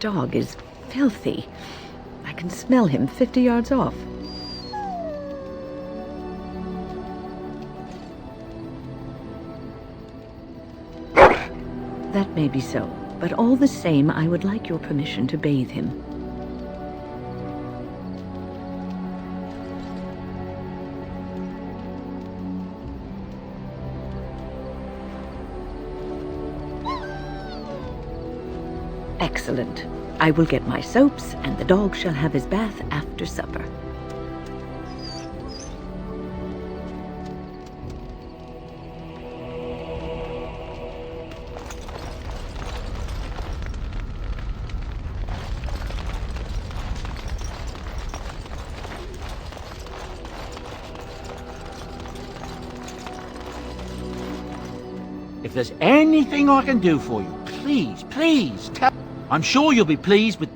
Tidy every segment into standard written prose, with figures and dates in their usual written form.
dog is filthy. I can smell him 50 yards off. That may be so, but all the same, I would like your permission to bathe him. Excellent. I will get my soaps, and the dog shall have his bath after supper. If there's anything I can do for you, please tell. I'm sure you'll be pleased with...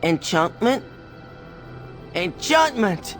Enchantment? Enchantment!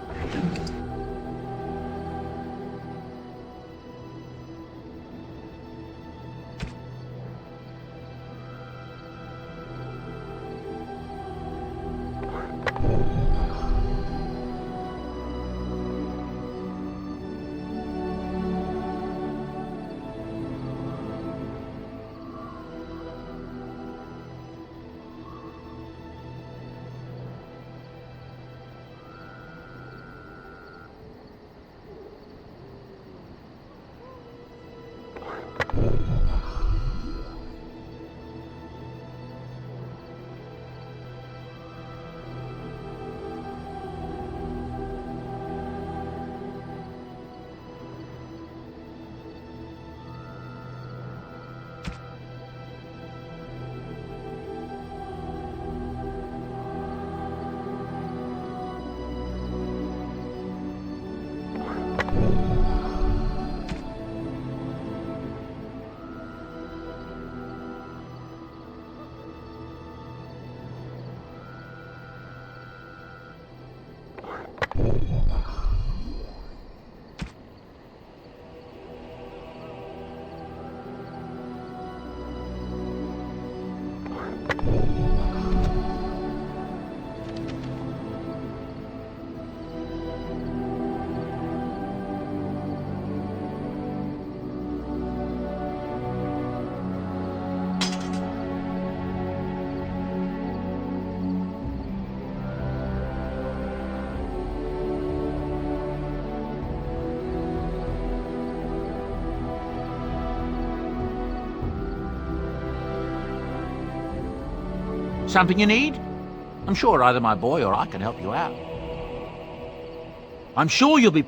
something you need? I'm sure either my boy or I can help you out. I'm sure you'll be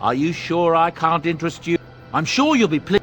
Are you sure I can't interest you? I'm sure you'll be pleased.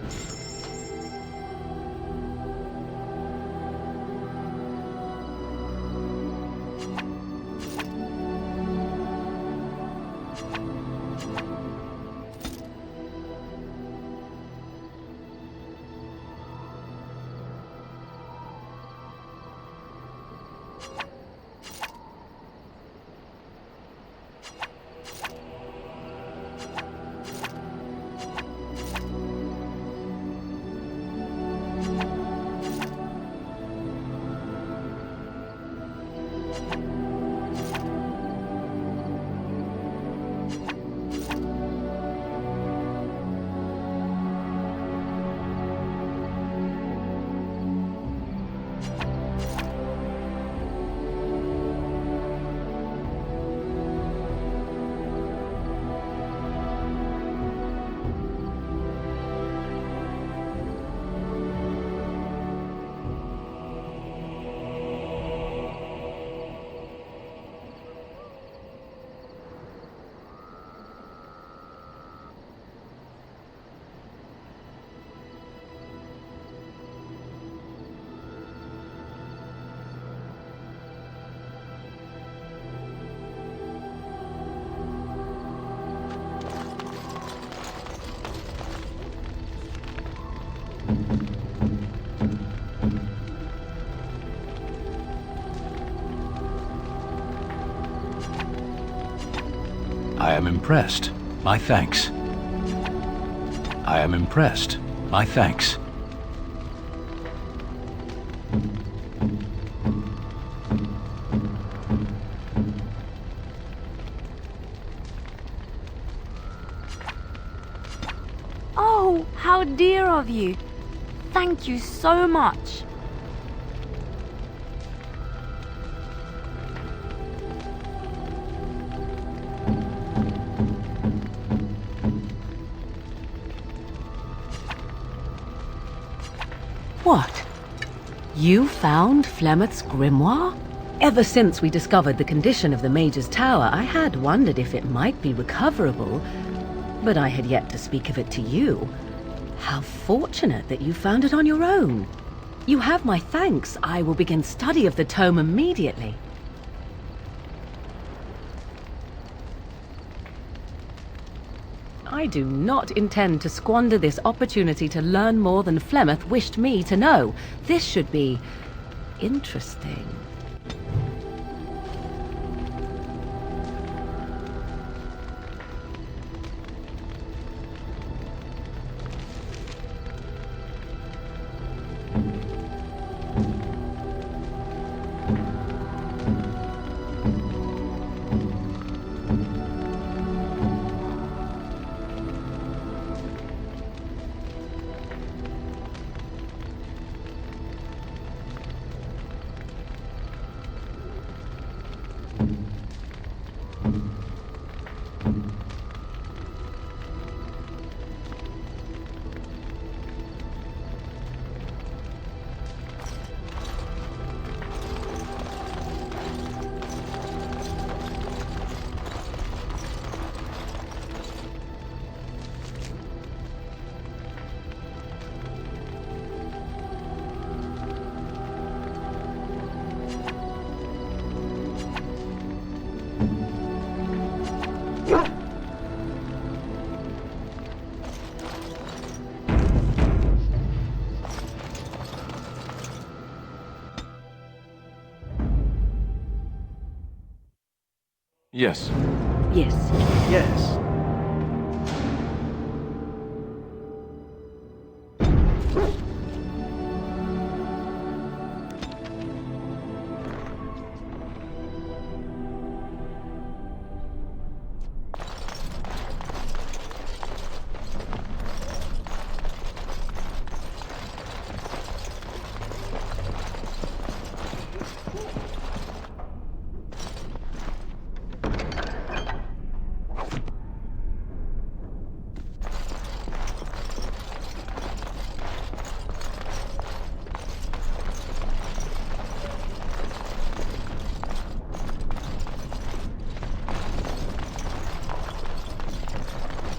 I am impressed. My thanks. I am impressed. My thanks. Oh, how dear of you. Thank you so much. What? You found Flemeth's grimoire? Ever since we discovered the condition of the Mage's Tower, I had wondered if it might be recoverable, but I had yet to speak of it to you. How fortunate that you found it on your own. You have my thanks. I will begin study of the tome immediately. I do not intend to squander this opportunity to learn more than Flemeth wished me to know. This should be interesting. Yes. Yes. Yes.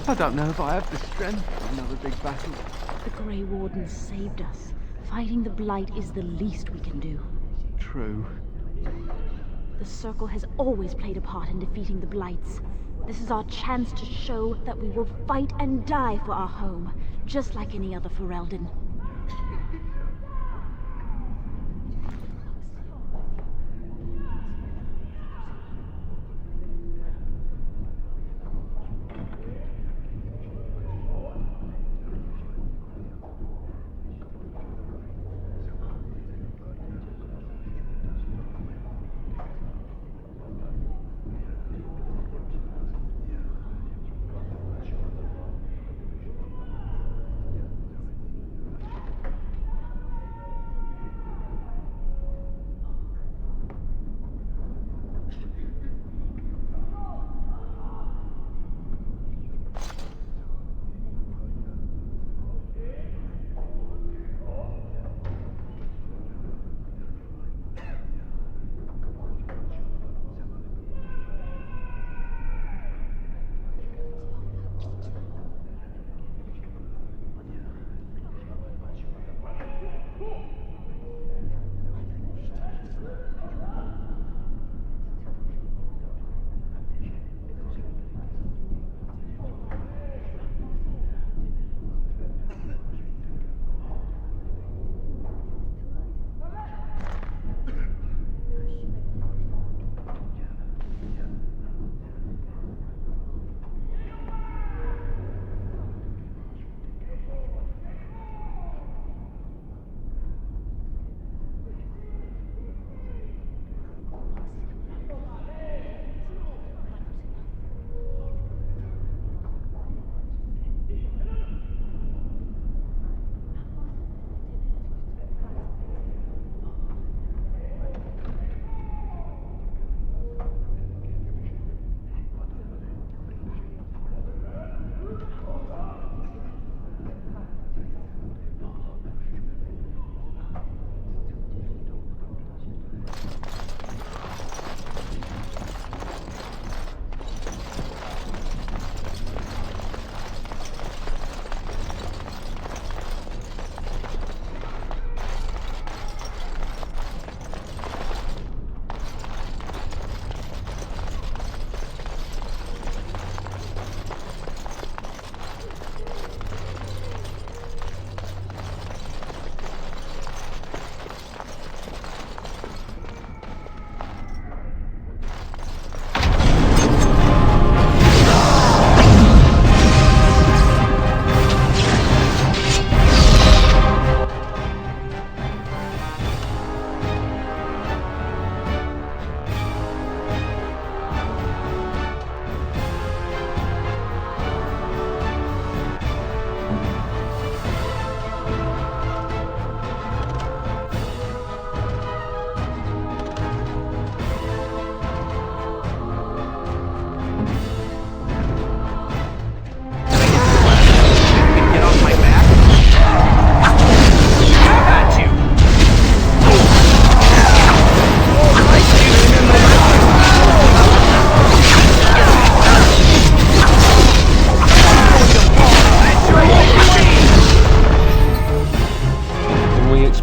I don't know if I have the strength for another big battle. The Grey Wardens saved us. Fighting the Blight is the least we can do. True. The Circle has always played a part in defeating the Blights. This is our chance to show that we will fight and die for our home, just like any other Ferelden.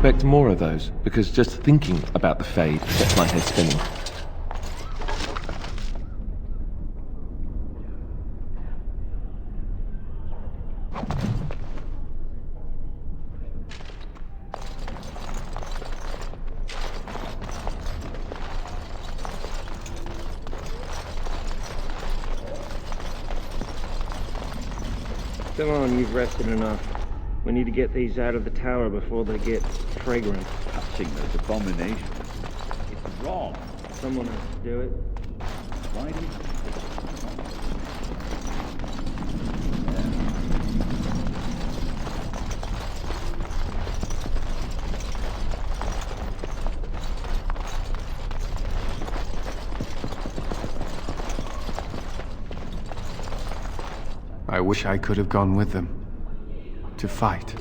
expect more of those, because just thinking about the Fade gets my head spinning. Come on, you've rested enough. We need to get these out of the tower before they get fragrant. Touching those abominations. It's wrong. Someone has to do it. Why do you... I wish I could have gone with them. To fight.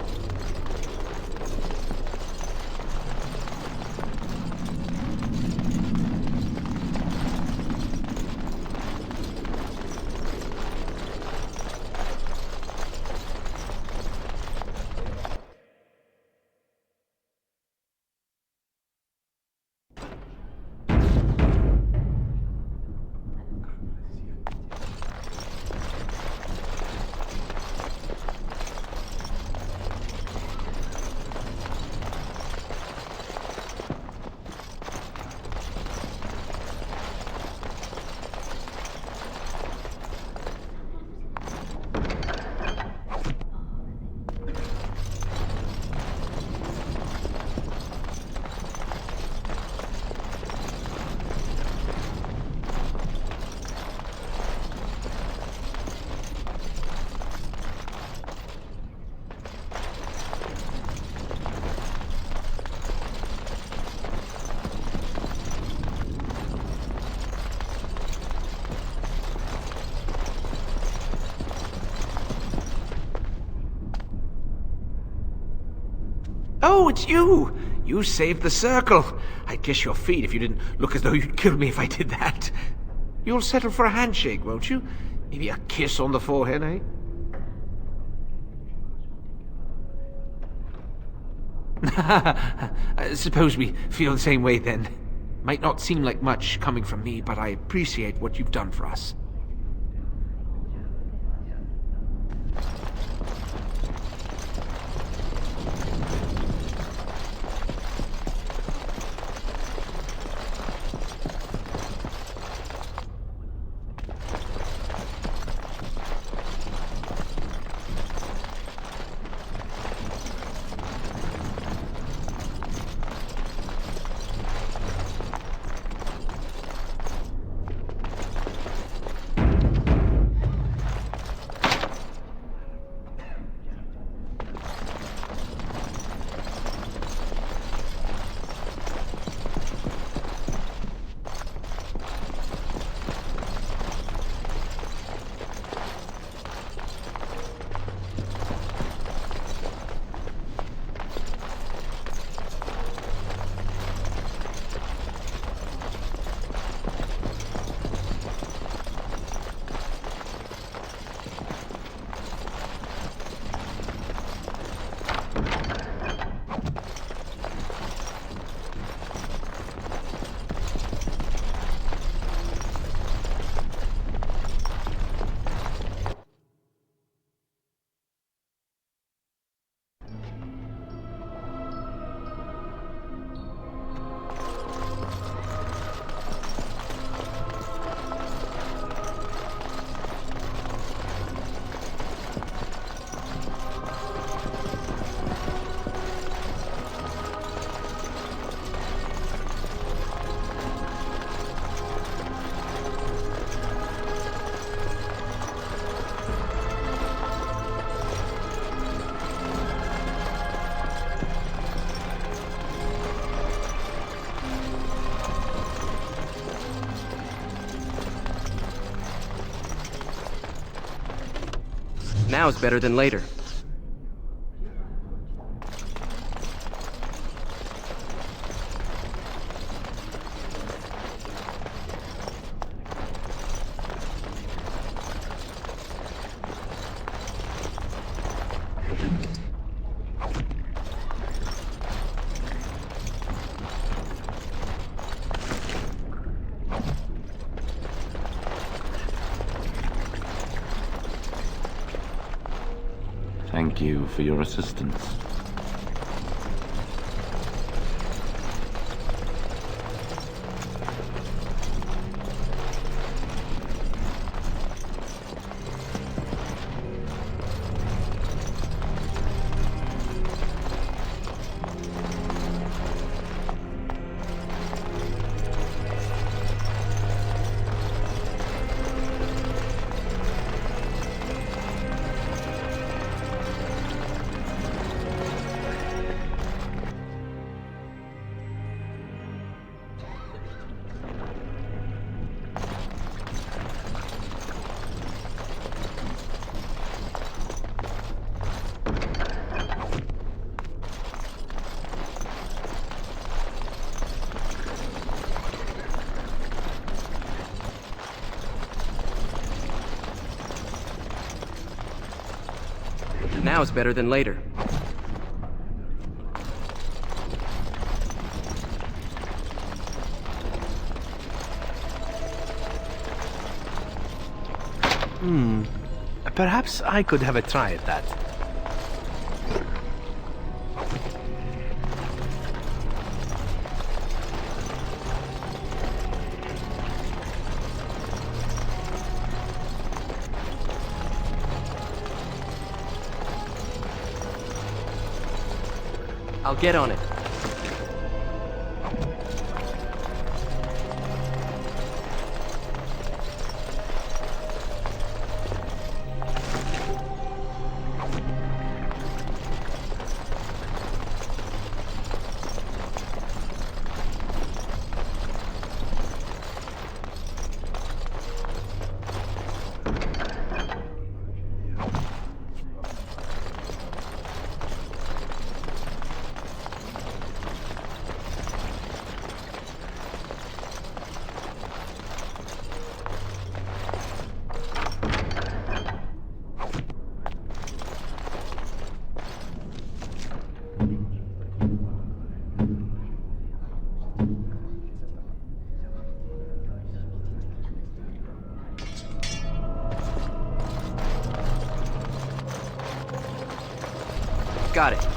Oh, it's you! You saved the circle. I'd kiss your feet if you didn't look as though you'd kill me if I did that. You'll settle for a handshake, won't you? Maybe a kiss on the forehead, eh? Suppose we feel the same way then. Might not seem like much coming from me, but I appreciate what you've done for us. Now is better than later. Thank you for your assistance. Now is better than later. Perhaps I could have a try at that. I'll get on it. Got it.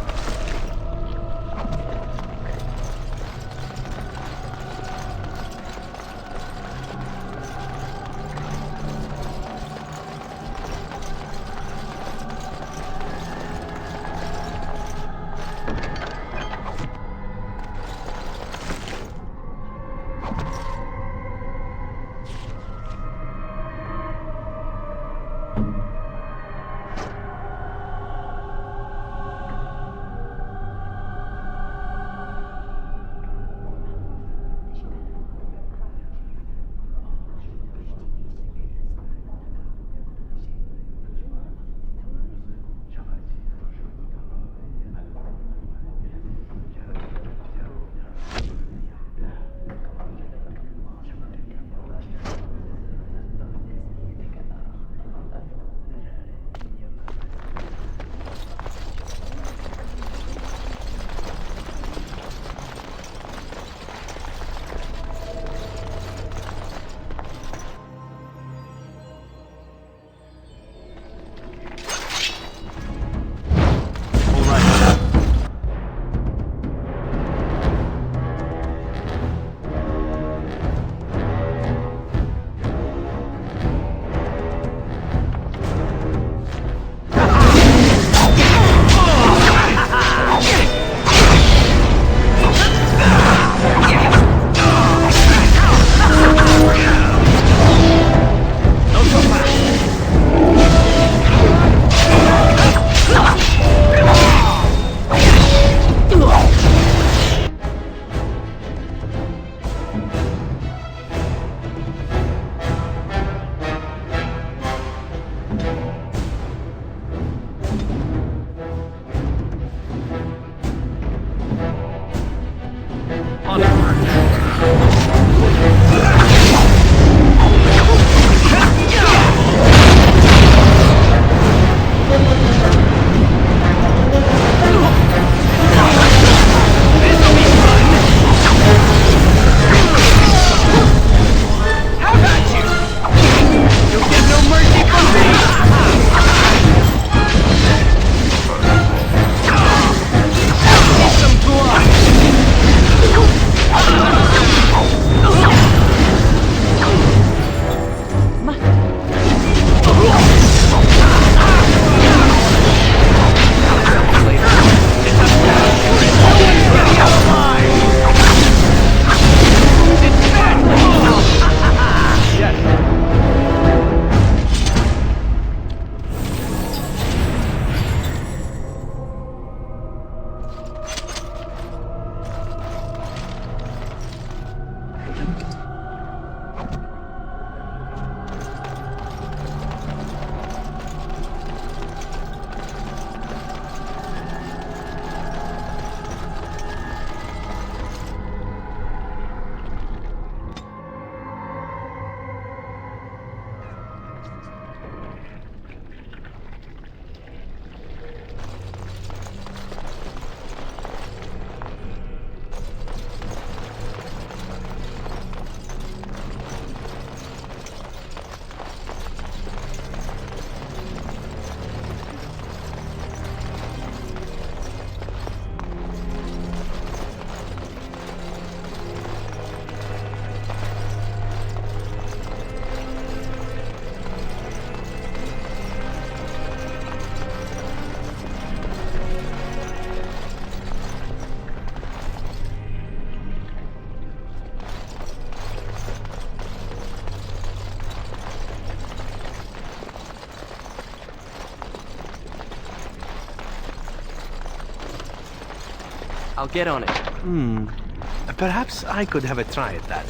I'll get on it. Perhaps I could have a try at that.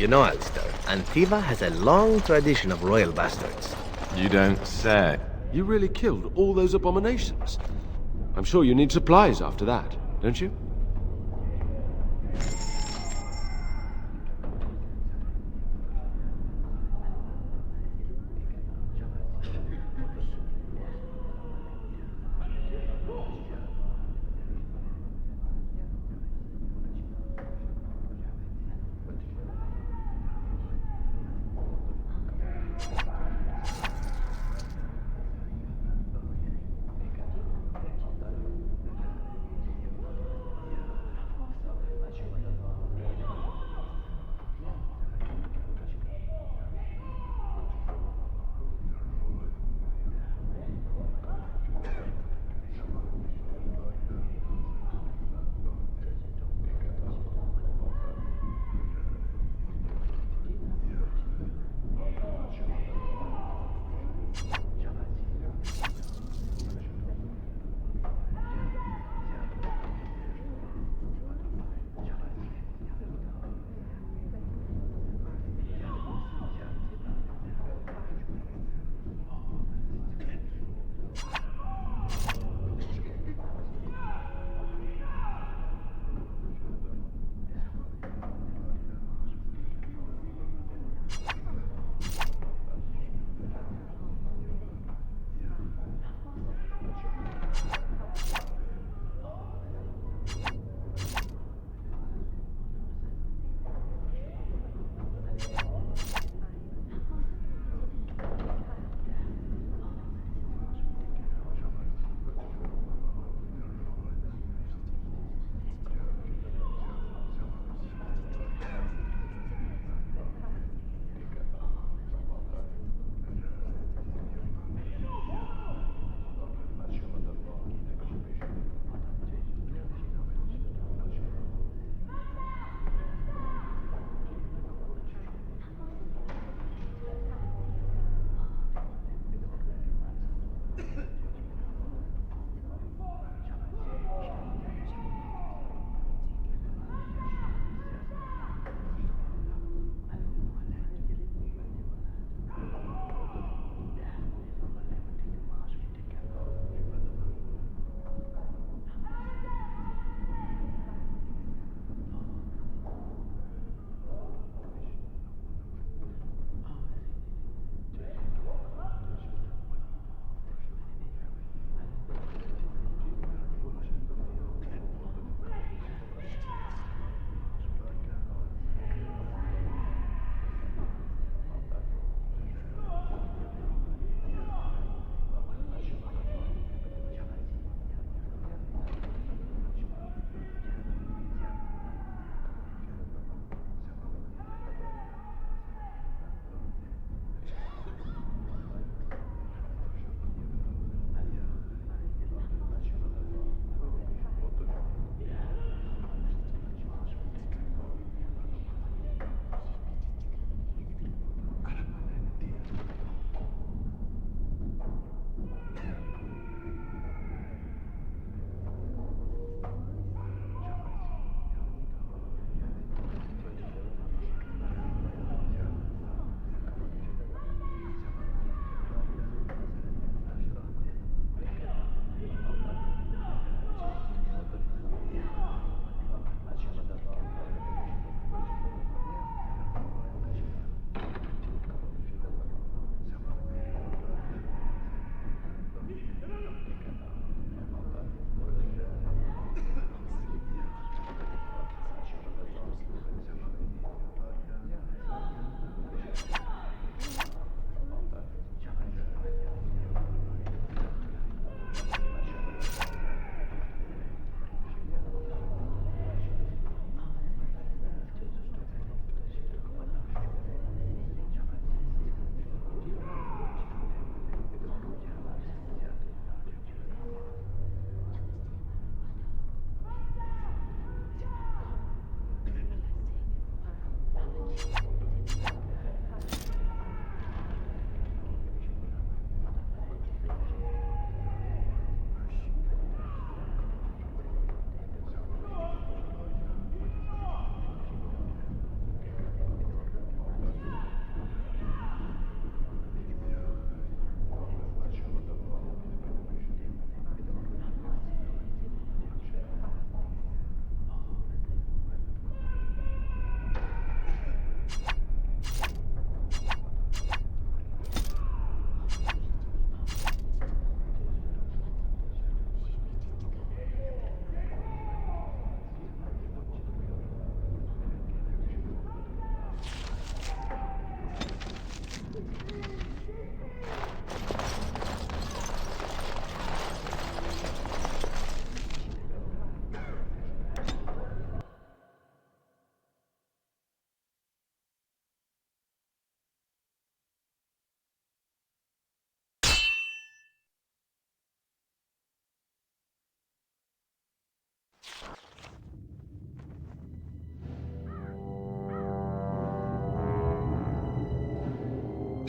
You know, Alistair, Antiva has a long tradition of royal bastards. You don't say. You really killed all those abominations. I'm sure you need supplies after that, don't you?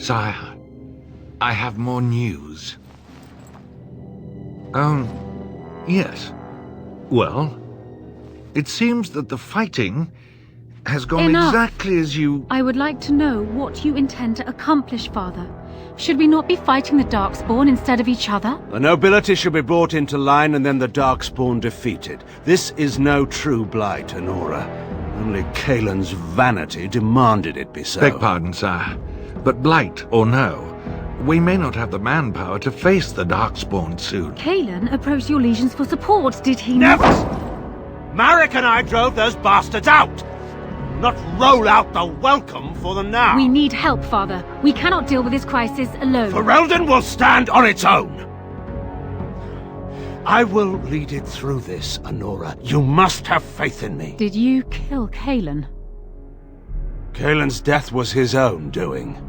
Sire, I have more news. Yes. Well, it seems that the fighting has gone Enough. exactly as you... I would like to know what you intend to accomplish, Father. Should we not be fighting the Darkspawn instead of each other? The nobility should be brought into line and then the Darkspawn defeated. This is no true blight, Anora. Only Kaelin's vanity demanded it be so. Beg pardon, sire. But blight or no, we may not have the manpower to face the Darkspawn soon. Kaelin approached your legions for support, did he Never! not? Marek and I drove those bastards out! Not roll out the welcome for them now! We need help, Father. We cannot deal with this crisis alone. Ferelden will stand on its own! I will lead it through this, Anora. You must have faith in me. Did you kill Kaelin? Kaelin's death was his own doing.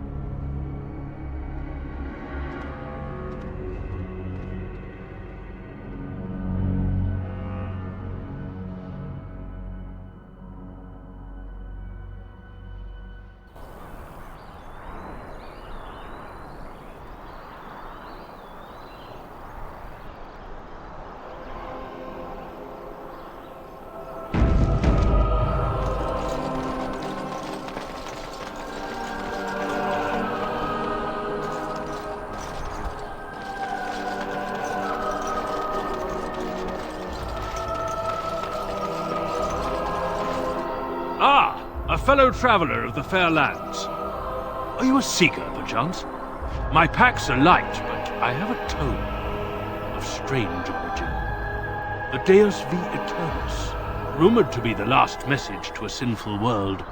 A fellow traveler of the fair lands. Are you a seeker, perchance? My packs are light, but I have a tome of strange origin. The Deus V Eternus, rumored to be the last message to a sinful world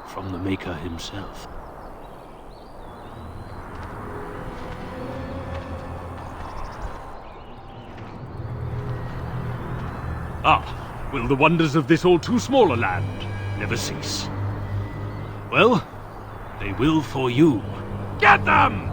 from the Maker himself. Will the wonders of this all too small a land never cease? Well, they will for you. Get them!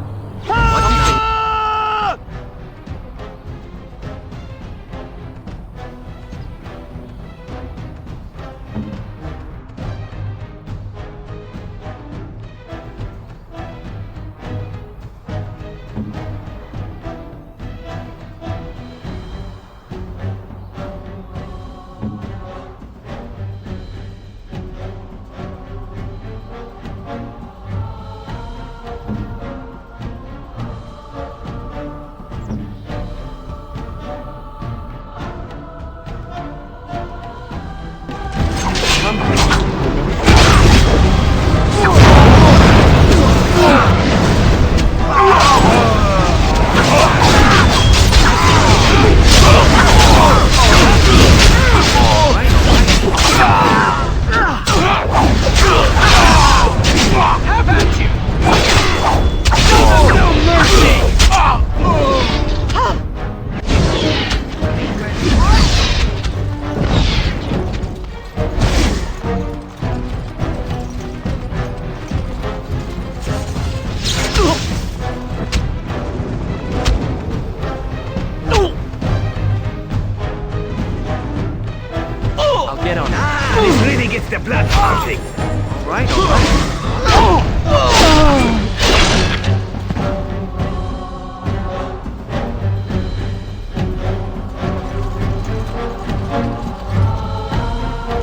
The blood pumping. All right, all right.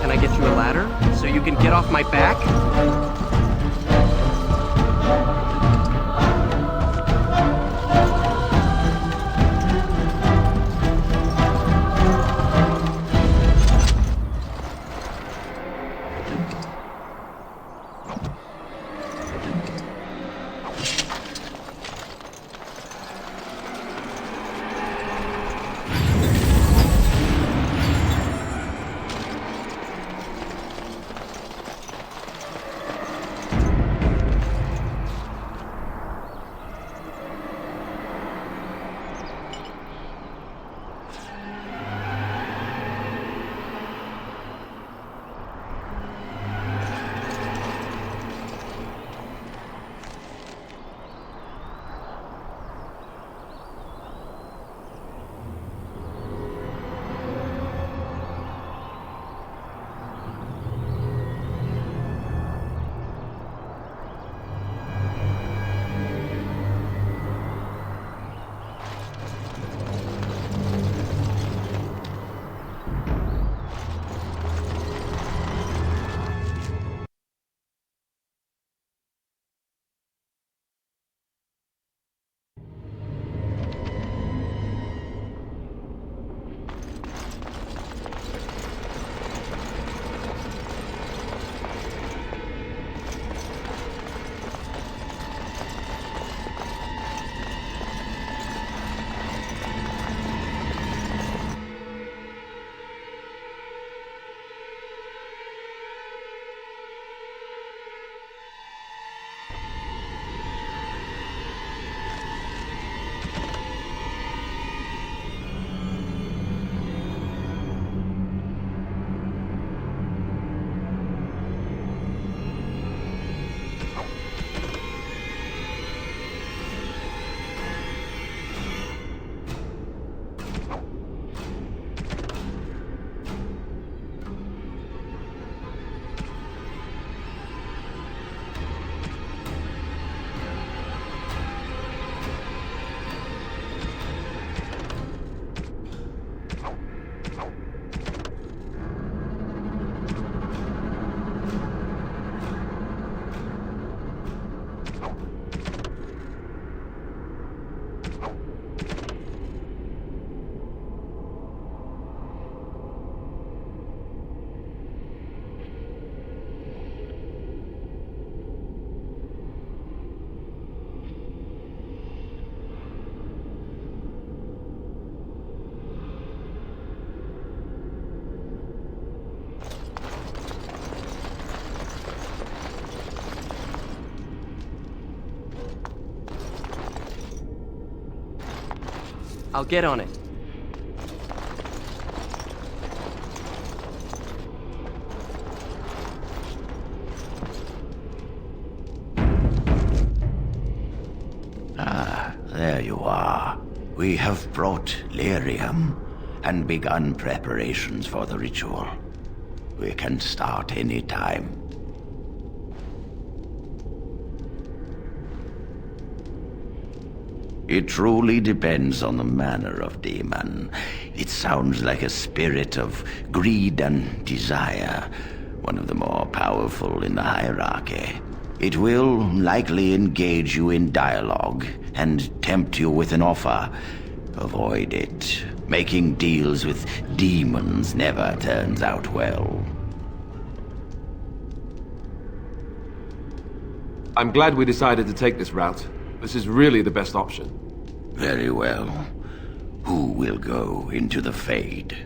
Can I get you a ladder so you can get off my back? I'll get on it. Ah, there you are. We have brought lyrium and begun preparations for the ritual. We can start any time. It truly depends on the manner of demon. It sounds like a spirit of greed and desire, one of the more powerful in the hierarchy. It will likely engage you in dialogue and tempt you with an offer. Avoid it. Making deals with demons never turns out well. I'm glad we decided to take this route. This is really the best option. Very well. Who will go into the Fade?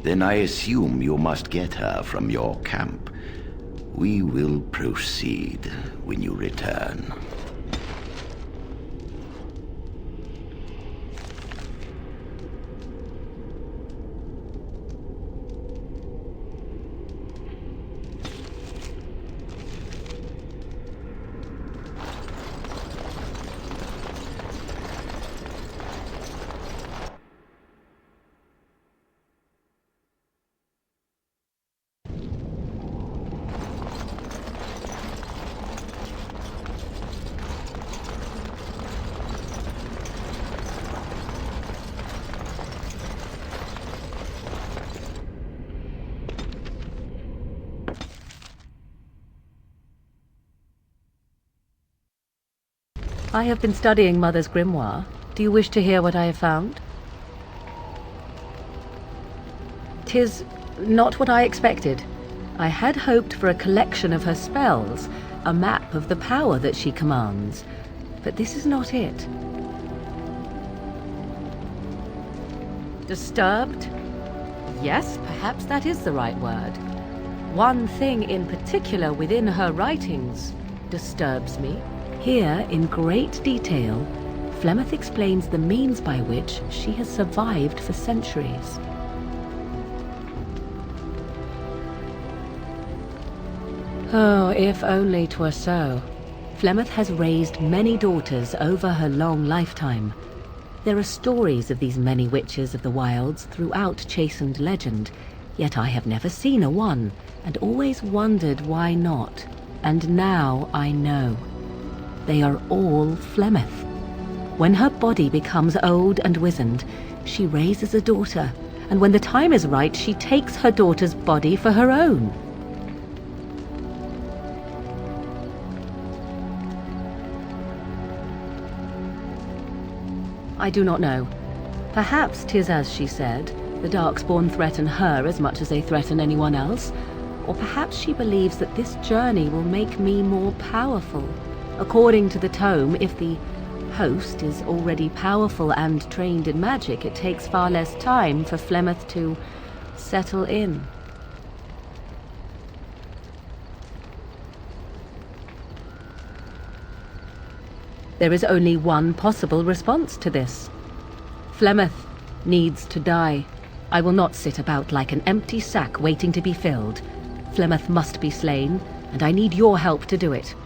Then I assume you must get her from your camp. We will proceed when you return. I have been studying Mother's grimoire. Do you wish to hear what I have found? 'Tis not what I expected. I had hoped for a collection of her spells, a map of the power that she commands. But this is not it. Disturbed? Yes, perhaps that is the right word. One thing in particular within her writings disturbs me. Here, in great detail, Flemeth explains the means by which she has survived for centuries. Oh, if only 'twere so. Flemeth has raised many daughters over her long lifetime. There are stories of these many witches of the wilds throughout chastened legend, yet I have never seen a one, and always wondered why not. And now I know. They are all Flemeth. When her body becomes old and wizened, she raises a daughter, and when the time is right, she takes her daughter's body for her own. I do not know. Perhaps 'tis as she said, the Darkspawn threaten her as much as they threaten anyone else, or perhaps she believes that this journey will make me more powerful. According to the tome, if the host is already powerful and trained in magic, it takes far less time for Flemeth to settle in. There is only one possible response to this. Flemeth needs to die. I will not sit about like an empty sack waiting to be filled. Flemeth must be slain, and I need your help to do it.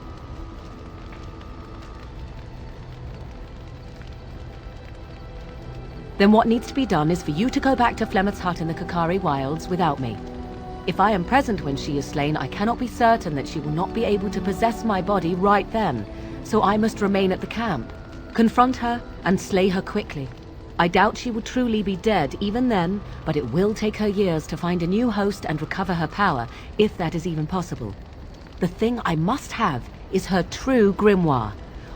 Then what needs to be done is for you to go back to Flemeth's hut in the Kakari Wilds without me. If I am present when she is slain, I cannot be certain that she will not be able to possess my body right then. so I must remain at the camp. Confront her and slay her quickly. I doubt she will truly be dead even then, but it will take her years to find a new host and recover her power, if that is even possible. The thing I must have is her true grimoire.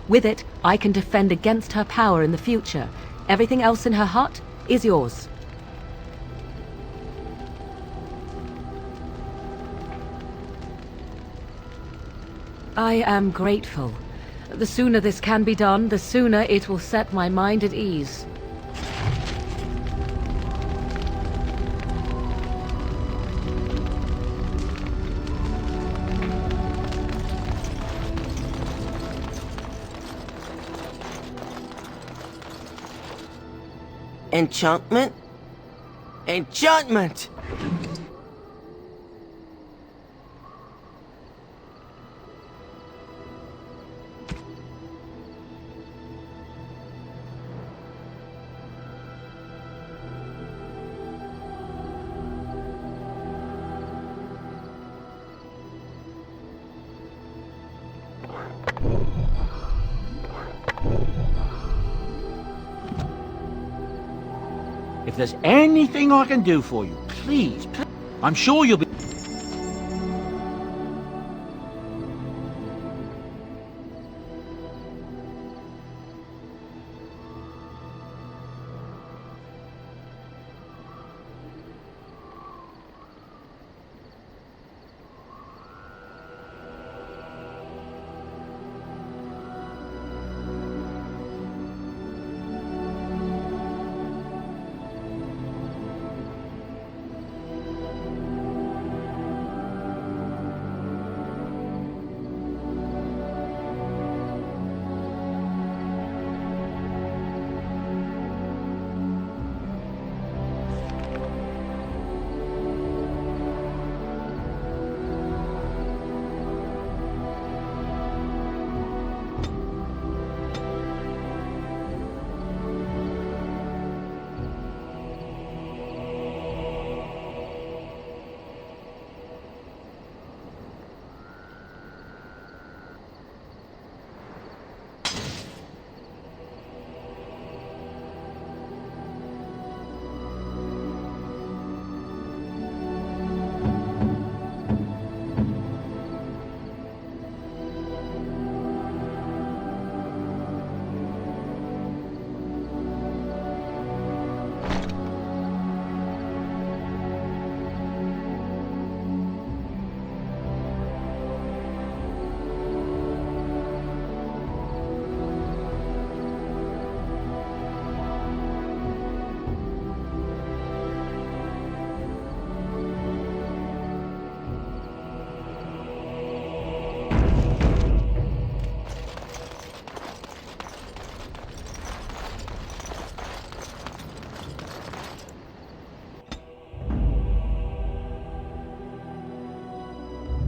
With it, I can defend against her power in the future. Everything else in her hut is yours. I am grateful. The sooner this can be done, the sooner it will set my mind at ease. Enchantment? Enchantment! If there's anything I can do for you, please, I'm sure you'll be...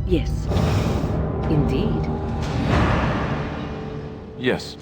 Yes. Indeed. Yes.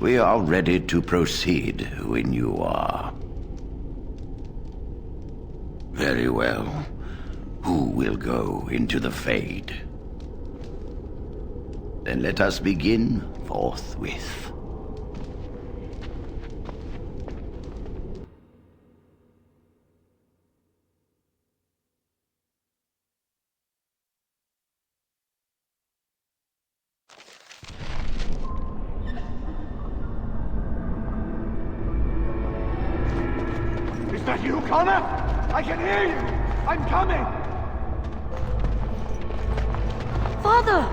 We are ready to proceed when you are. Very well. Who will go into the Fade? Then let us begin forthwith. Is that you, Connor? I can hear you! I'm coming! Father!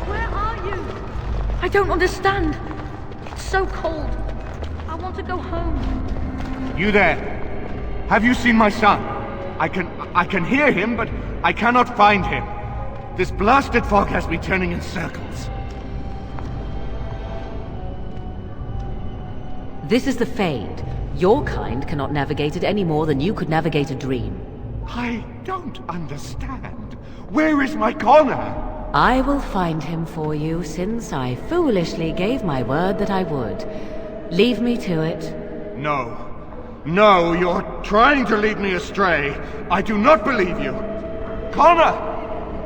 Where are you? I don't understand. It's so cold. I want to go home. You there? Have you seen my son? I can hear him, but I cannot find him. This blasted fog has me turning in circles. This is the Fade. Your kind cannot navigate it any more than you could navigate a dream. I don't understand. Where is my Connor? I will find him for you, since I foolishly gave my word that I would. Leave me to it. No. No, you're trying to lead me astray. I do not believe you. Connor!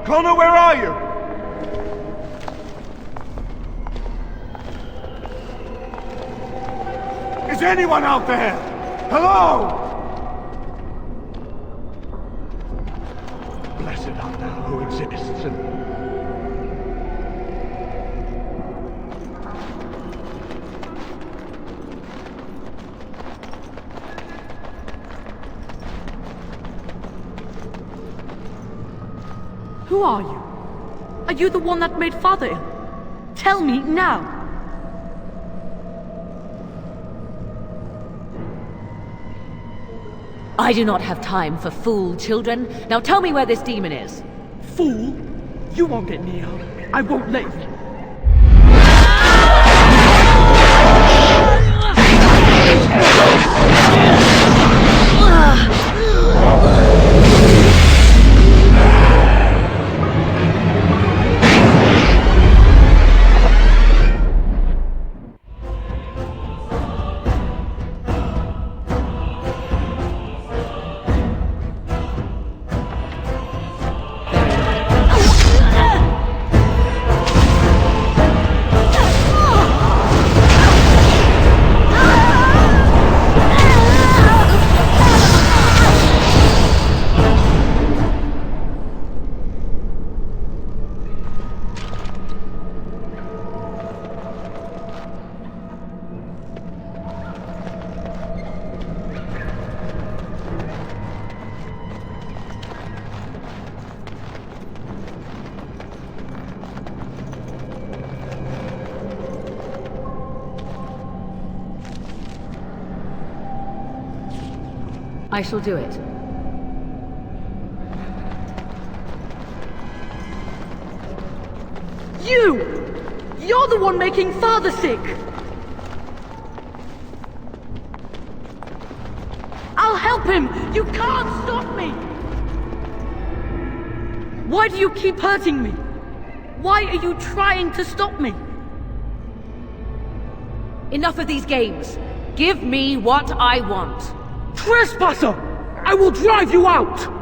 Connor, where are you? Is anyone out there? Hello? Blessed art thou who exists and... Who are you? Are you the one that made Father ill? Tell me now! I do not have time for fool children. Now tell me where this demon is. Fool? You won't get near. I won't let you. I shall do it. You're the one making Father sick! I'll help him! You can't stop me! Why do you keep hurting me? Why are you trying to stop me? Enough of these games. Give me what I want. Trespasser! I will drive you out!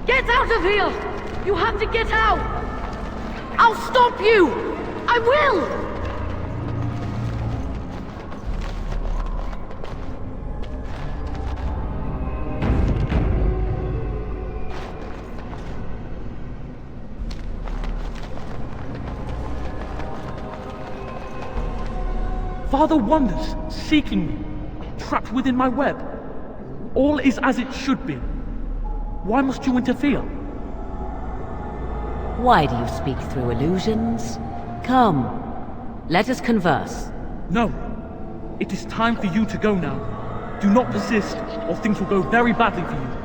Get out of here! You have to get out! I'll stop you! I will! Father wanders, seeking me, trapped within my web. All is as it should be. Why must you interfere? Why do you speak through illusions? Come, let us converse. No. It is time for you to go now. Do not persist, or things will go very badly for you.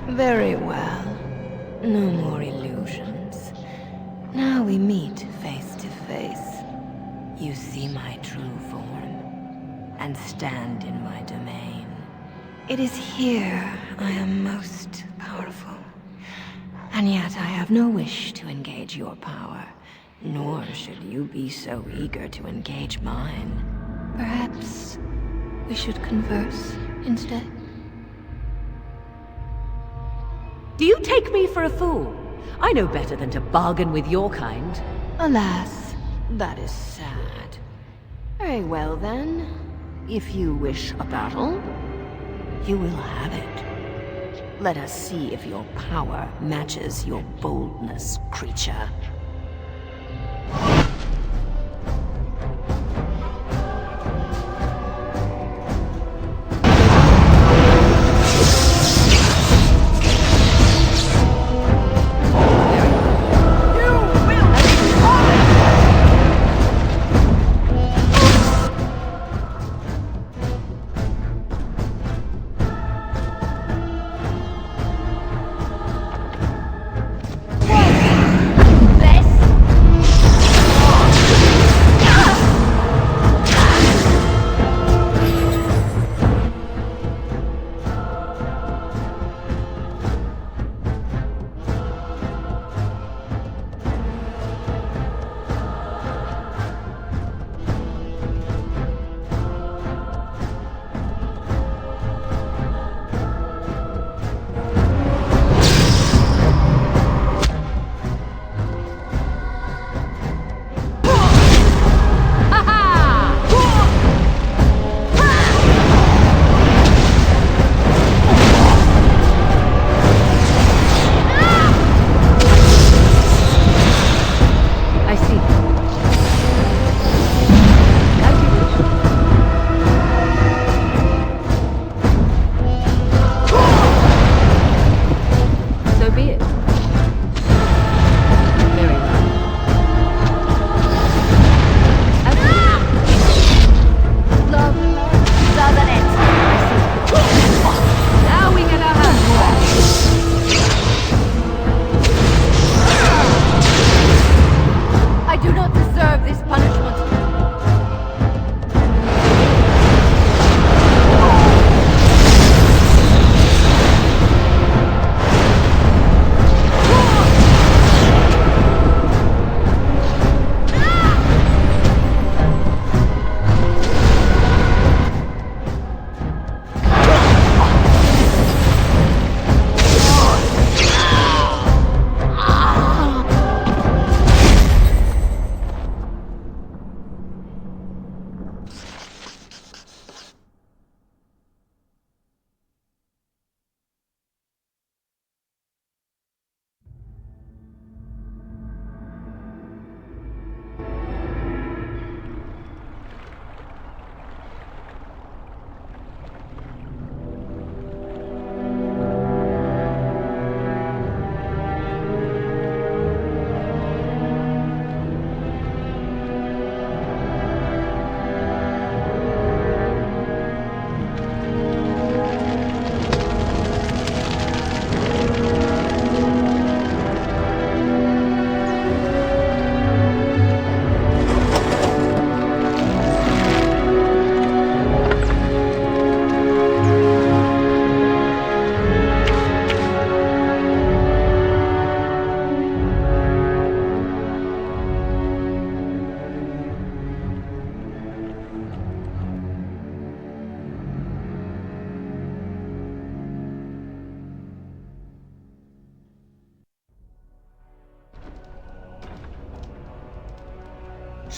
Very well. No more illusions. Now we meet face to face. You see my true form, and stand in my domain. It is here I am most powerful. And yet I have no wish to engage your power, nor should you be so eager to engage mine. Perhaps we should converse instead? Do you take me for a fool? I know better than to bargain with your kind. Alas, that is sad. Very well then. If you wish a battle, you will have it. Let us see if your power matches your boldness, creature. They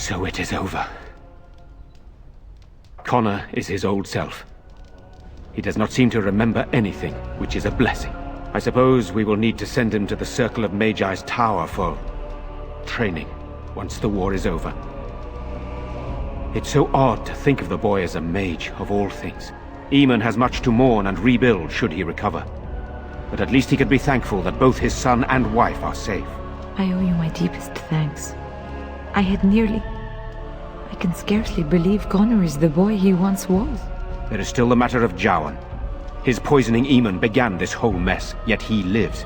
So it is over. Connor is his old self. He does not seem to remember anything, which is a blessing. I suppose we will need to send him to the Circle of Magi's tower for training once the war is over. It's so odd to think of the boy as a mage, of all things. Eamon has much to mourn and rebuild should he recover. But at least he can be thankful that both his son and wife are safe. I owe you my deepest thanks. I can scarcely believe Connor is the boy he once was. There is still the matter of Jowan. His poisoning Eamon began this whole mess, yet he lives.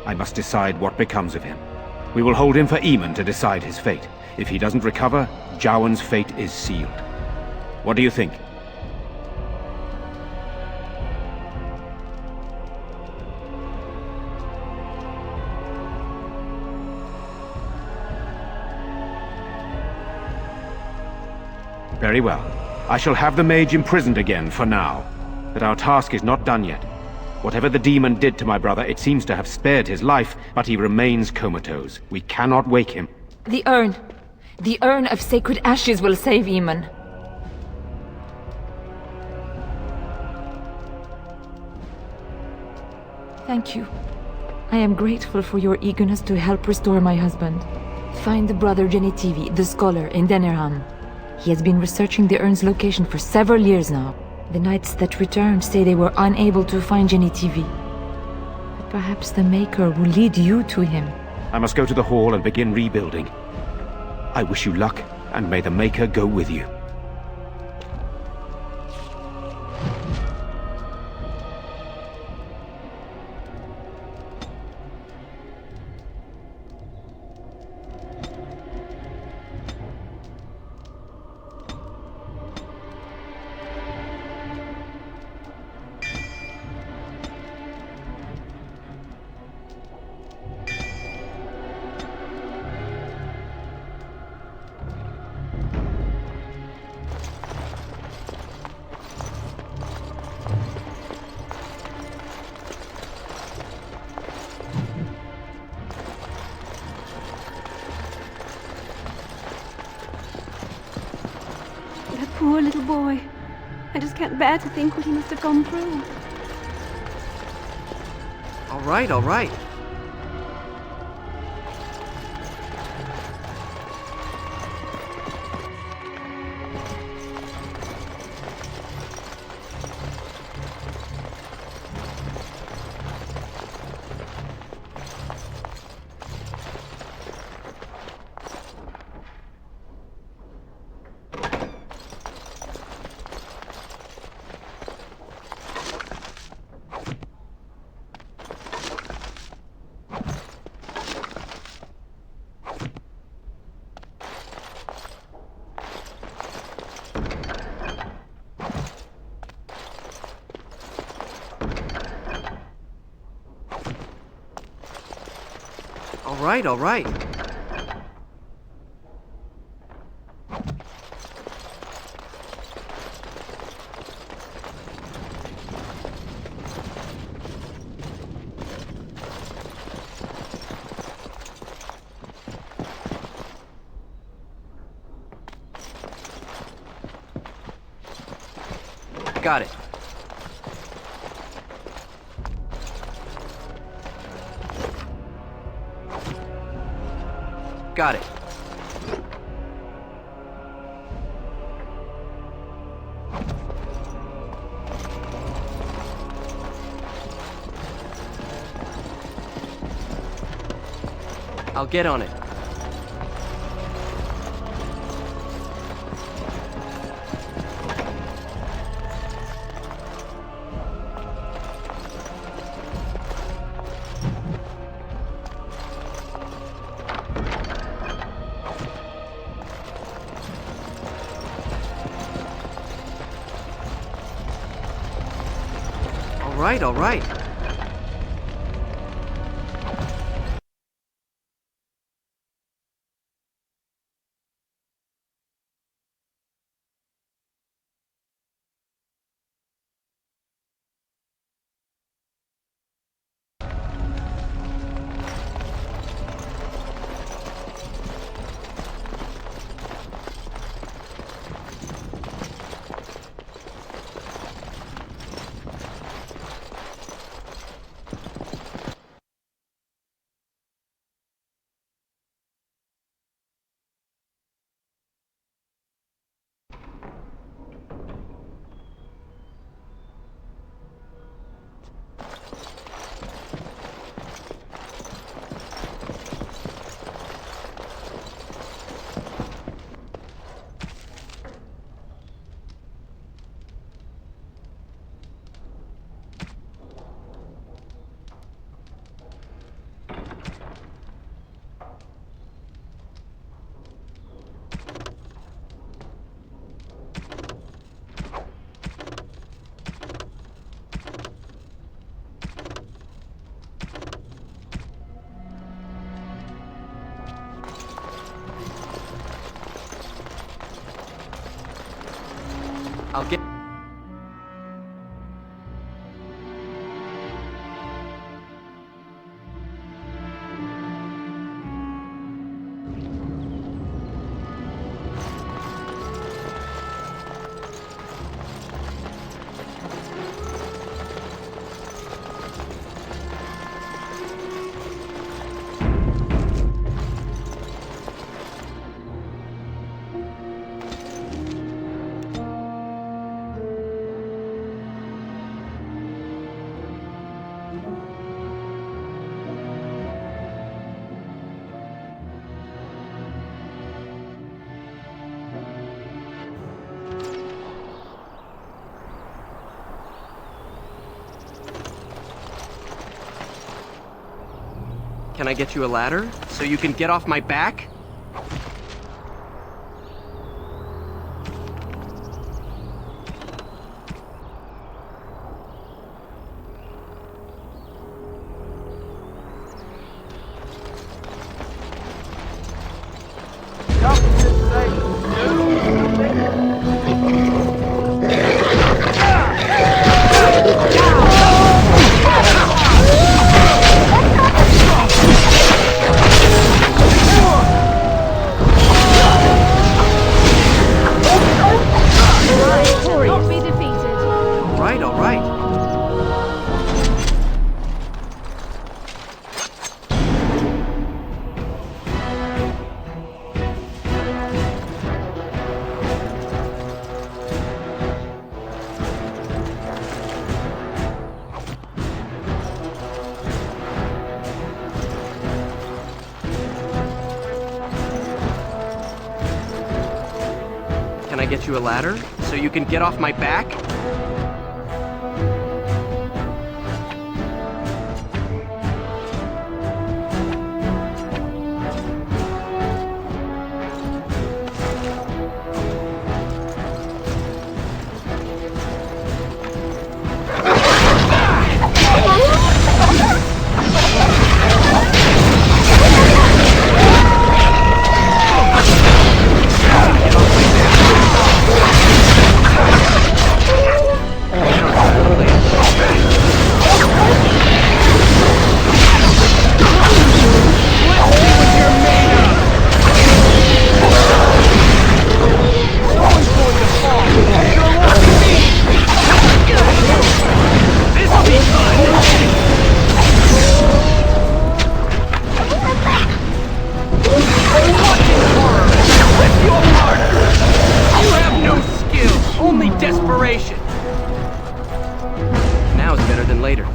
I must decide what becomes of him. We will hold him for Eamon to decide his fate. If he doesn't recover, Jowan's fate is sealed. What do you think? Very well. I shall have the mage imprisoned again for now. But our task is not done yet. Whatever the demon did to my brother, it seems to have spared his life, but he remains comatose. We cannot wake him. The urn. The urn of sacred ashes will save Eamon. Thank you. I am grateful for your eagerness to help restore my husband. Find Brother Genitivi, the scholar, in Denerham. He has been researching the urn's location for several years now. The knights that returned say they were unable to find Genitivi. But perhaps the Maker will lead you to him. I must go to the hall and begin rebuilding. I wish you luck, and may the Maker go with you. Poor little boy. I just can't bear to think what he must have gone through. All right, all right. All right, all right. Got it. Got it. I'll get on it. All right. I'll get... Can I get you a ladder so you can get off my back? Can I get you a ladder so you can get off my back? Desperation! Now is better than later.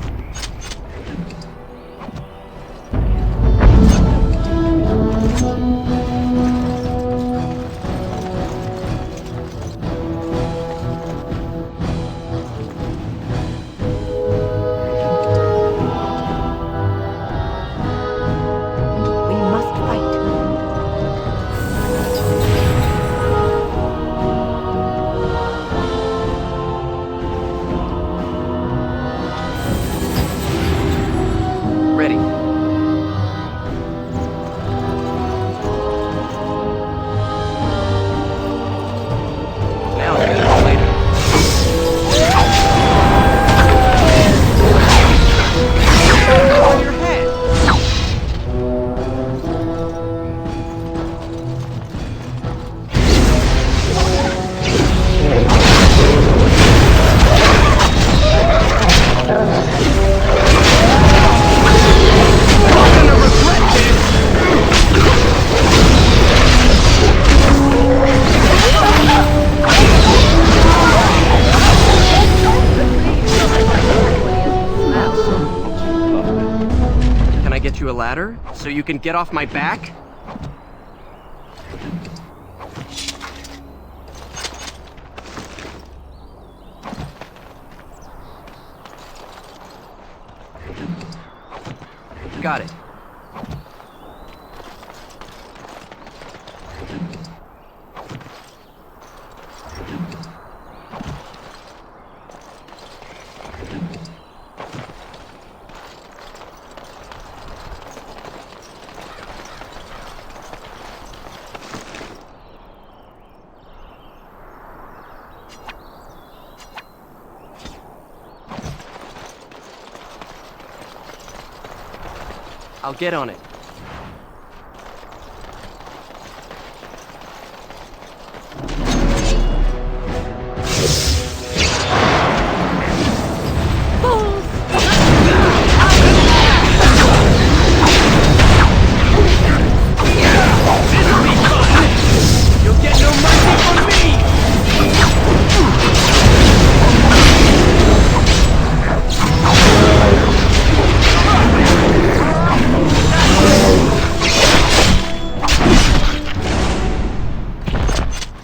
You a ladder so you can get off my back? Got it. I'll get on it. You'll get no mercy from me!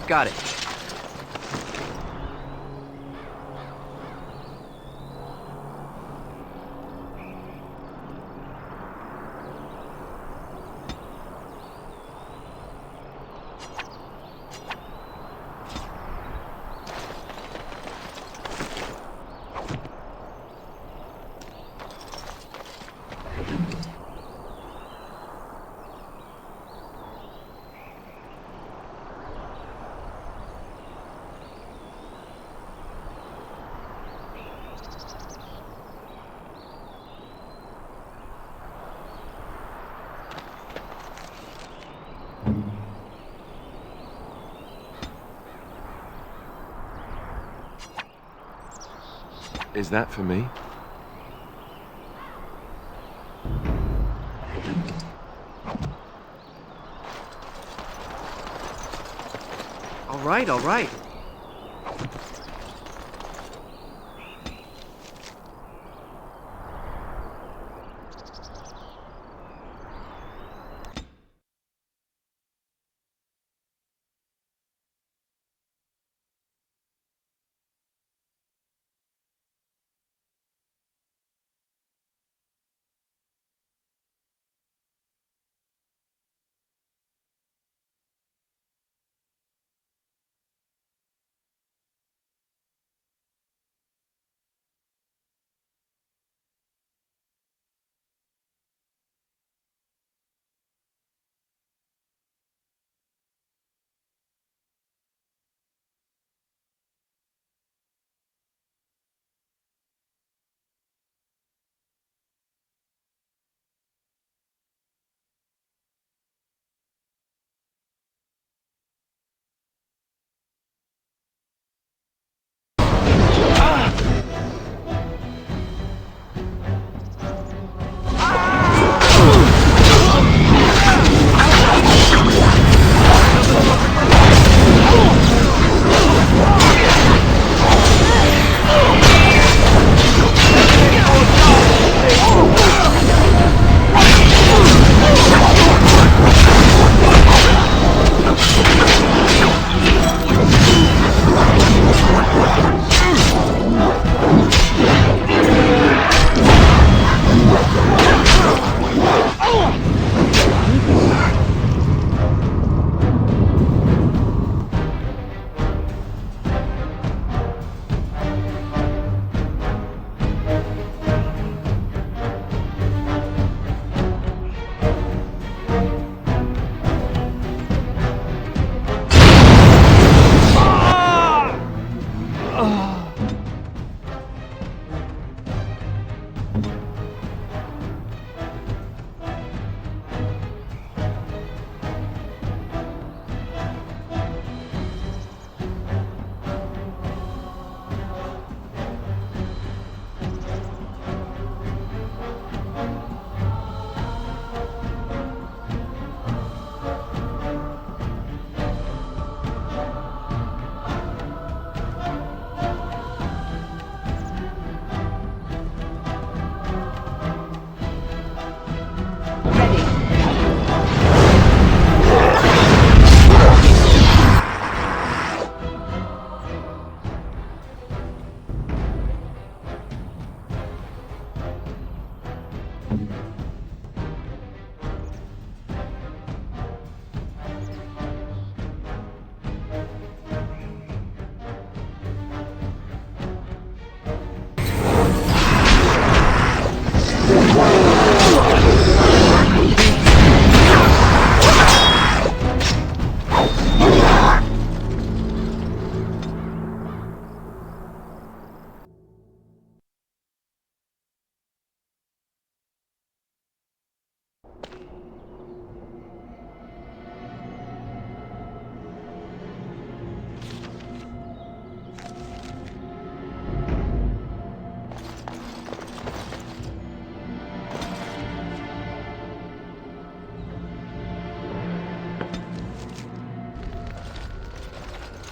Got it. Is that for me? All right, all right.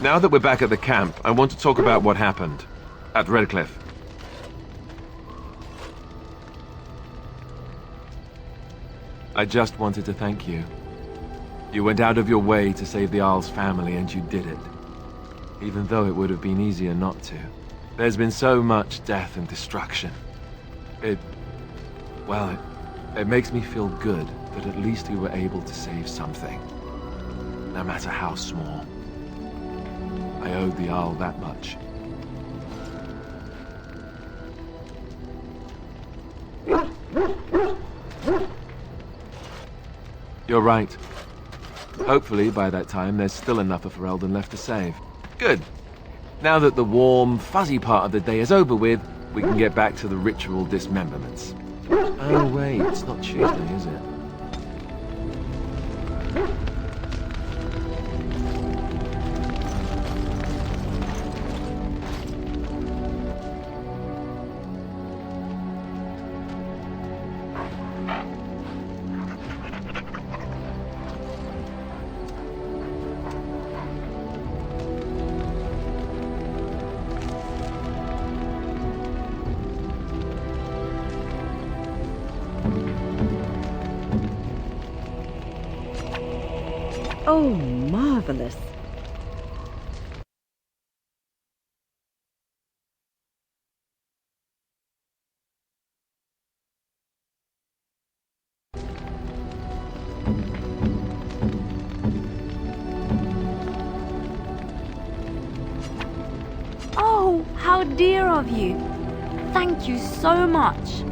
Now that we're back at the camp, I want to talk about what happened at Redcliffe. I just wanted to thank you. You went out of your way to save the Isle's family, and you did it. Even though it would have been easier not to. There's been so much death and destruction. It makes me feel good that at least we were able to save something. No matter how small. I owed the Isle that much. You're right. Hopefully, by that time, there's still enough of Ferelden left to save. Good. Now that the warm, fuzzy part of the day is over with, we can get back to the ritual dismemberments. Oh wait, it's not Tuesday, is it? Oh, marvelous. Oh, how dear of you. Thank you so much.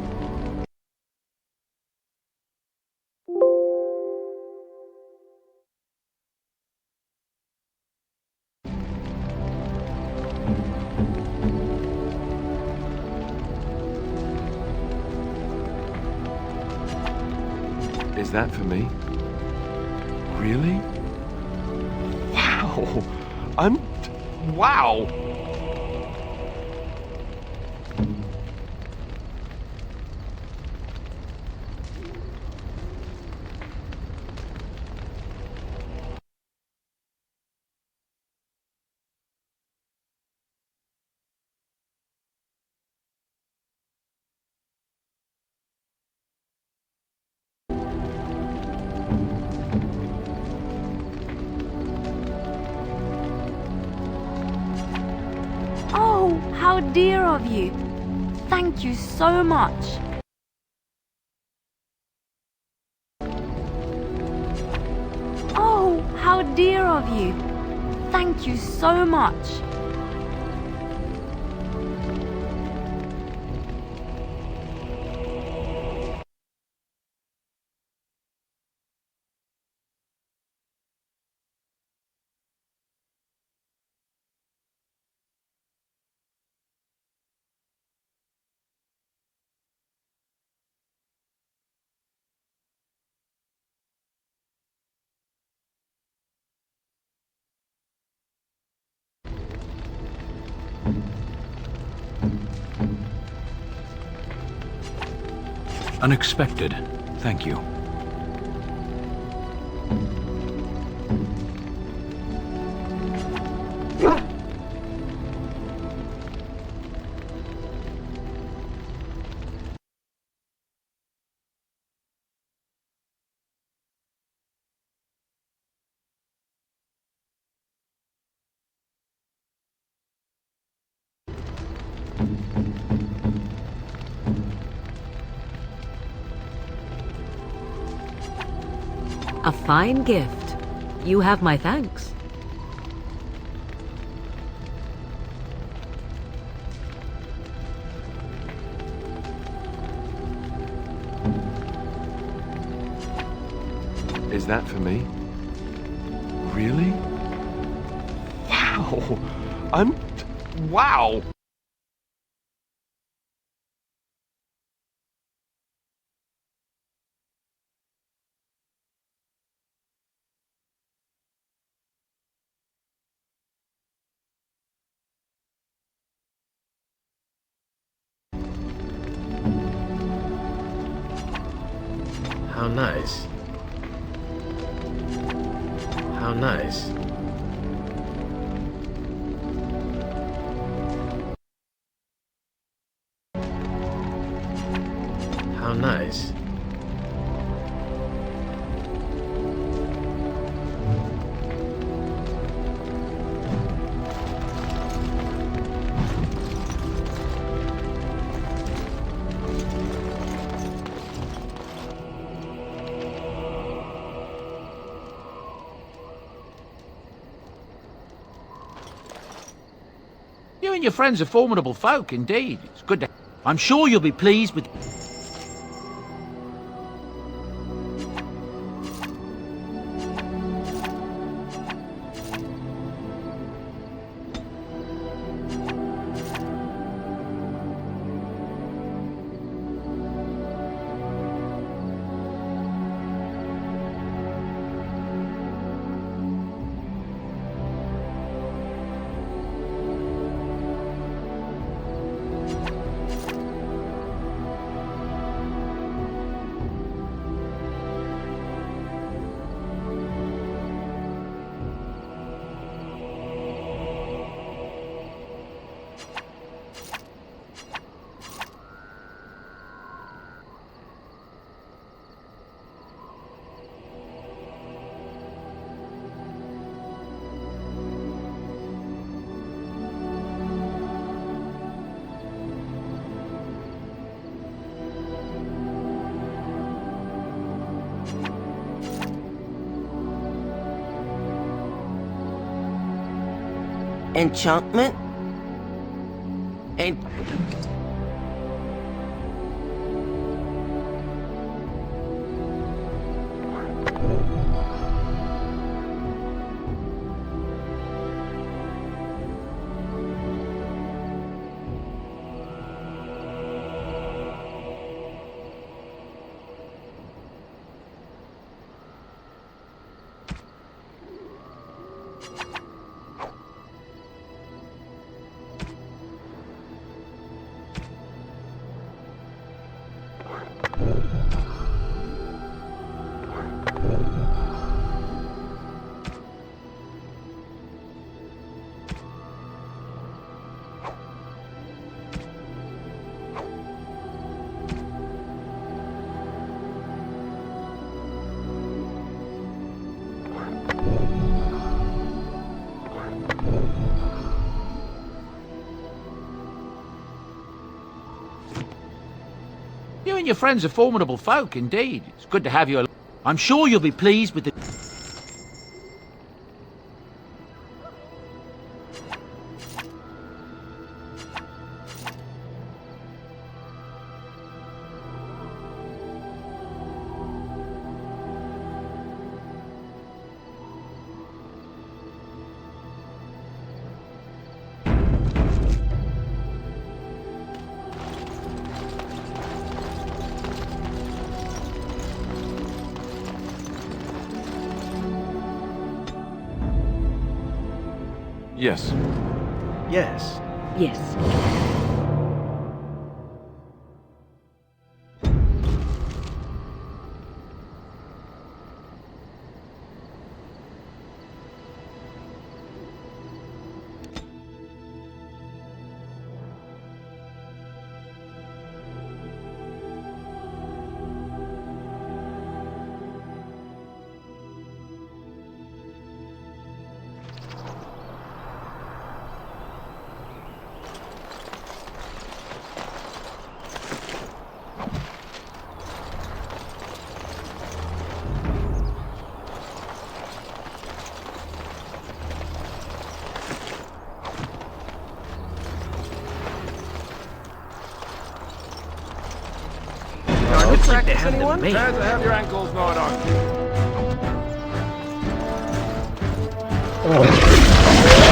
Is that for me? Really? Wow! Wow! Oh, how dear of you. Thank you so much. Oh, how dear of you. Thank you so much. Unexpected. Thank you. A fine gift. You have my thanks. Is that for me? Really? Wow! Wow! How nice. How nice. You and your friends are formidable folk, indeed. It's good to... I'm sure you'll be pleased with... Enchantment? You and your friends are formidable folk, indeed. It's good to have you. I'm sure you'll be pleased with the... Yes. Yes. Yes. Anyone? Glad to have your ankles gnawed on.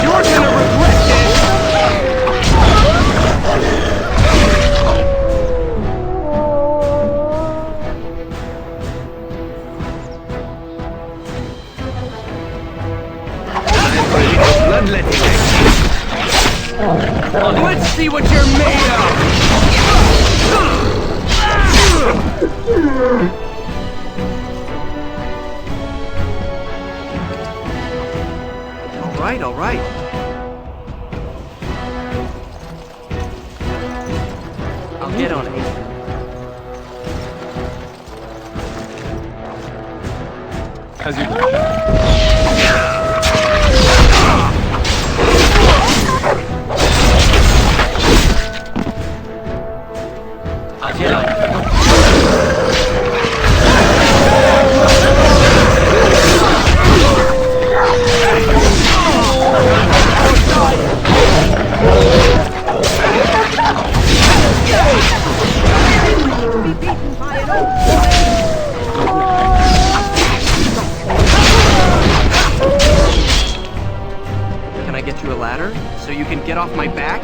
You're gonna regret Bloodletting. Let's see what you're made of! All right. I'll get on it. As you... Oh, so you can get off my back?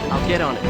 I'll get on it.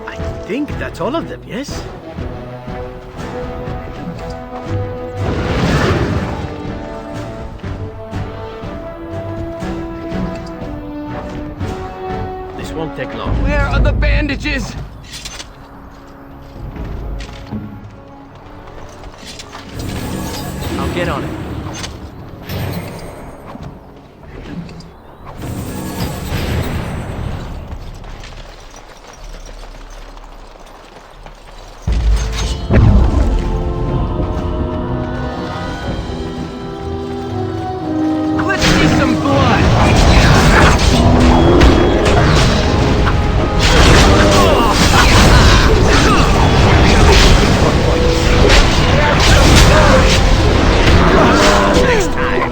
I think that's all of them, yes? This won't take long. Where are the bandages? I'll get on it. Let's see some blood! Next time!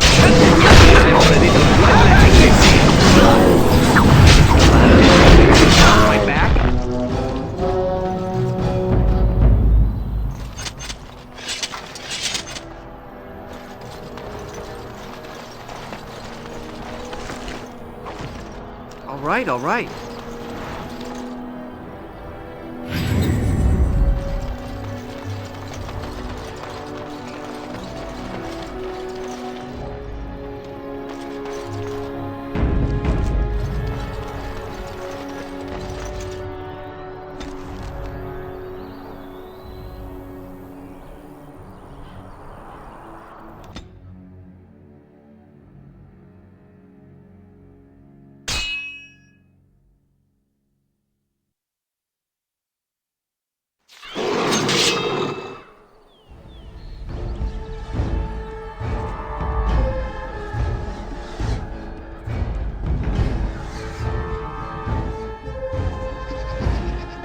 I'm ready to bloodletting this. My back? All right.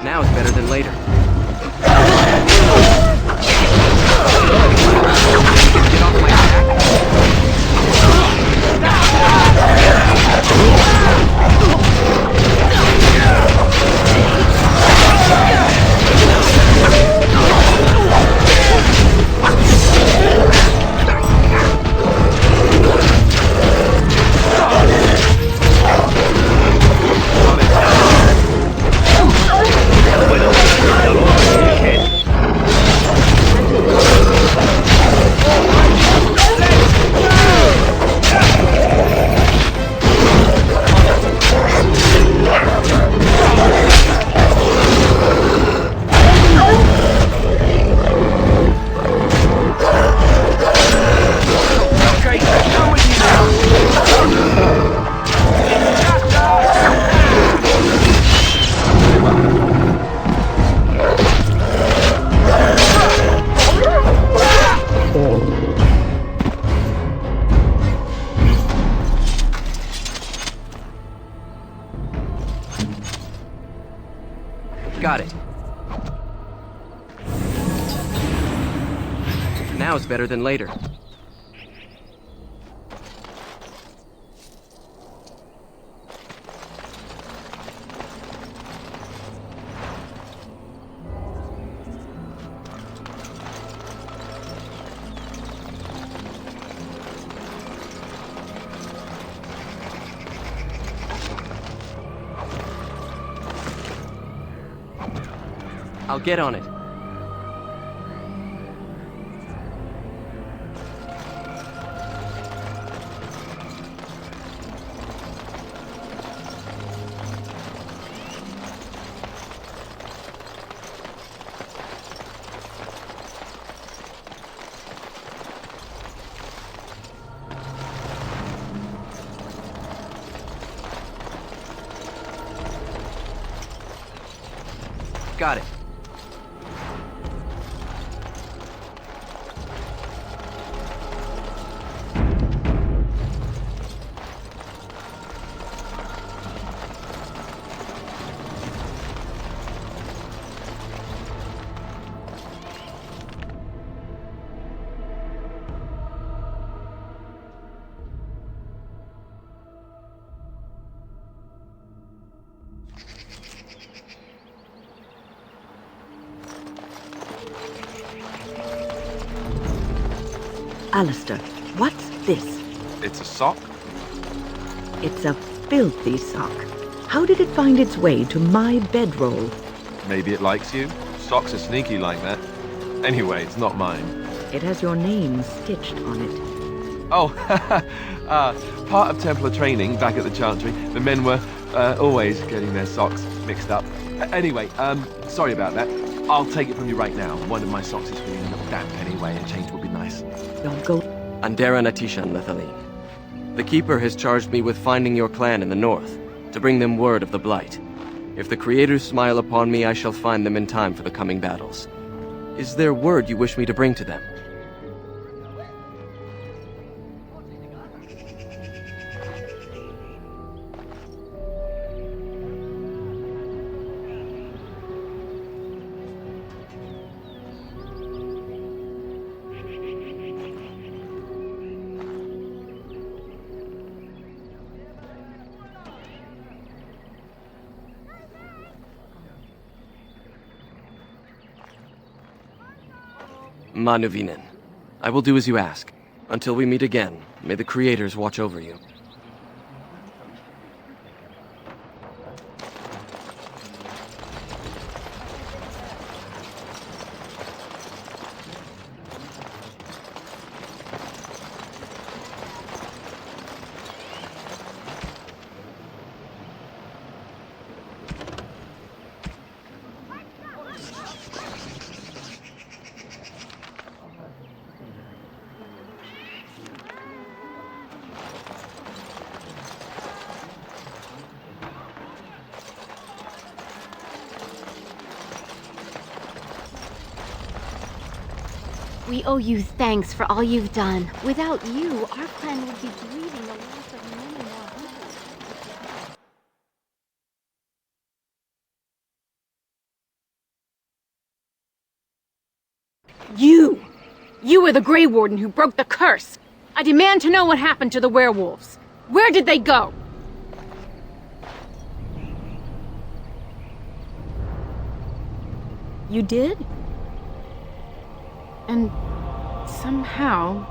Now is better than later. Get off my Got it. Now is better than later. I'll get on it. Got it. Alistair, what's this? It's a sock? It's a filthy sock. How did it find its way to my bedroll? Maybe it likes you. Socks are sneaky like that. Anyway, it's not mine. It has your name stitched on it. Oh, part of Templar training back at the Chantry, the men were always getting their socks mixed up. Anyway, sorry about that. I'll take it from you right now. One of my socks is feeling a little damp anyway, and change would be nice. Don't go. Andera Natishan, Lethaline. The Keeper has charged me with finding your clan in the north, to bring them word of the Blight. If the Creators smile upon me, I shall find them in time for the coming battles. Is there word you wish me to bring to them? Manuvinen, I will do as you ask. Until we meet again, may the Creators watch over you. We owe you thanks for all you've done. Without you, our clan would be grieving the loss of many more hunters. You were the Grey Warden who broke the curse! I demand to know what happened to the werewolves. Where did they go? You did? And somehow,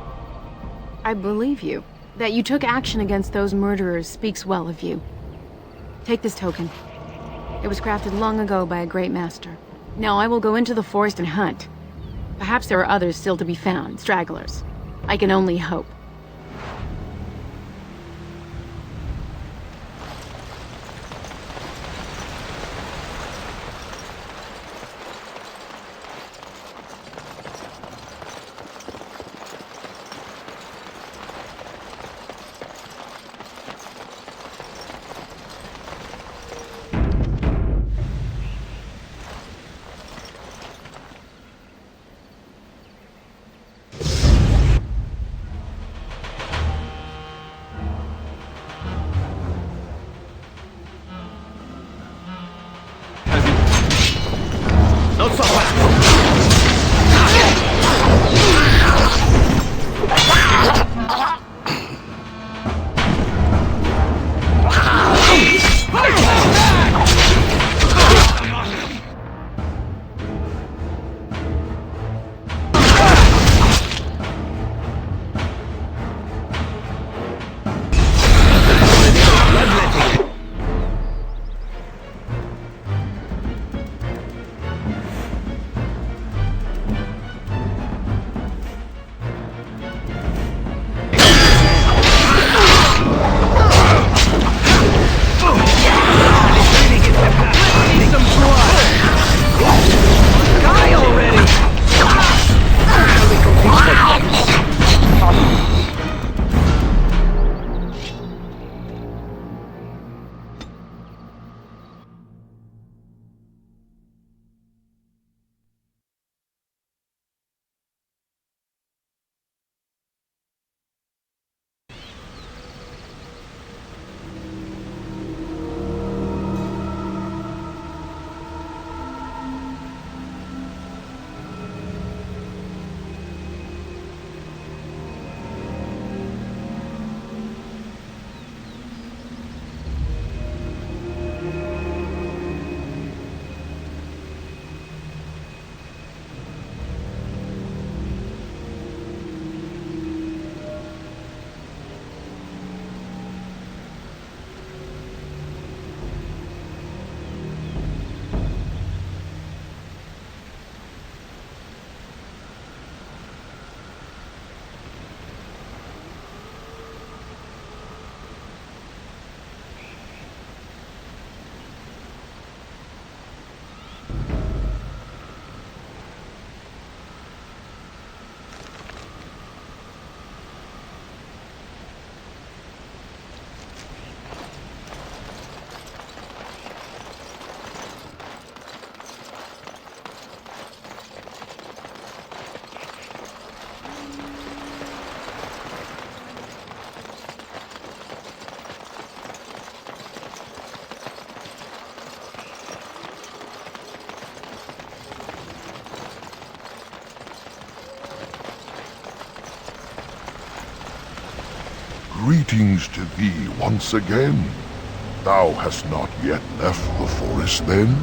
I believe you. That you took action against those murderers speaks well of you. Take this token. It was crafted long ago by a great master. Now I will go into the forest and hunt. Perhaps there are others still to be found, stragglers. I can only hope. Greetings to thee once again. Thou hast not yet left the forest, then?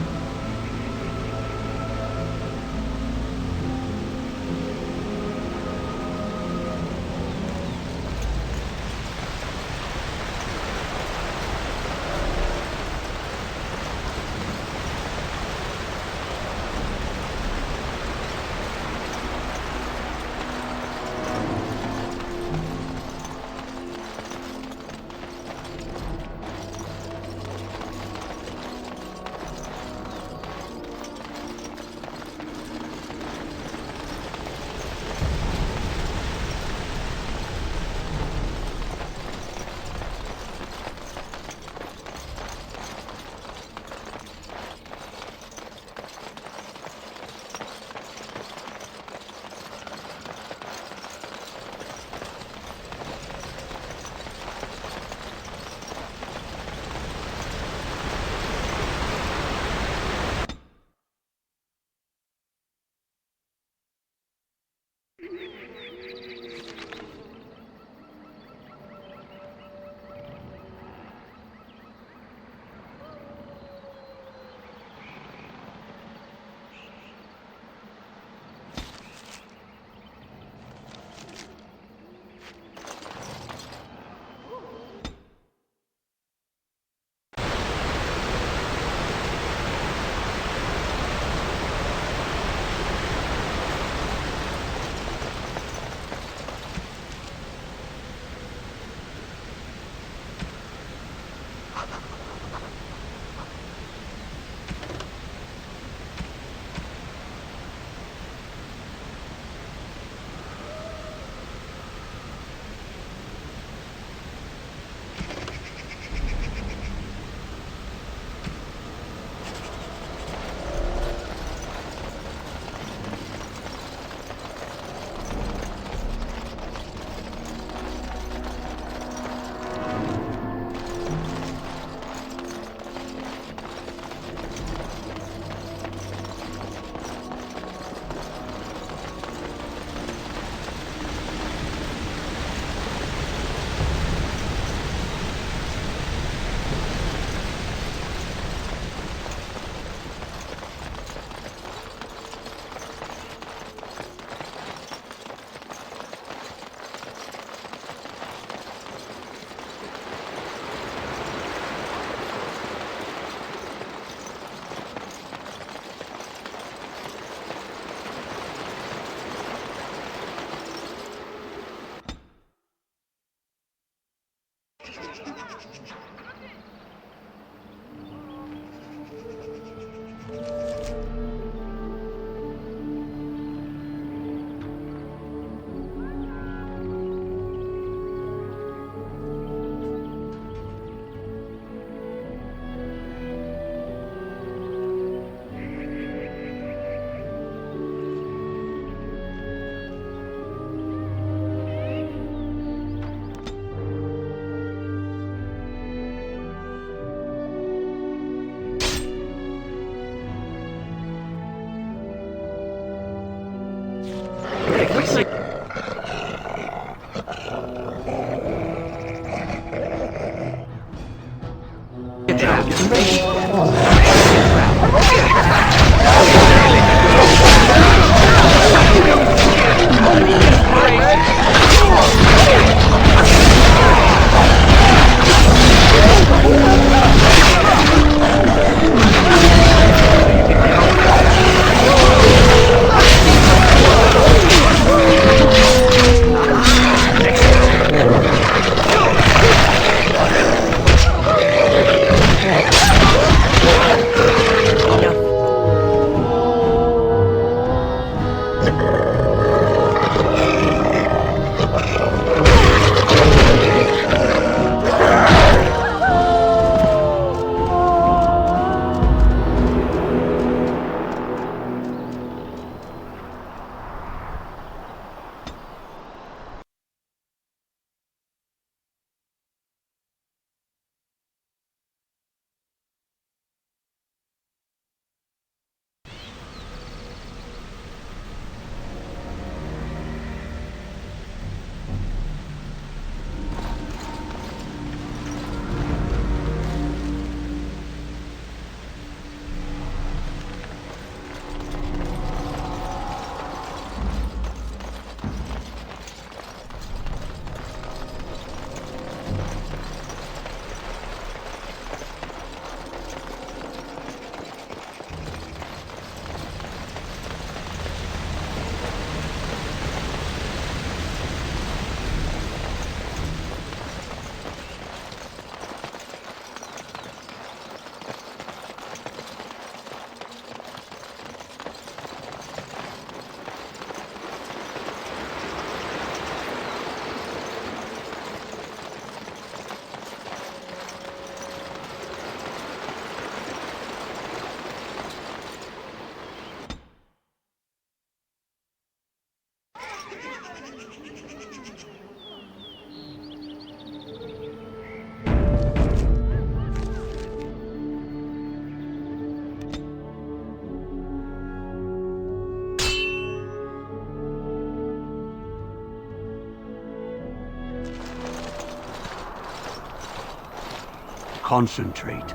concentrate,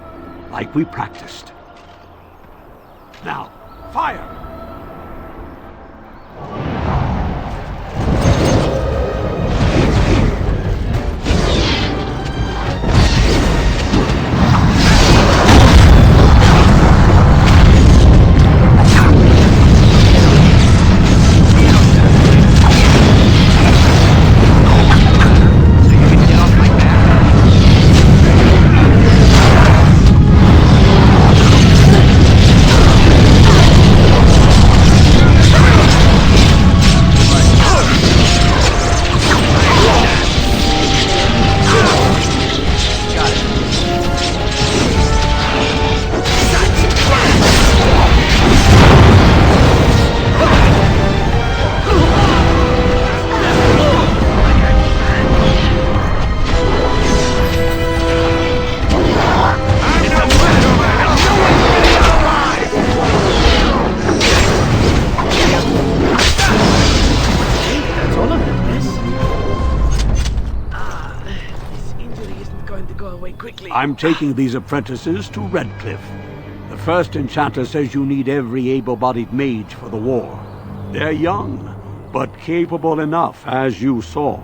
like we practiced. Now, fire! I'm taking these apprentices to Redcliffe. The first enchanter says you need every able-bodied mage for the war. They're young, but capable enough, as you saw.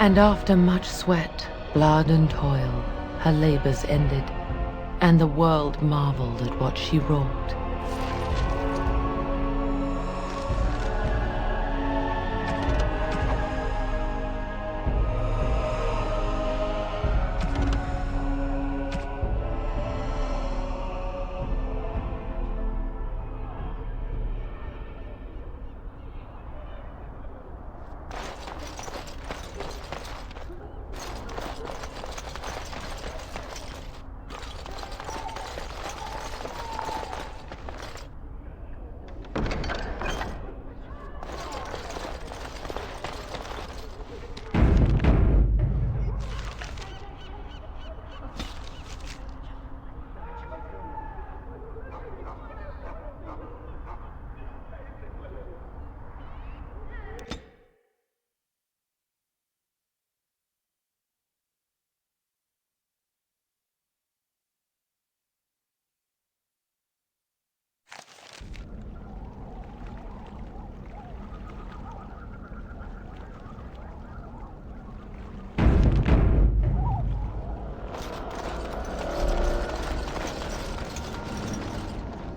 And after much sweat, blood and toil, her labors ended, and the world marveled at what she wrought.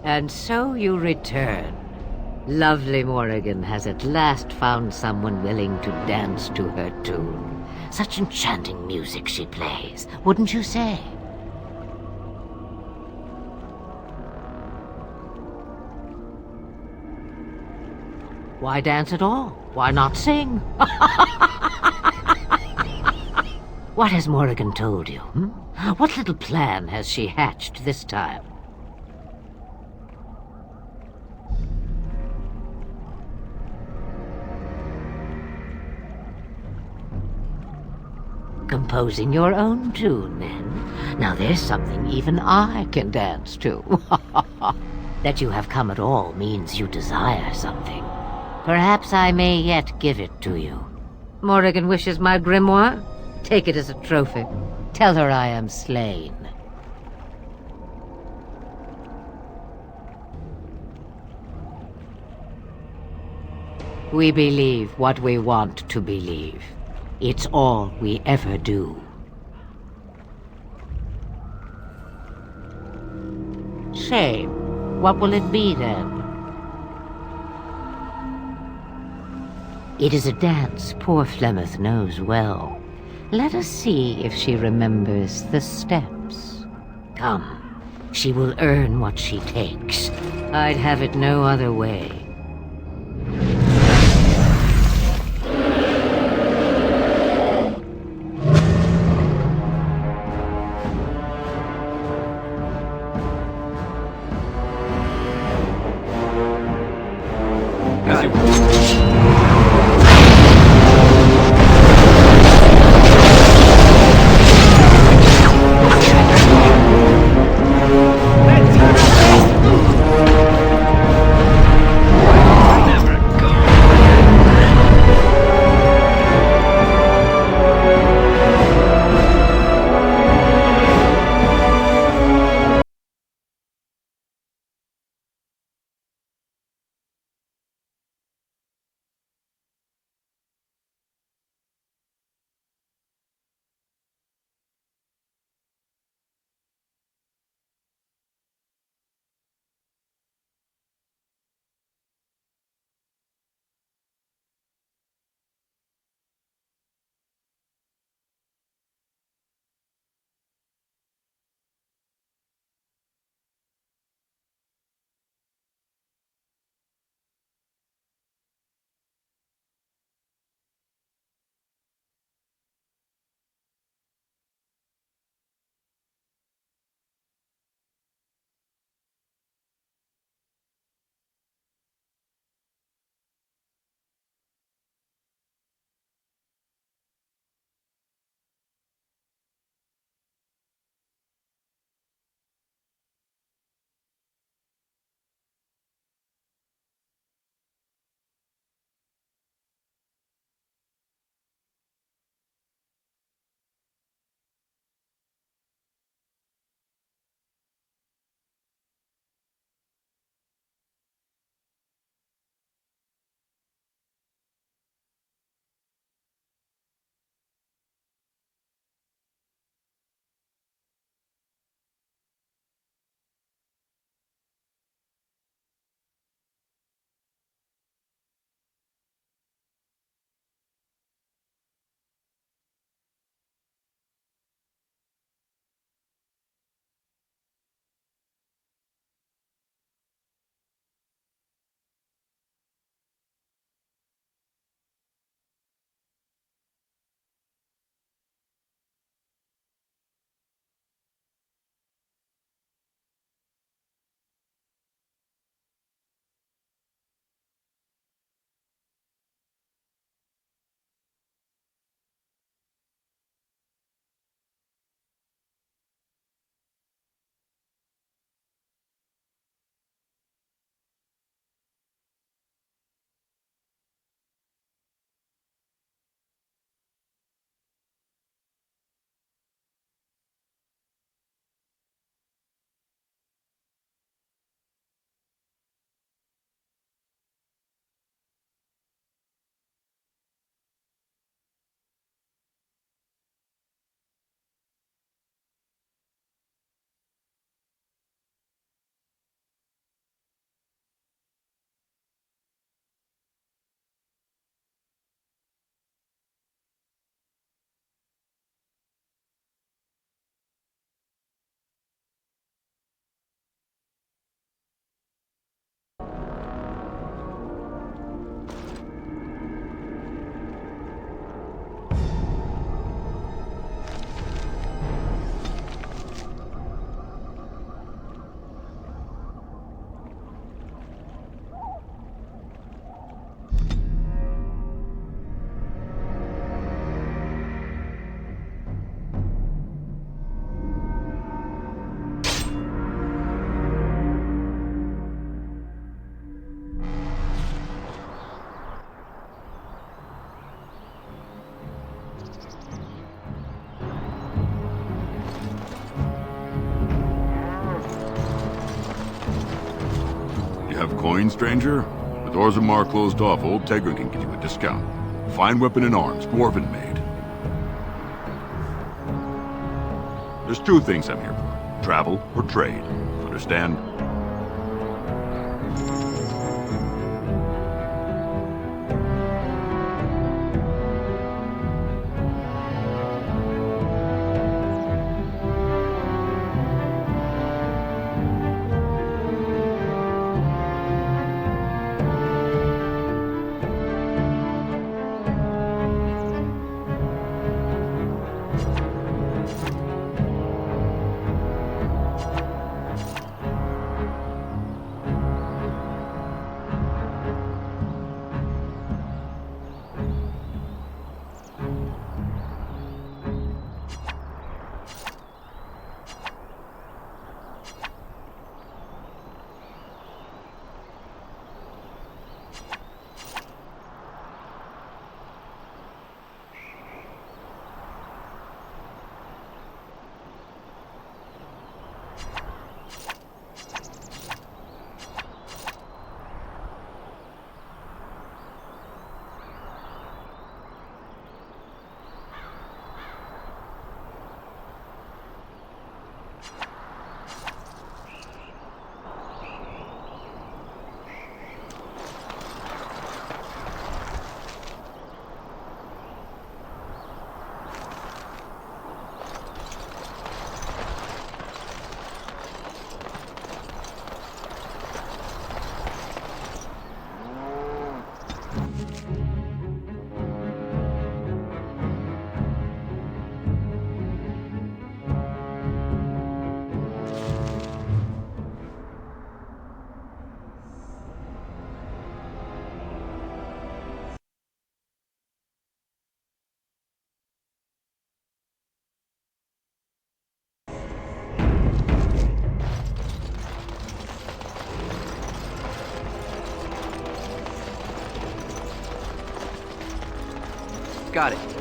And so you return. Lovely Morrigan has at last found someone willing to dance to her tune. Such enchanting music she plays, wouldn't you say? Why dance at all? Why not sing? What has Morrigan told you? What little plan has she hatched this time? Composing your own tune, then? Now there's something even I can dance to. That you have come at all means you desire something. Perhaps I may yet give it to you. Morrigan wishes my grimoire? Take it as a trophy. Tell her I am slain. We believe what we want to believe. It's all we ever do. Shame. What will it be then? It is a dance poor Flemeth knows well. Let us see if she remembers the steps. Come, she will earn what she takes. I'd have it no other way. coin, stranger? With Orzammar closed off, old Tegra can get you a discount. Fine weapon and arms, dwarven made. There's two things I'm here for. Travel or trade. Understand? Got it.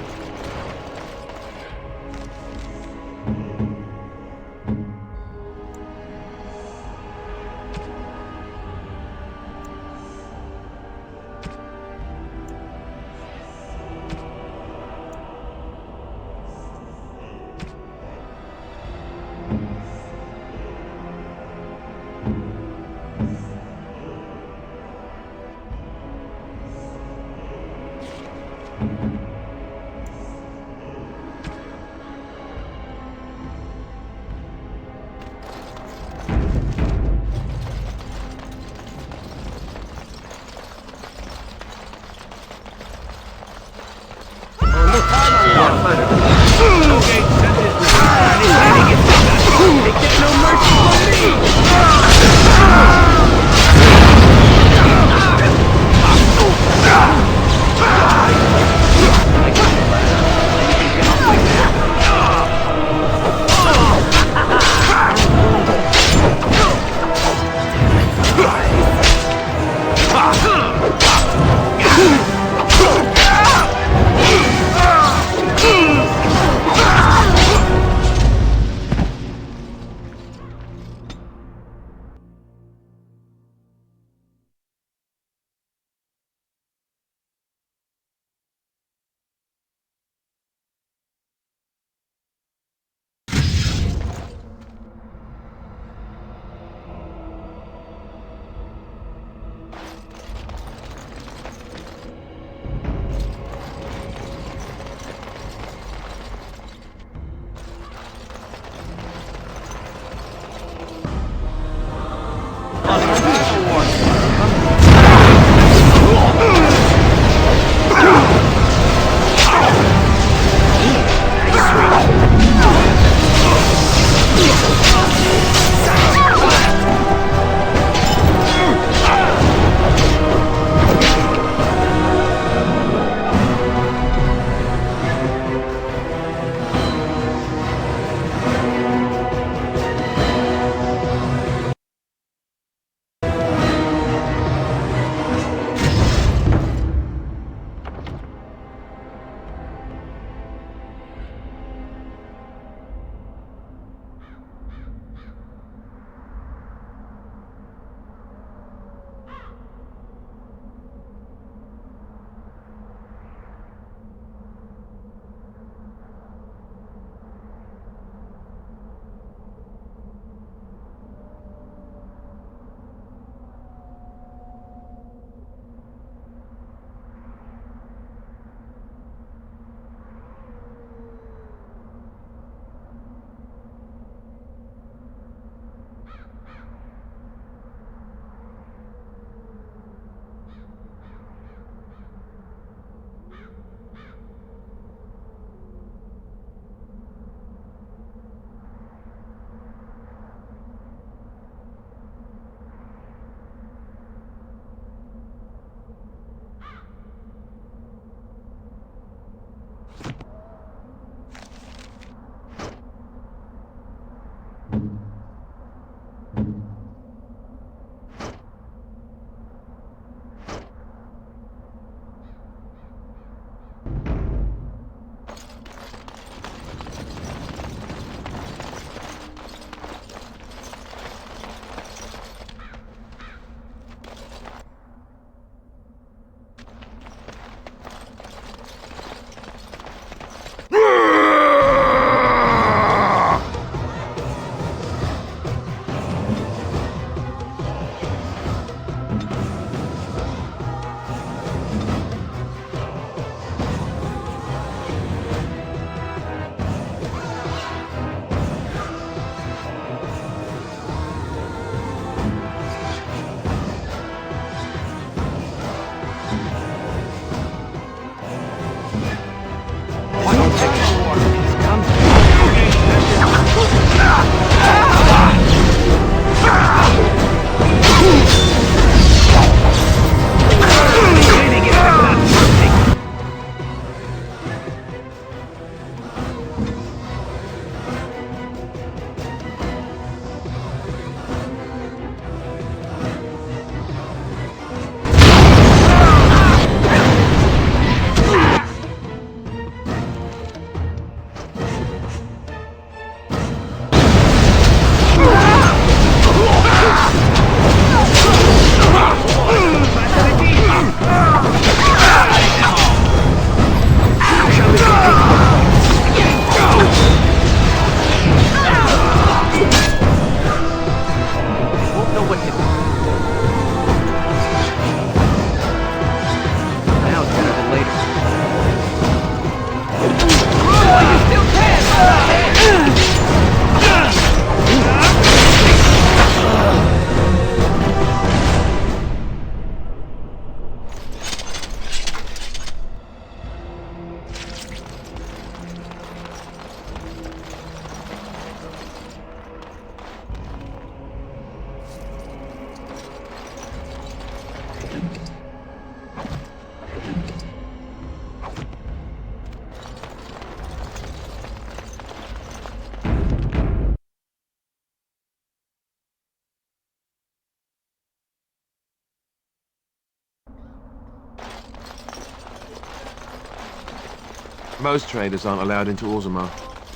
Most traders aren't allowed into Orzammar,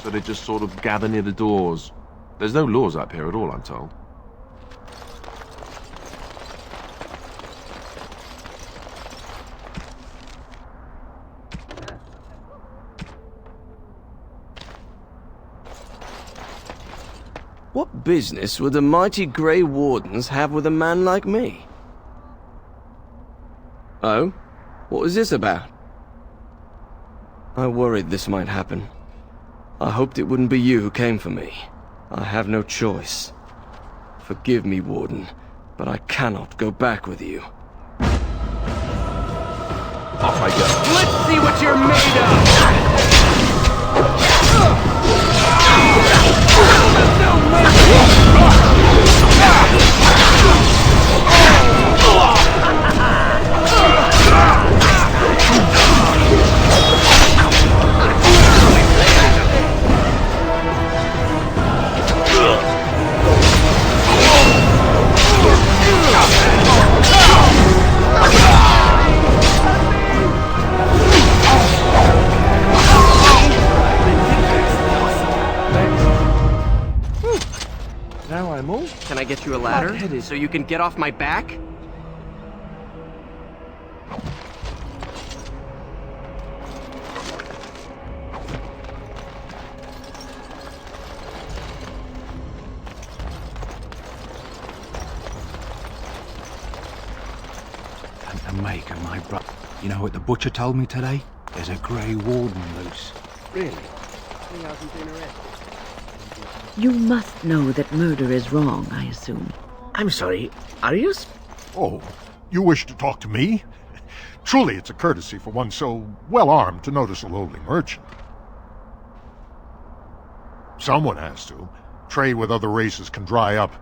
so they just sort of gather near the doors. There's no laws up here at all, I'm told. What business would the mighty Grey Wardens have with a man like me? Oh? What was this about? I worried this might happen. I hoped it wouldn't be you who came for me. I have no choice. Forgive me, Warden, but I cannot go back with you. Off I go. Let's see what you're made of! Now I'm all... Can I get you a ladder so you can get off my back? And Maker, my brother. You know what the butcher told me today? There's a Grey Warden loose. Really? He hasn't been arrested. You must know that murder is wrong, I assume. I'm sorry, are you... Oh, you wish to talk to me? Truly, it's a courtesy for one so well-armed to notice a lowly merchant. Someone has to. Trade with other races can dry up.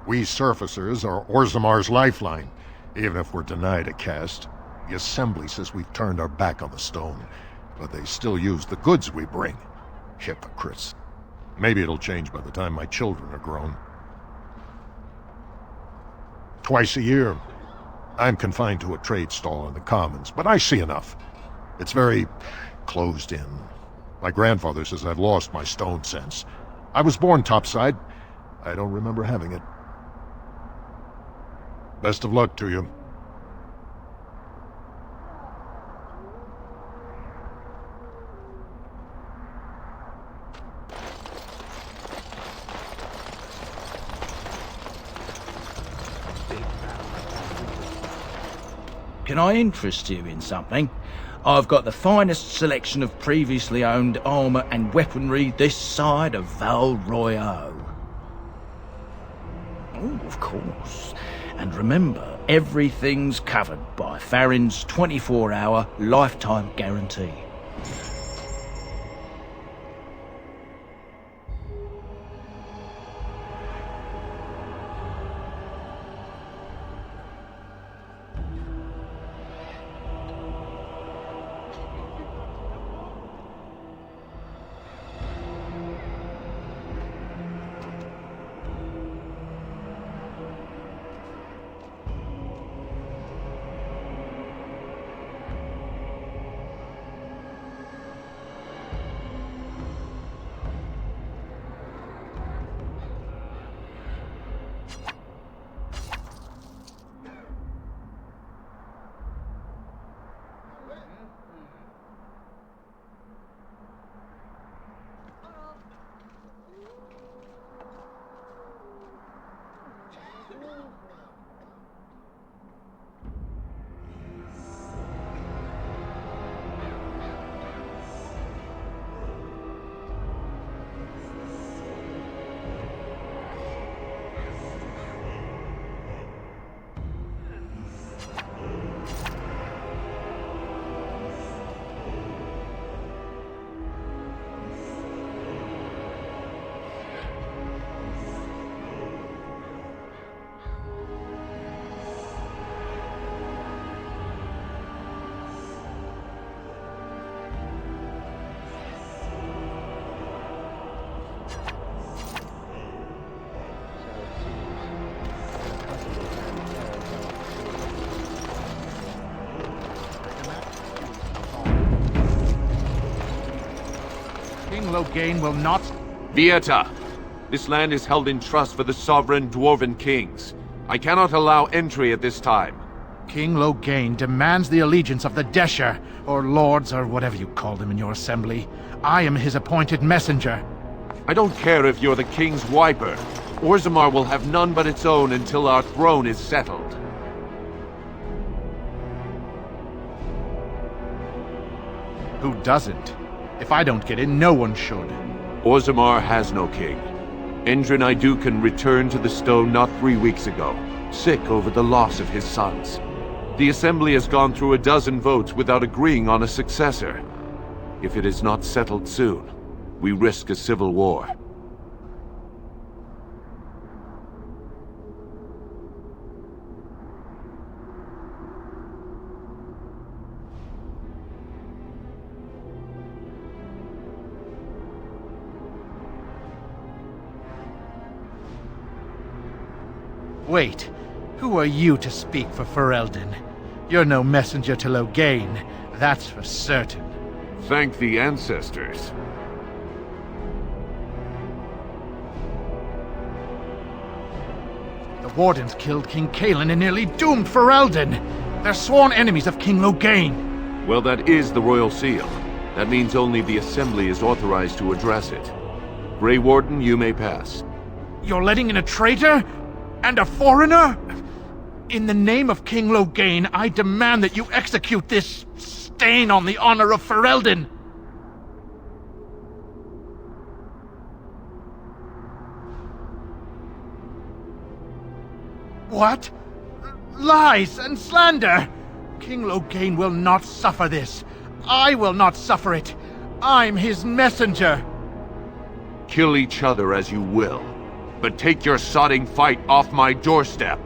We surfacers are Orzammar's lifeline, even if we're denied a caste. The Assembly says we've turned our back on the stone, but they still use the goods we bring. Hypocrites. Maybe it'll change by the time my children are grown. Twice a year, I'm confined to a trade stall in the Commons, but I see enough. It's very closed in. My grandfather says I've lost my stone sense. I was born topside. I don't remember having it. Best of luck to you. Can I interest you in something? I've got the finest selection of previously owned armour and weaponry this side of Val Royeaux. Oh, of course. And remember, everything's covered by Farron's 24-hour lifetime guarantee. Loghain will not... Vieta! This land is held in trust for the sovereign Dwarven kings. I cannot allow entry at this time. King Loghain demands the allegiance of the Desher, or lords, or whatever you call them in your assembly. I am his appointed messenger. I don't care if you're the king's wiper. Orzammar will have none but its own until our throne is settled. Who doesn't? If I don't get in, no one should. Orzammar has no king. Endrin Iduken returned to the stone not 3 weeks ago, sick over the loss of his sons. The Assembly has gone through a dozen votes without agreeing on a successor. If it is not settled soon, we risk a civil war. Wait, who are you to speak for Ferelden? You're no messenger to Loghain, that's for certain. Thank the ancestors. The Wardens killed King Cailan and nearly doomed Ferelden. They're sworn enemies of King Loghain. Well, that is the Royal Seal. That means only the Assembly is authorized to address it. Grey Warden, you may pass. You're letting in a traitor? And a foreigner? In the name of King Loghain, I demand that you execute this stain on the honor of Ferelden. What? Lies and slander! King Loghain will not suffer this. I will not suffer it. I'm his messenger. Kill each other as you will, but take your sodding fight off my doorstep.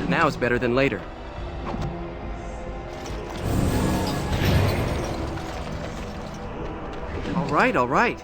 Now is better than later. All right, all right.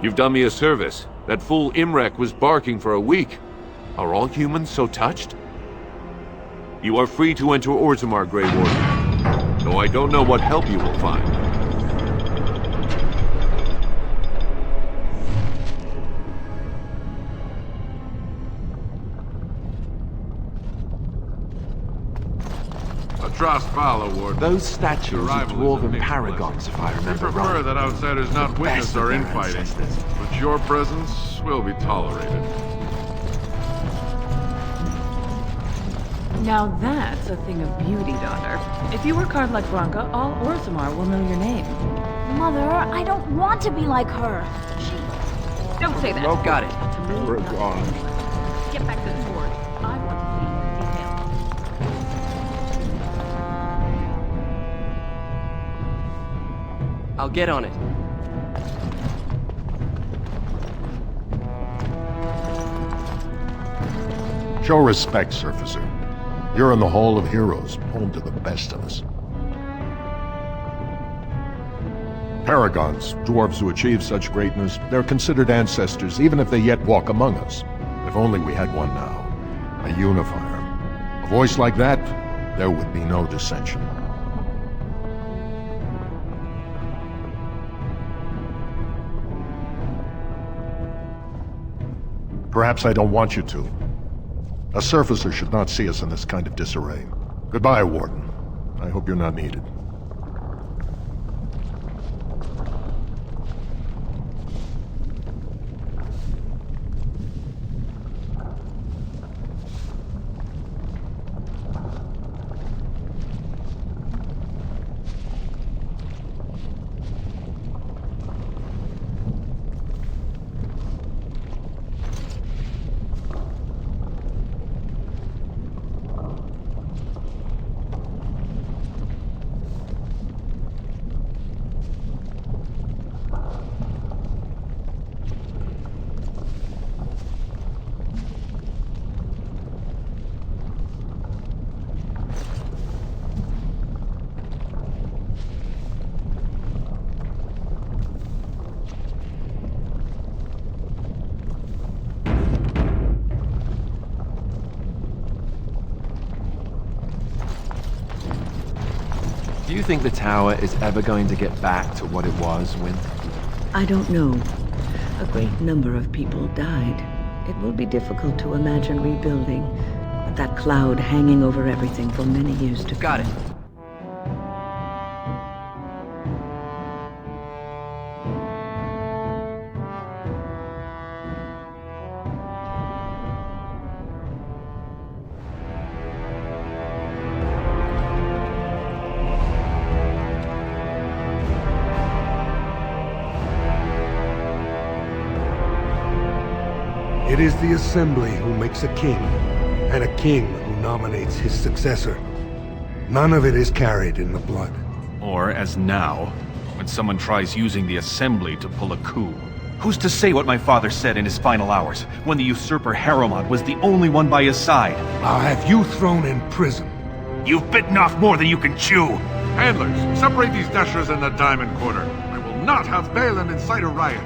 You've done me a service. That fool Imrek was barking for a week. Are all humans so touched? You are free to enter Orzammar, Grey Warden. Though I don't know what help you will find. Atrast Vala, Warden. Those statues of Arrival is a dwarven mixed paragons, if I We remember prefer right. that outsiders not witness Best our of their infighting, ancestors. but your presence will be tolerated. Now that's a thing of beauty, daughter. If you work hard like Branka, all Orzammar will know your name. Mother, I don't want to be like her. Don't say that. Oh, got it. We're gone. Get back to the board. I want to see more details. I'll get on it. Show respect, Surfacer. You're in the Hall of Heroes, home to the best of us. Paragons, dwarves who achieve such greatness, they're considered ancestors even if they yet walk among us. If only we had one now. A unifier. A voice like that, there would be no dissension. Perhaps I don't want you to. A surfacer should not see us in this kind of disarray. Goodbye, Warden. I hope you're not needed. Do you think the tower is ever going to get back to what it was, Wynne? I don't know. A great number of people died. It will be difficult to imagine rebuilding, with that cloud hanging over everything for many years to come. Got it. It is the Assembly who makes a king, and a king who nominates his successor. None of it is carried in the blood. Or, as now, when someone tries using the Assembly to pull a coup. Who's to say what my father said in his final hours, when the usurper Harrowmont was the only one by his side? I'll have you thrown in prison. You've bitten off more than you can chew! Handlers, separate these dashers in the Diamond Quarter. I will not have Balin incite a riot.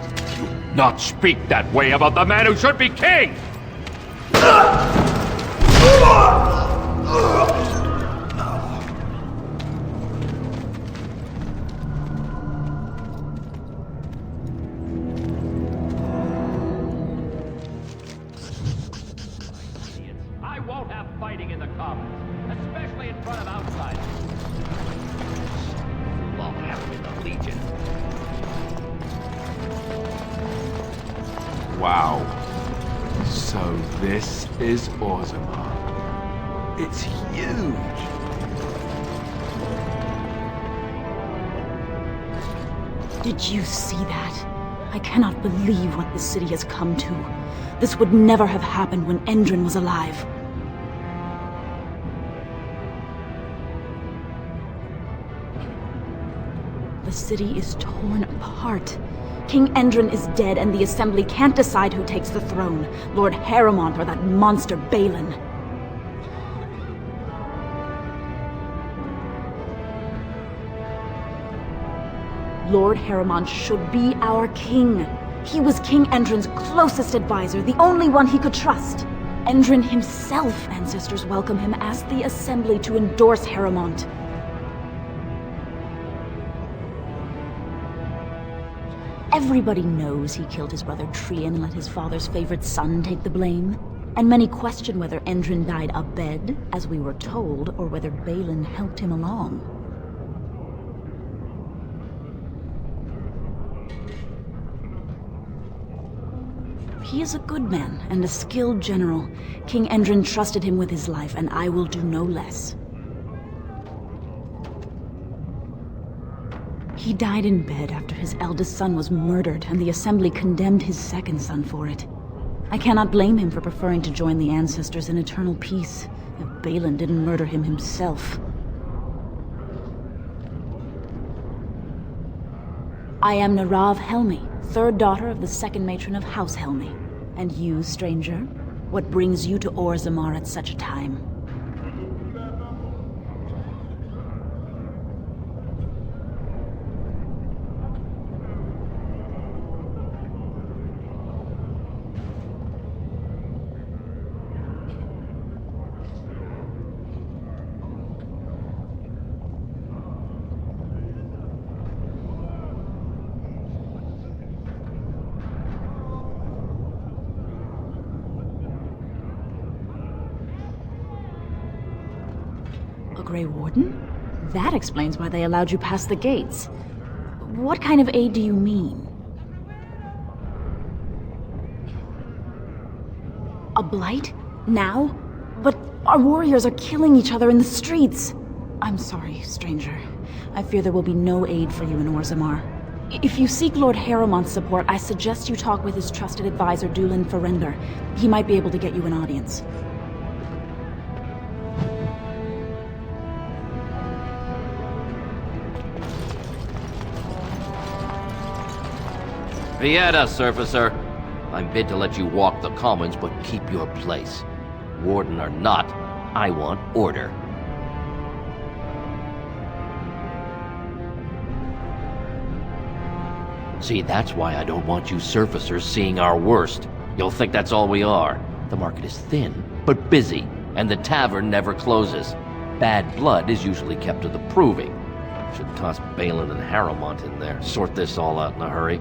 Not speak that way about the man who should be king! I won't have fighting in the Commons, especially in front of outsiders. Won't happen in the Legion. Wow. So this is Orzammar. It's huge! Did you see that? I cannot believe what this city has come to. This would never have happened when Endrin was alive. The city is torn apart. King Endrin is dead, and the Assembly can't decide who takes the throne, Lord Harrowmont or that monster Balin. Lord Harrowmont should be our king. He was King Endrin's closest advisor, the only one he could trust. Endrin himself, ancestors welcome him, asked the Assembly to endorse Harrowmont. Everybody knows he killed his brother Trian and let his father's favorite son take the blame. And many question whether Endrin died abed, as we were told, or whether Balin helped him along. He is a good man and a skilled general. King Endrin trusted him with his life, and I will do no less. He died in bed after his eldest son was murdered, and the Assembly condemned his second son for it. I cannot blame him for preferring to join the ancestors in eternal peace, if Balin didn't murder him himself. I am Narav Helmi, third daughter of the second matron of House Helmi. And you, stranger, what brings you to Orzammar at such a time? Grey Warden? That explains why they allowed you past the gates. What kind of aid do you mean? A blight? Now? But our warriors are killing each other in the streets. I'm sorry, stranger. I fear there will be no aid for you in Orzammar. If you seek Lord Harrowmont's support, I suggest you talk with his trusted advisor, Dulin Ferender. He might be able to get you an audience. Vieta, Surfacer. I'm bid to let you walk the commons, but keep your place. Warden or not, I want order. See, that's why I don't want you surfacers seeing our worst. You'll think that's all we are. The market is thin, but busy, and the tavern never closes. Bad blood is usually kept to the proving. Should toss Balin and Harrowmont in there, sort this all out in a hurry.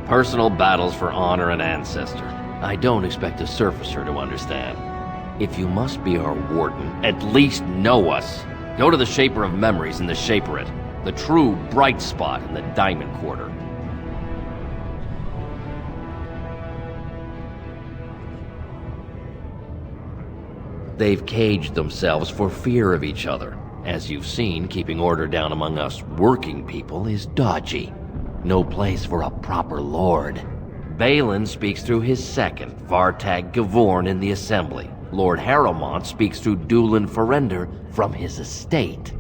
Personal battles for honor and ancestor. I don't expect a surfacer to understand. If you must be our warden, at least know us. Go to the Shaper of Memories in the Shaperate, the true bright spot in the Diamond Quarter. They've caged themselves for fear of each other. As you've seen, keeping order down among us working people is dodgy. No place for a proper lord. Balin speaks through his second, Vartag Gavorn, in the Assembly. Lord Harrowmont speaks through Dulin Ferender from his estate.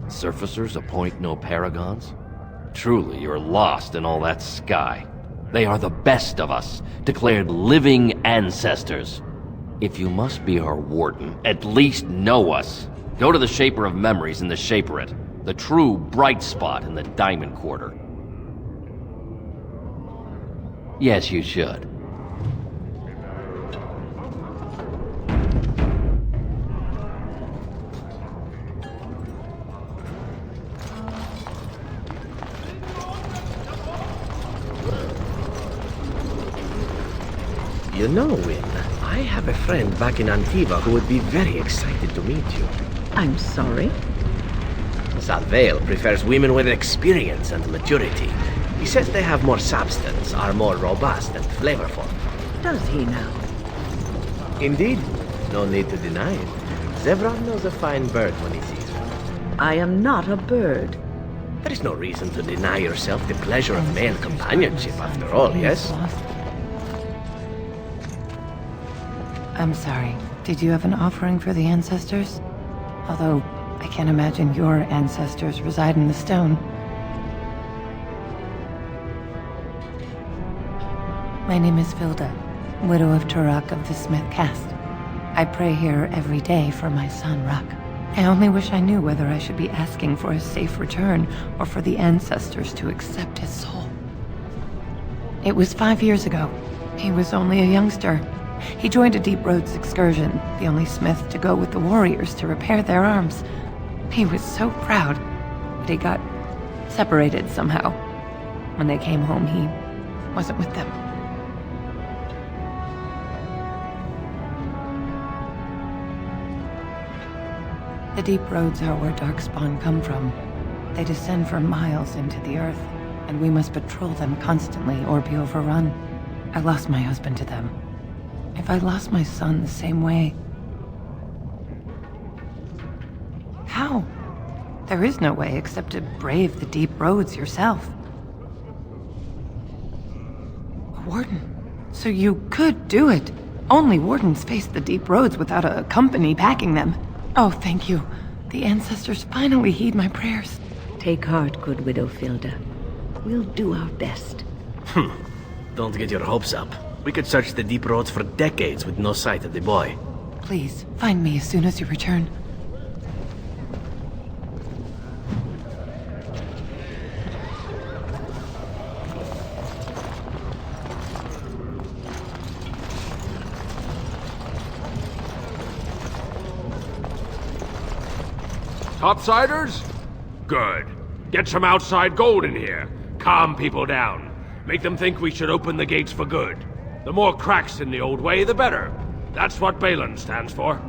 Surfacers appoint no paragons? Truly, you're lost in all that sky. They are the best of us, declared living ancestors. If you must be our warden, at least know us. Go to the Shaper of Memories in the Shaperate, the true bright spot in the Diamond Quarter. Yes, you should. You know, Wynne, I have a friend back in Antiva who would be very excited to meet you. I'm sorry? Salvail prefers women with experience and maturity. He says they have more substance, are more robust and flavorful. Does he now? Indeed. No need to deny it. Zevran knows a fine bird when he sees one. I am not a bird. There is no reason to deny yourself the pleasure of male companionship, after all, yes? I'm sorry. Did you have an offering for the ancestors? Although, I can't imagine your ancestors reside in the stone. My name is Vilda, widow of Turok of the Smith caste. I pray here every day for my son, Ruck. I only wish I knew whether I should be asking for his safe return or for the ancestors to accept his soul. It was 5 years ago. He was only a youngster. He joined a Deep Roads excursion, the only smith to go with the warriors to repair their arms. He was so proud, but he got separated somehow. When they came home, he wasn't with them. The Deep Roads are where Darkspawn come from. They descend for miles into the earth, and we must patrol them constantly or be overrun. I lost my husband to them. If I lost my son the same way... How? There is no way except to brave the Deep Roads yourself. A warden. So you could do it. Only wardens face the Deep Roads without a company backing them. Oh, thank you. The ancestors finally heed my prayers. Take heart, good Widow Filda. We'll do our best. Don't get your hopes up. We could search the Deep Roads for decades with no sight of the boy. Please, find me as soon as you return. Topsiders? Good. Get some outside gold in here. Calm people down. Make them think we should open the gates for good. The more cracks in the old way, the better. That's what Balin stands for.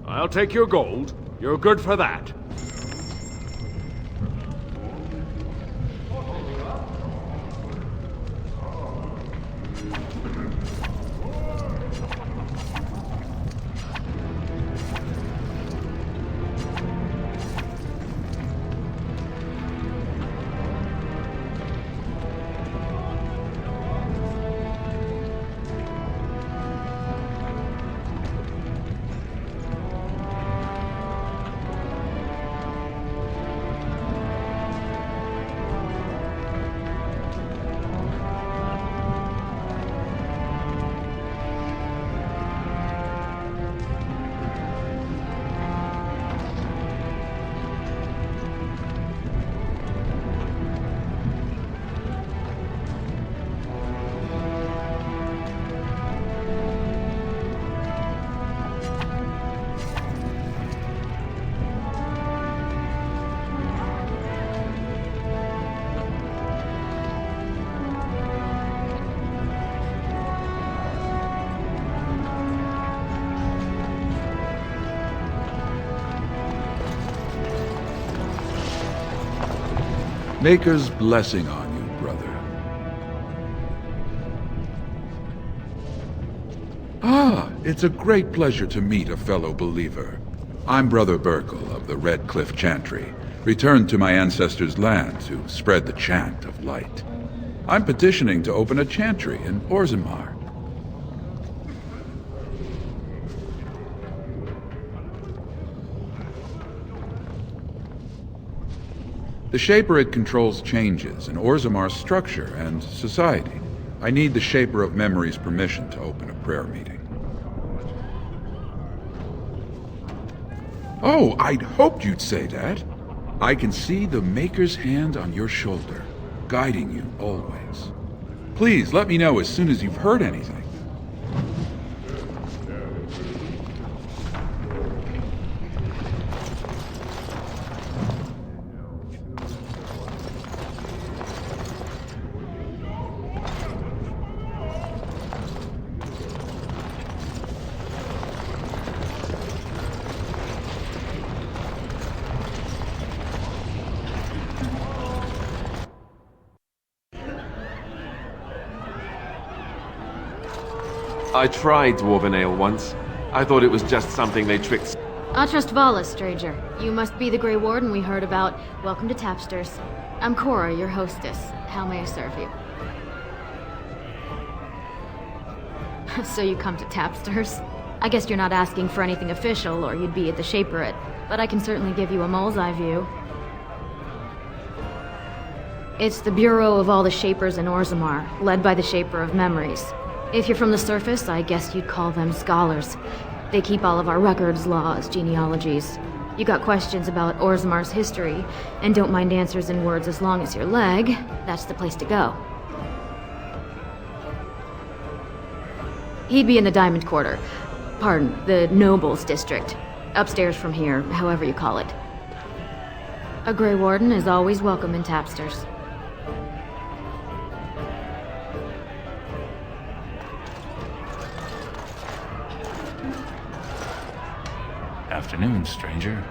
I'll take your gold. You're good for that. Maker's blessing on you, brother. Ah, it's a great pleasure to meet a fellow believer. I'm Brother Burkle of the Red Cliff Chantry, returned to my ancestors' land to spread the chant of light. I'm petitioning to open a chantry in Orzammar. The Shaperate controls changes in Orzammar's structure and society. I need the Shaper of Memory's permission to open a prayer meeting. Oh, I'd hoped you'd say that. I can see the Maker's hand on your shoulder, guiding you always. Please let me know as soon as you've heard anything. I tried Dwarven Ale once. I thought it was just something they tricked... Atrust Vala, stranger. You must be the Grey Warden we heard about. Welcome to Tapsters. I'm Cora, your hostess. How may I serve you? So you come to Tapsters? I guess you're not asking for anything official, or you'd be at the Shaperate. But I can certainly give you a mole's eye view. It's the Bureau of all the Shapers in Orzammar, led by the Shaper of Memories. If you're from the surface, I guess you'd call them scholars. They keep all of our records, laws, genealogies. You got questions about Orzammar's history, and don't mind answers in words as long as your leg, that's the place to go. He'd be in the Diamond Quarter. Pardon, the Nobles District. Upstairs from here, however you call it. A Grey Warden is always welcome in Tapsters. Afternoon, stranger.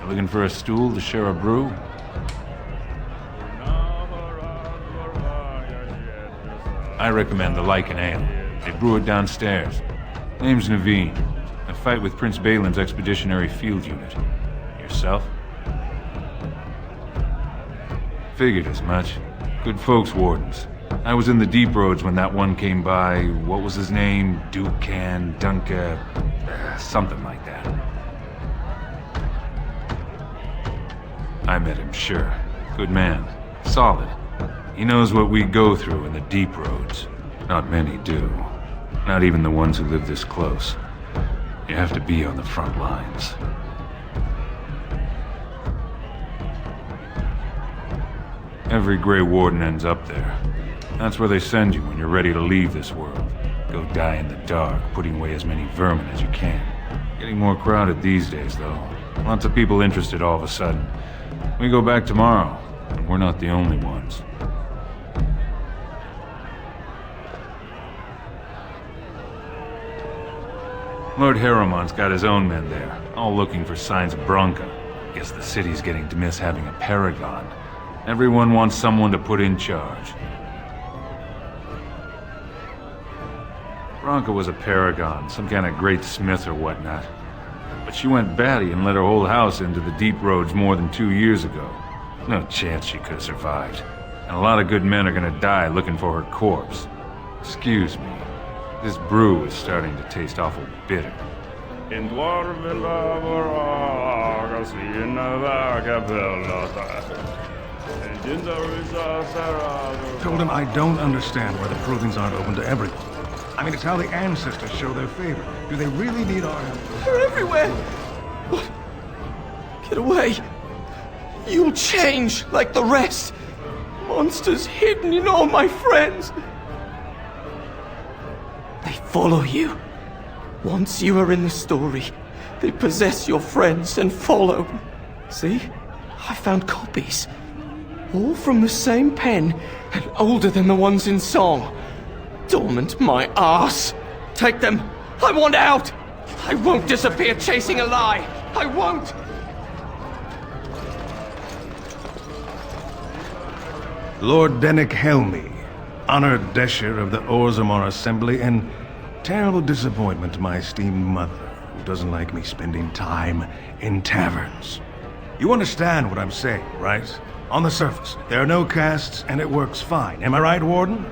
You looking for a stool to share a brew? I recommend the Lycan Ale. They brew it downstairs. Name's Naveen. I fight with Prince Balin's Expeditionary Field Unit. Yourself? Figured as much. Good folks, Wardens. I was in the Deep Roads when that one came by. What was his name? Dukan, Dunka... something like that. I met him, sure. Good man. Solid. He knows what we go through in the Deep Roads. Not many do. Not even the ones who live this close. You have to be on the front lines. Every Grey Warden ends up there. That's where they send you when you're ready to leave this world. Go die in the dark, putting away as many vermin as you can. Getting more crowded these days, though. Lots of people interested all of a sudden. We go back tomorrow, and we're not the only ones. Lord Harrowmont's got his own men there, all looking for signs of Branka. Guess the city's getting to miss having a paragon. Everyone wants someone to put in charge. Branka was a paragon, some kind of great smith or whatnot. But she went batty and let her whole house into the Deep Roads more than 2 years ago. No chance she could have survived. And a lot of good men are gonna die looking for her corpse. Excuse me. This brew is starting to taste awful bitter. Told him I don't understand why the Provings aren't open to everyone. I mean, it's how the ancestors show their favor. Do they really need our help? They're everywhere! What? Get away! You'll change like the rest! Monsters hidden in all my friends! They follow you. Once you are in the story, they possess your friends and follow. See? I found copies. All from the same pen, and older than the ones in song. Dormant my ass! Take them! I want out! I won't disappear chasing a lie! I won't! Lord Dennick Helmi, honored Desher of the Orzammar Assembly, and terrible disappointment to my esteemed mother, who doesn't like me spending time in taverns. You understand what I'm saying, right? On the surface, there are no castes, and it works fine. Am I right, Warden?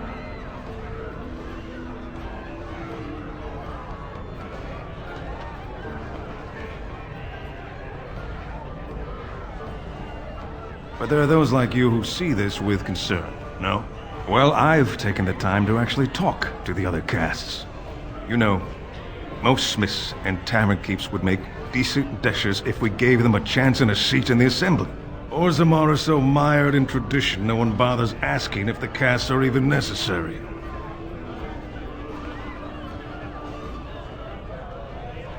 But there are those like you who see this with concern, no? Well, I've taken the time to actually talk to the other castes. You know, most smiths and tavern keeps would make decent deshers if we gave them a chance and a seat in the assembly. Orzammar is so mired in tradition, no one bothers asking if the castes are even necessary.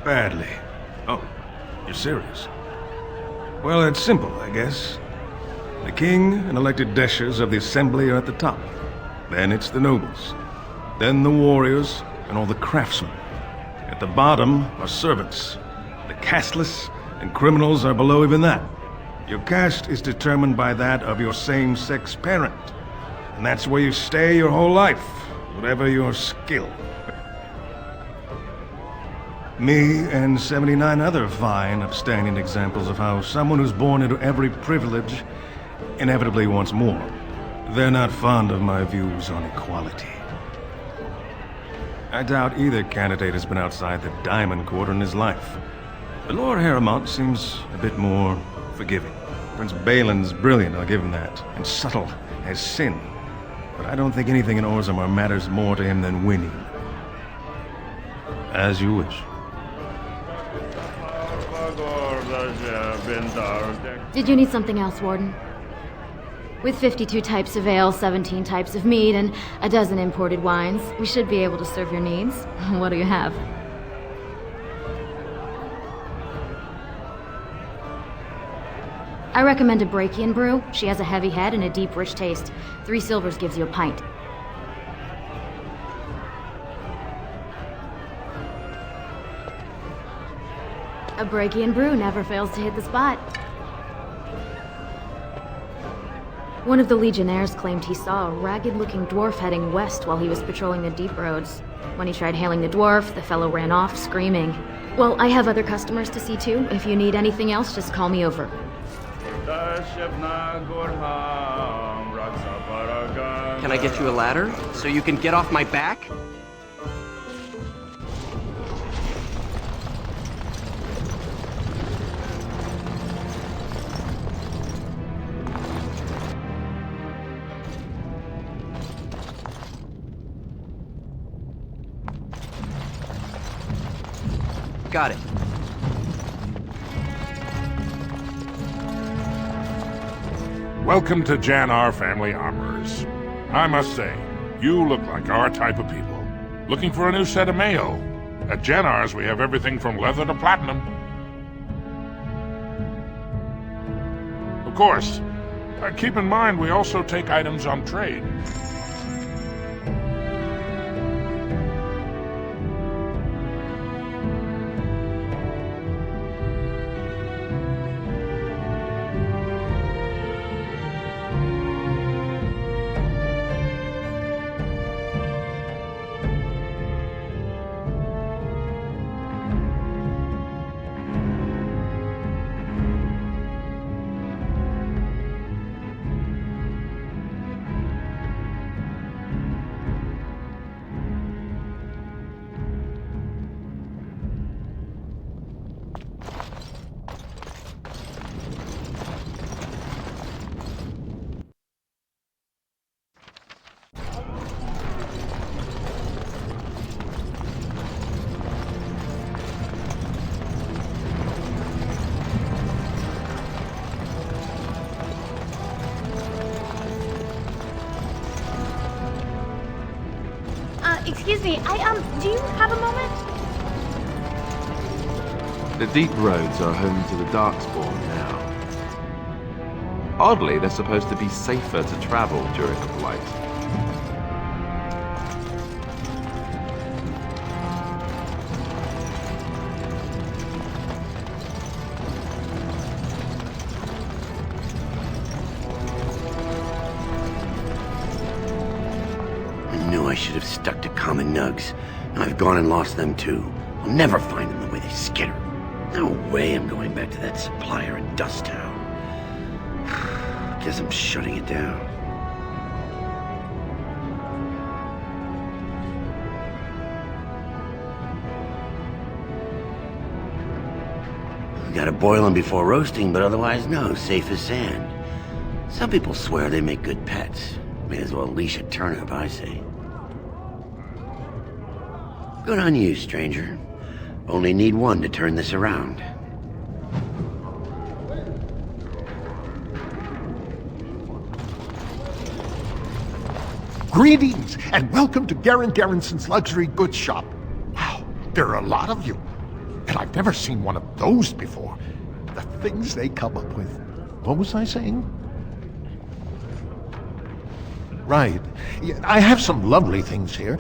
Badly. Oh, you're serious? Well, it's simple, I guess. The king and elected deshers of the assembly are at the top. Then it's the nobles. Then the warriors and all the craftsmen. At the bottom are servants. The casteless and criminals are below even that. Your caste is determined by that of your same-sex parent. And that's where you stay your whole life, whatever your skill. Me and 79 other fine, upstanding examples of how someone who's born into every privilege inevitably wants more. They're not fond of my views on equality. I doubt either candidate has been outside the Diamond Quarter in his life. But Lord Harrowmont seems a bit more forgiving. Prince Balin's brilliant, I'll give him that, and subtle as sin. But I don't think anything in Orzammar matters more to him than winning. As you wish. Did you need something else, Warden? With 52 types of ale, 17 types of mead, and a dozen imported wines, we should be able to serve your needs. What do you have? I recommend a Brachian brew. She has a heavy head and a deep, rich taste. 3 silvers gives you a pint. A Brachian brew never fails to hit the spot. One of the Legionnaires claimed he saw a ragged-looking dwarf heading west while he was patrolling the deep roads. When he tried hailing the dwarf, the fellow ran off, screaming. Well, I have other customers to see too. If you need anything else, just call me over. Can I get you a ladder so you can get off my back? Got it. Welcome to Jannar Family Armorers. I must say, you look like our type of people. Looking for a new set of mail? At Jannar's, we have everything from leather to platinum. Of course, keep in mind we also take items on trade. Excuse me, do you have a moment? The deep roads are home to the Darkspawn now. Oddly, they're supposed to be safer to travel during the Blight. I should have stuck to common nugs. I've gone and lost them too. I'll never find them the way they skitter. No way I'm going back to that supplier in Dust Town. Guess I'm shutting it down. Gotta boil them before roasting, but otherwise no, safe as sand. Some people swear they make good pets. May as well leash a turnip, I say. Good on you, stranger. Only need one to turn this around. Greetings, and welcome to Garen Garrison's luxury goods shop. Wow, there are a lot of you. And I've never seen one of those before. The things they come up with. What was I saying? Right. Yeah, I have some lovely things here.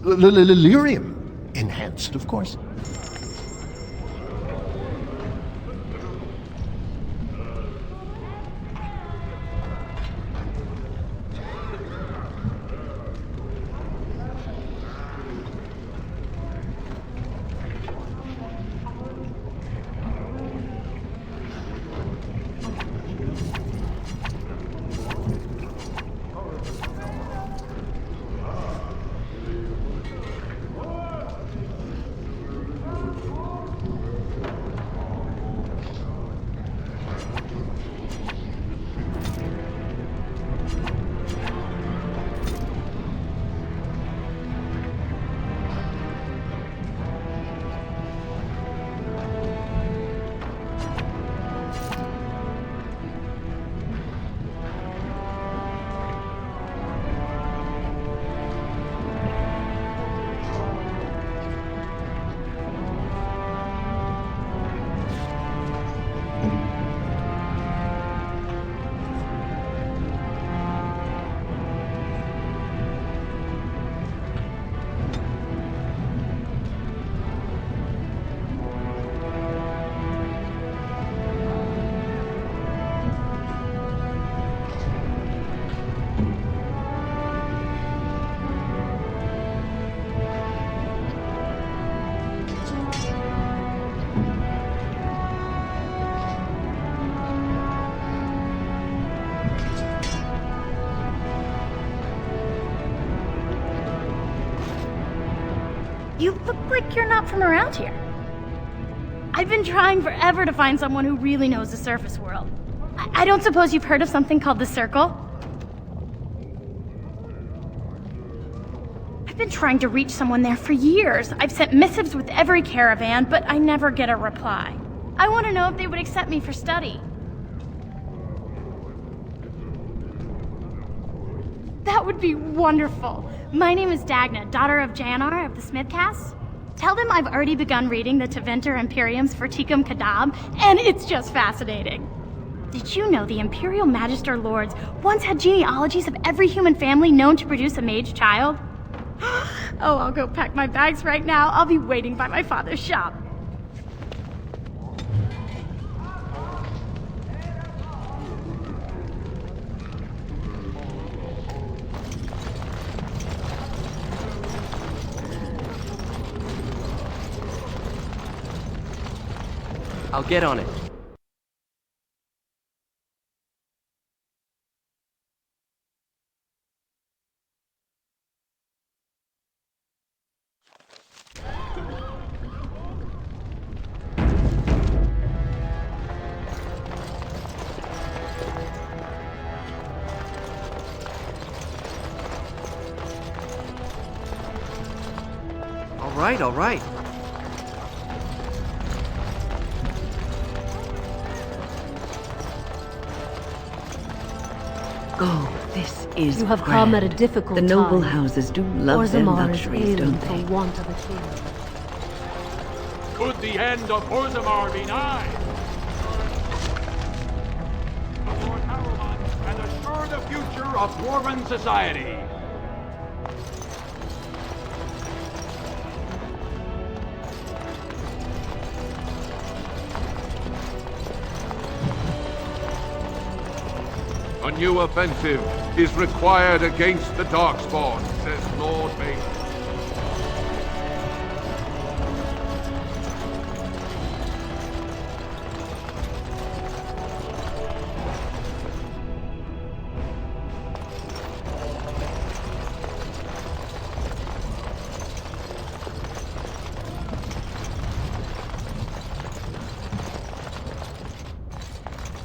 Lyrium enhanced, of course. You look like you're not from around here. I've been trying forever to find someone who really knows the surface world. I don't suppose you've heard of something called the Circle? I've been trying to reach someone there for years. I've sent missives with every caravan, but I never get a reply. I want to know if they would accept me for study. That would be wonderful. My name is Dagna, daughter of Janar of the Smithcast. Tell them I've already begun reading the Tevinter Imperium's Verticum Kadab, and it's just fascinating. Did you know the Imperial Magister Lords once had genealogies of every human family known to produce a mage child? Oh, I'll go pack my bags right now. I'll be waiting by my father's shop. I'll get on it. All right. Oh, this is You have grand. come at a difficult The noble time. houses do love their Orzammar is luxuries, ailing don't for they? want of a king. Could the end of Orzammar be nigh? The Lord Harrowmont and assure the future of Dwarven society. A new offensive is required against the Darkspawn, says Lord Bain.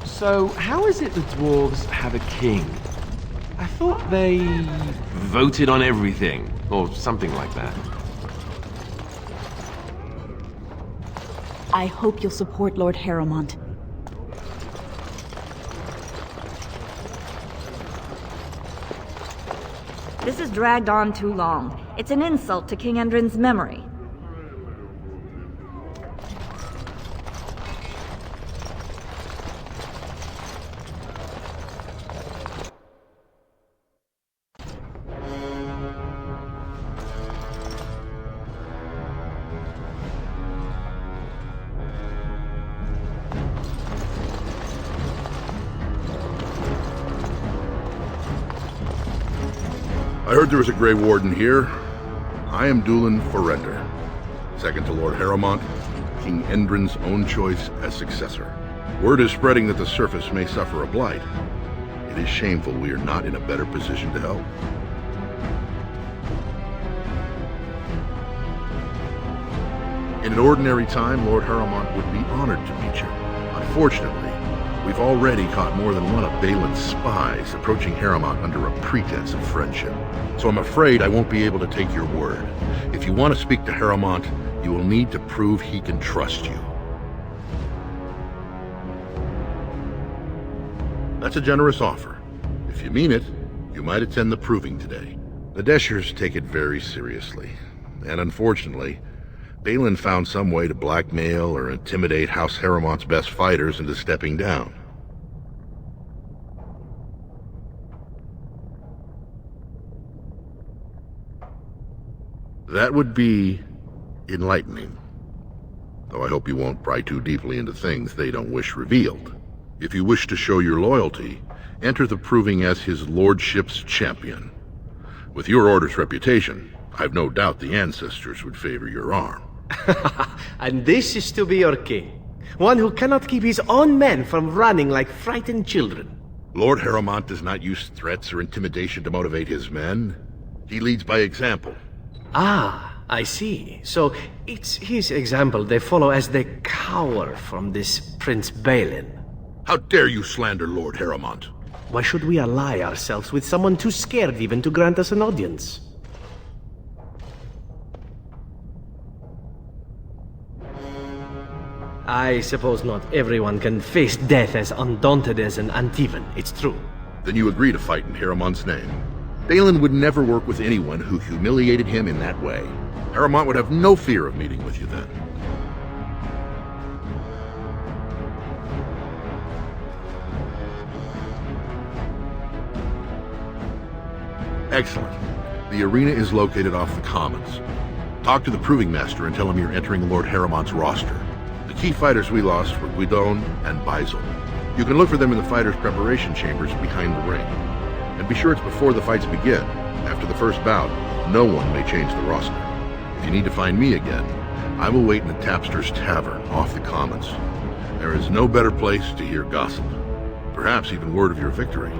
So, how is it the dwarves have a king? I thought they voted on everything, or something like that. I hope you'll support Lord Harrowmont. This has dragged on too long. It's an insult to King Endrin's memory. I heard there was a Grey Warden here. I am Dulin Forrender, second to Lord Harrowmont, King Endrin's own choice as successor. Word is spreading that the surface may suffer a blight. It is shameful we are not in a better position to help. In an ordinary time, Lord Harrowmont would be honored to meet you. Unfortunately, we've already caught more than one of Balin's spies approaching Harrowmont under a pretense of friendship. So I'm afraid I won't be able to take your word. If you want to speak to Harrowmont, you will need to prove he can trust you. That's a generous offer. If you mean it, you might attend the proving today. The Deshers take it very seriously. And unfortunately, Balin found some way to blackmail or intimidate House Harrowmont's best fighters into stepping down. That would be enlightening. Though I hope you won't pry too deeply into things they don't wish revealed. If you wish to show your loyalty, enter the proving as his lordship's champion. With your order's reputation, I've no doubt the ancestors would favor your arm. And this is to be your king. One who cannot keep his own men from running like frightened children. Lord Harrowmont does not use threats or intimidation to motivate his men. He leads by example. Ah, I see. So it's his example they follow as they cower from this Prince Balin. How dare you slander Lord Harrowmont? Why should we ally ourselves with someone too scared even to grant us an audience? I suppose not everyone can face death as undaunted as an Antivan, it's true. Then you agree to fight in Harrowmont's name. Balin would never work with anyone who humiliated him in that way. Harrowmont would have no fear of meeting with you then. Excellent. The arena is located off the Commons. Talk to the Proving Master and tell him you're entering Lord Harrowmont's roster. The key fighters we lost were Guidon and Baisel. You can look for them in the fighters' preparation chambers behind the ring. And be sure it's before the fights begin. After the first bout, no one may change the roster. If you need to find me again, I will wait in the Tapster's Tavern off the Commons. There is no better place to hear gossip. Perhaps even word of your victory.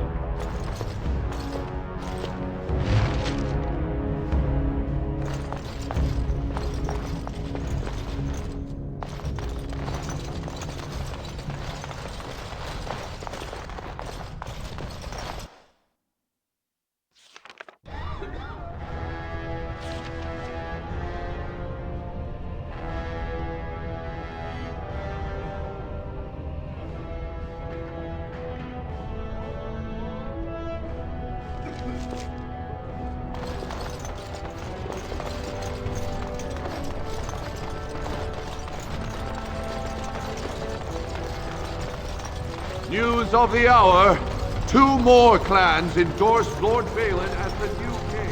News of the hour. 2 more clans endorse Lord Balin as the new king.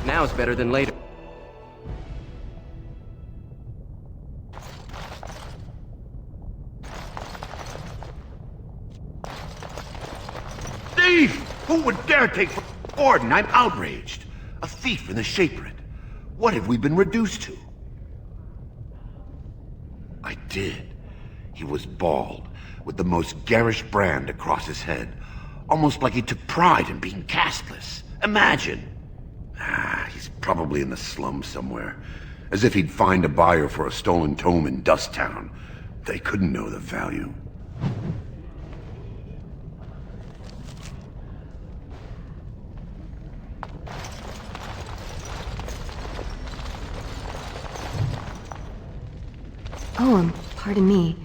Now is better than later. Thief! Who would dare take from Orden? I'm outraged. A thief in the Shapered. What have we been reduced to? I did. He was bald, with the most garish brand across his head. Almost like he took pride in being castless. Imagine! He's probably in the slums somewhere. As if he'd find a buyer for a stolen tome in Dusttown. They couldn't know the value. Oh, pardon me.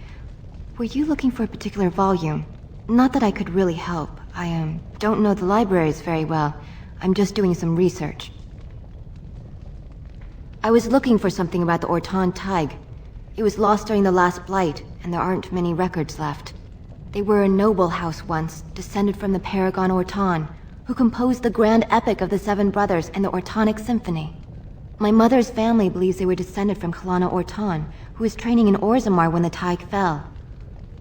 Were you looking for a particular volume? Not that I could really help. I don't know the libraries very well. I'm just doing some research. I was looking for something about the Orton Tig. It was lost during the last Blight, and there aren't many records left. They were a noble house once, descended from the Paragon Orton, who composed the grand epic of the Seven Brothers and the Ortonic Symphony. My mother's family believes they were descended from Kalana Orton, who was training in Orzammar when the Tig fell.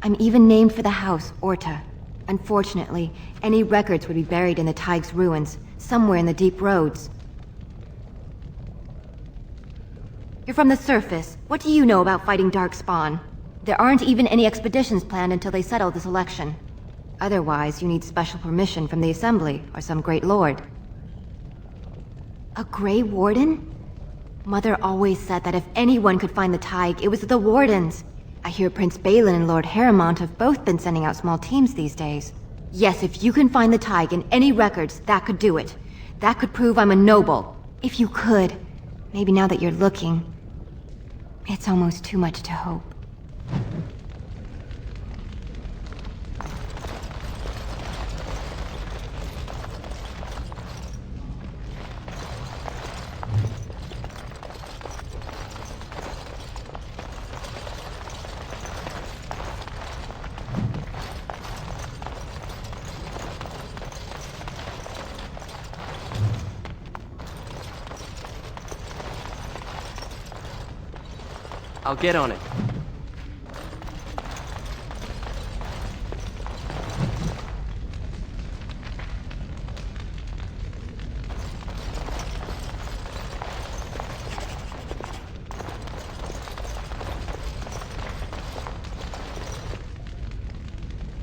I'm even named for the house, Orta. Unfortunately, any records would be buried in the Tig's ruins, somewhere in the deep roads. You're from the surface. What do you know about fighting Darkspawn? There aren't even any expeditions planned until they settle this election. Otherwise, you need special permission from the Assembly or some great lord. A Grey Warden? Mother always said that if anyone could find the Tig, it was the Wardens. I hear Prince Balin and Lord Harrowmont have both been sending out small teams these days. Yes, if you can find the Tig in any records, that could do it. That could prove I'm a noble. If you could. Maybe now that you're looking. It's almost too much to hope. I'll get on it.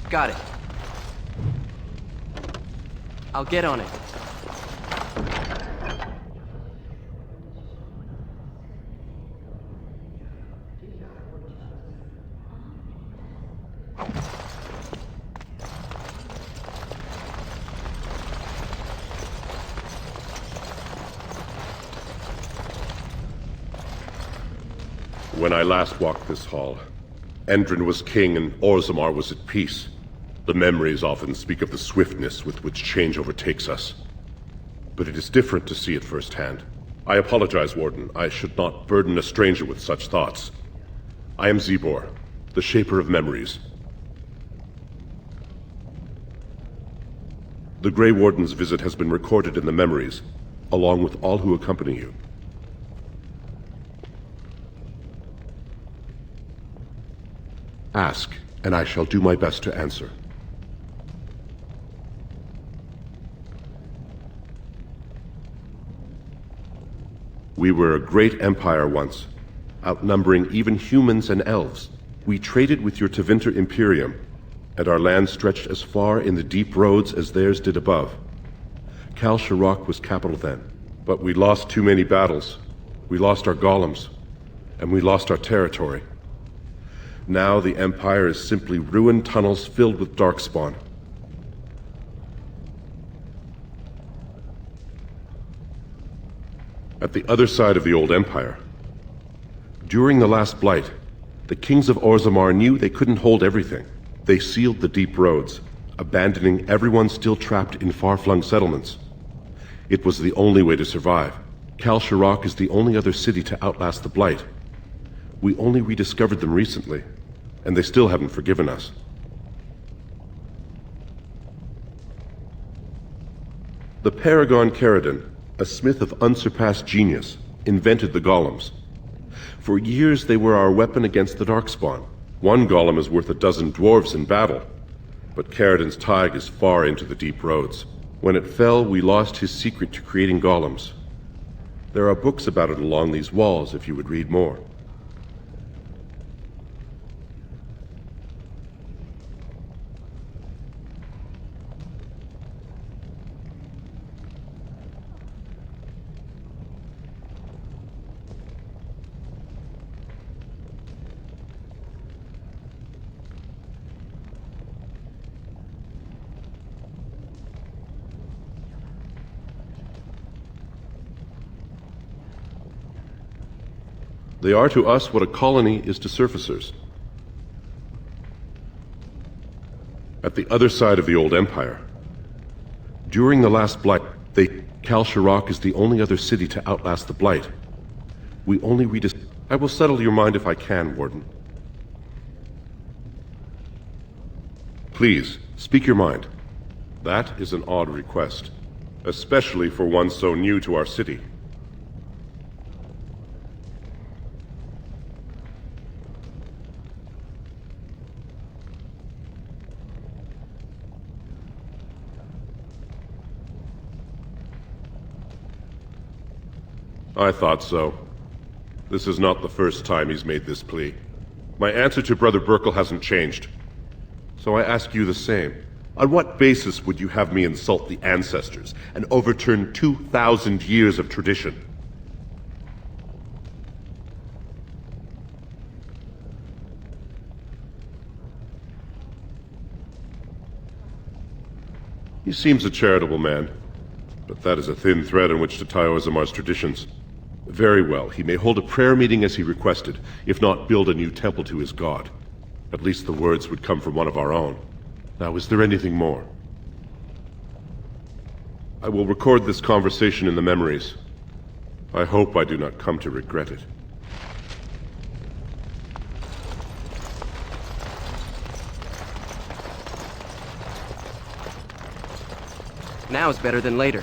Got it. I'll get on it. When I last walked this hall, Endrin was king and Orzammar was at peace. The memories often speak of the swiftness with which change overtakes us. But it is different to see it firsthand. I apologize, Warden. I should not burden a stranger with such thoughts. I am Zebor, the Shaper of Memories. The Grey Warden's visit has been recorded in the memories, along with all who accompany you. Ask, and I shall do my best to answer. We were a great empire once, outnumbering even humans and elves. We traded with your Tevinter Imperium, and our land stretched as far in the deep roads as theirs did above. Kal Sharok was capital then, but we lost too many battles. We lost our golems, and we lost our territory. Now the Empire is simply ruined tunnels filled with Darkspawn. At the other side of the old Empire, during the last Blight, the kings of Orzammar knew they couldn't hold everything. They sealed the deep roads, abandoning everyone still trapped in far-flung settlements. It was the only way to survive. Kal Sharok is the only other city to outlast the Blight. We only rediscovered them recently, and they still haven't forgiven us. The Paragon Caridon, a smith of unsurpassed genius, invented the golems. For years they were our weapon against the Darkspawn. One golem is worth a dozen dwarves in battle, but Caridon's tag is far into the deep roads. When it fell, we lost his secret to creating golems. There are books about it along these walls if you would read more. They are to us what a colony is to surfacers. At the other side of the old Empire, during the last Blight, Kal Sharok is the only other city to outlast the Blight. We only I will settle your mind if I can, Warden. Please, speak your mind. That is an odd request, especially for one so new to our city. I thought so. This is not the first time he's made this plea. My answer to Brother Burkle hasn't changed. So I ask you the same. On what basis would you have me insult the ancestors and overturn 2,000 years of tradition? He seems a charitable man, but that is a thin thread on which to tie Orzammar's traditions. Very well, he may hold a prayer meeting as he requested, if not build a new temple to his god. At least the words would come from one of our own. Now, is there anything more? I will record this conversation in the memories. I hope I do not come to regret it. Now is better than later.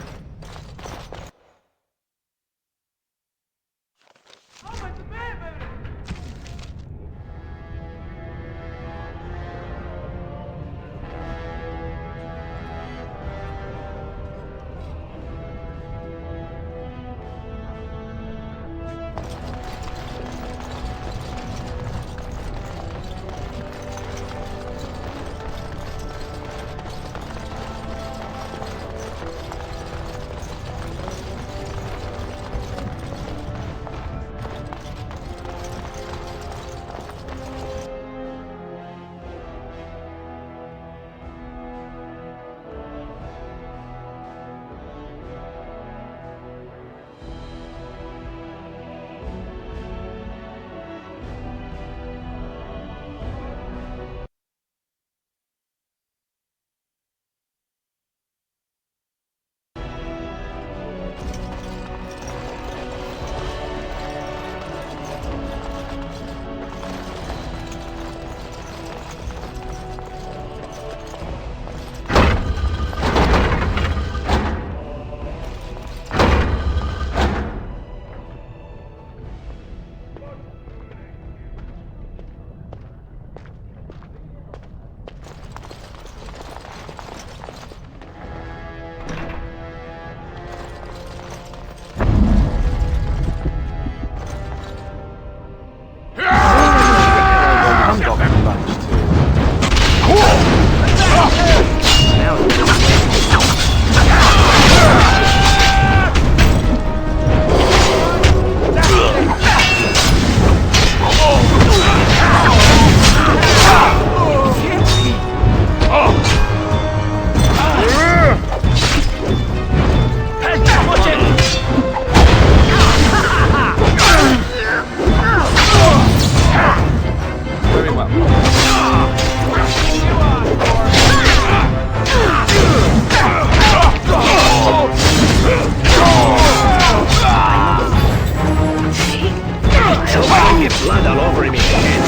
Get blood all over him again.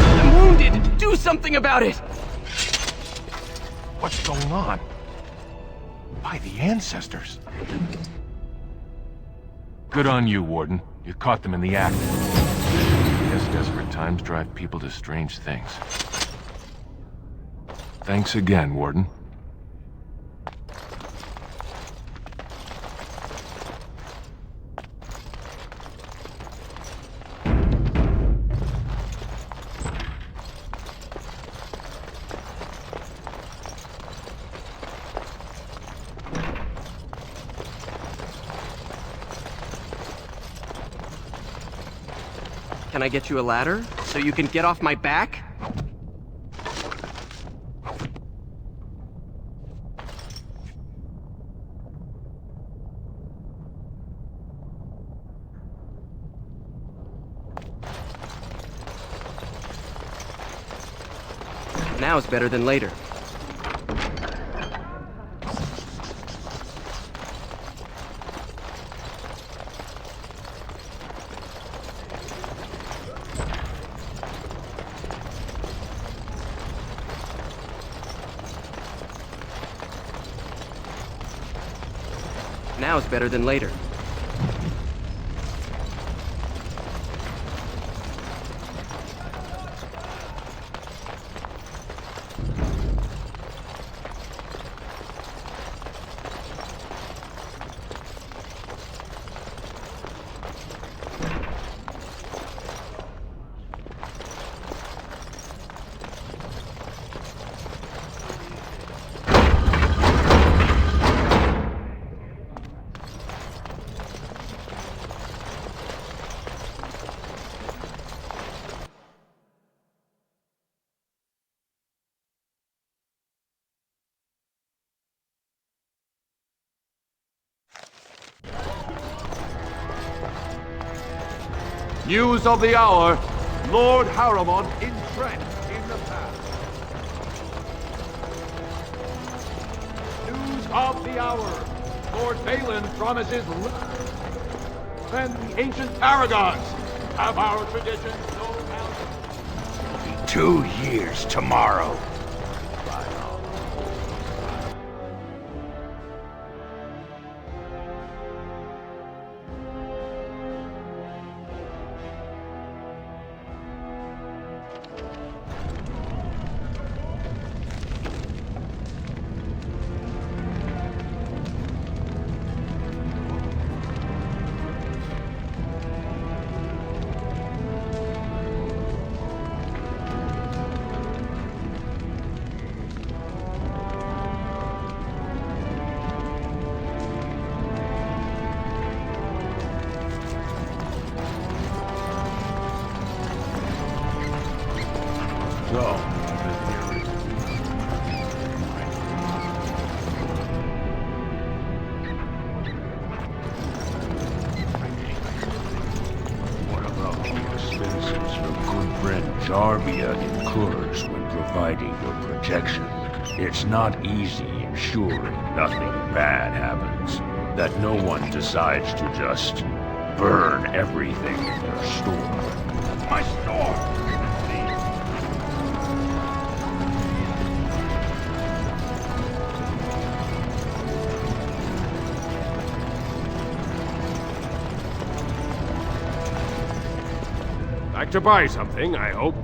I'm wounded! Do something about it! What's going on? By the ancestors. Good on you, Warden. You caught them in the act. I guess desperate times drive people to strange things. Thanks again, Warden. Can I get you a ladder so you can get off my back? Now's better than later. Now's better than later. News of the hour. Lord Haramon entrenched in the pass. News of the hour. Lord Balin promises and the ancient paragons have our traditions no bounds. It'll be 2 years tomorrow. Zarbia incurs when providing your protection. It's not easy ensuring nothing bad happens, that no one decides to just burn everything in your store. My store! Like to buy something, I hope.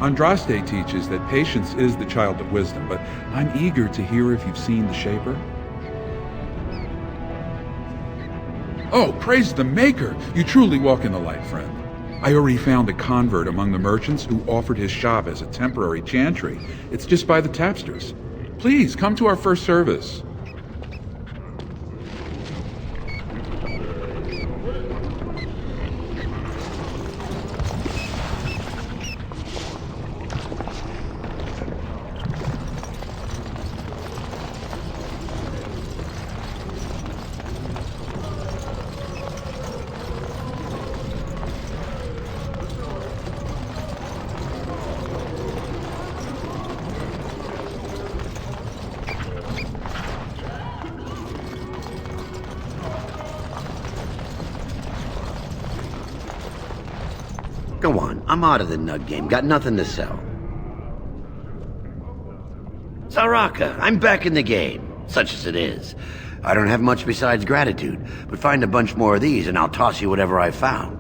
Andraste teaches that patience is the child of wisdom, but I'm eager to hear if you've seen the Shaper. Oh, praise the Maker! You truly walk in the light, friend. I already found a convert among the merchants who offered his shop as a temporary chantry. It's just by the tapsters. Please, come to our first service. Go on, I'm out of the nug game. Got nothing to sell. Saraka, I'm back in the game, such as it is. I don't have much besides gratitude, but find a bunch more of these and I'll toss you whatever I found.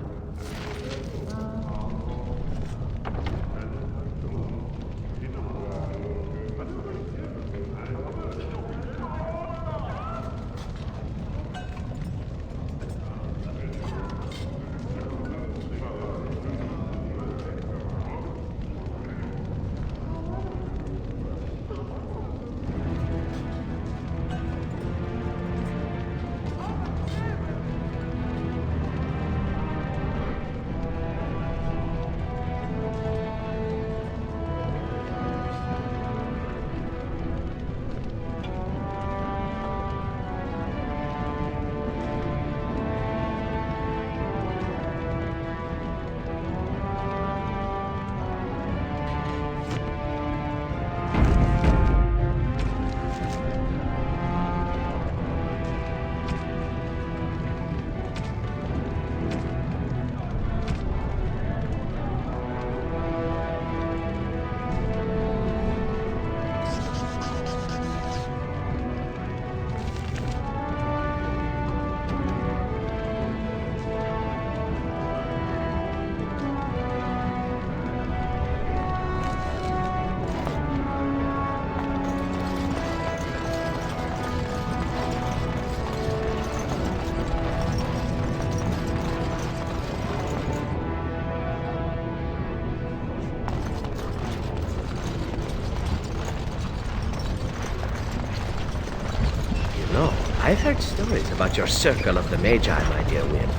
I've heard stories about your Circle of the Magi, my dear Wynn.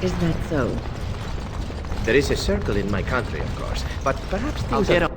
Is that so? There is a circle in my country, of course, but perhaps things I'll get are...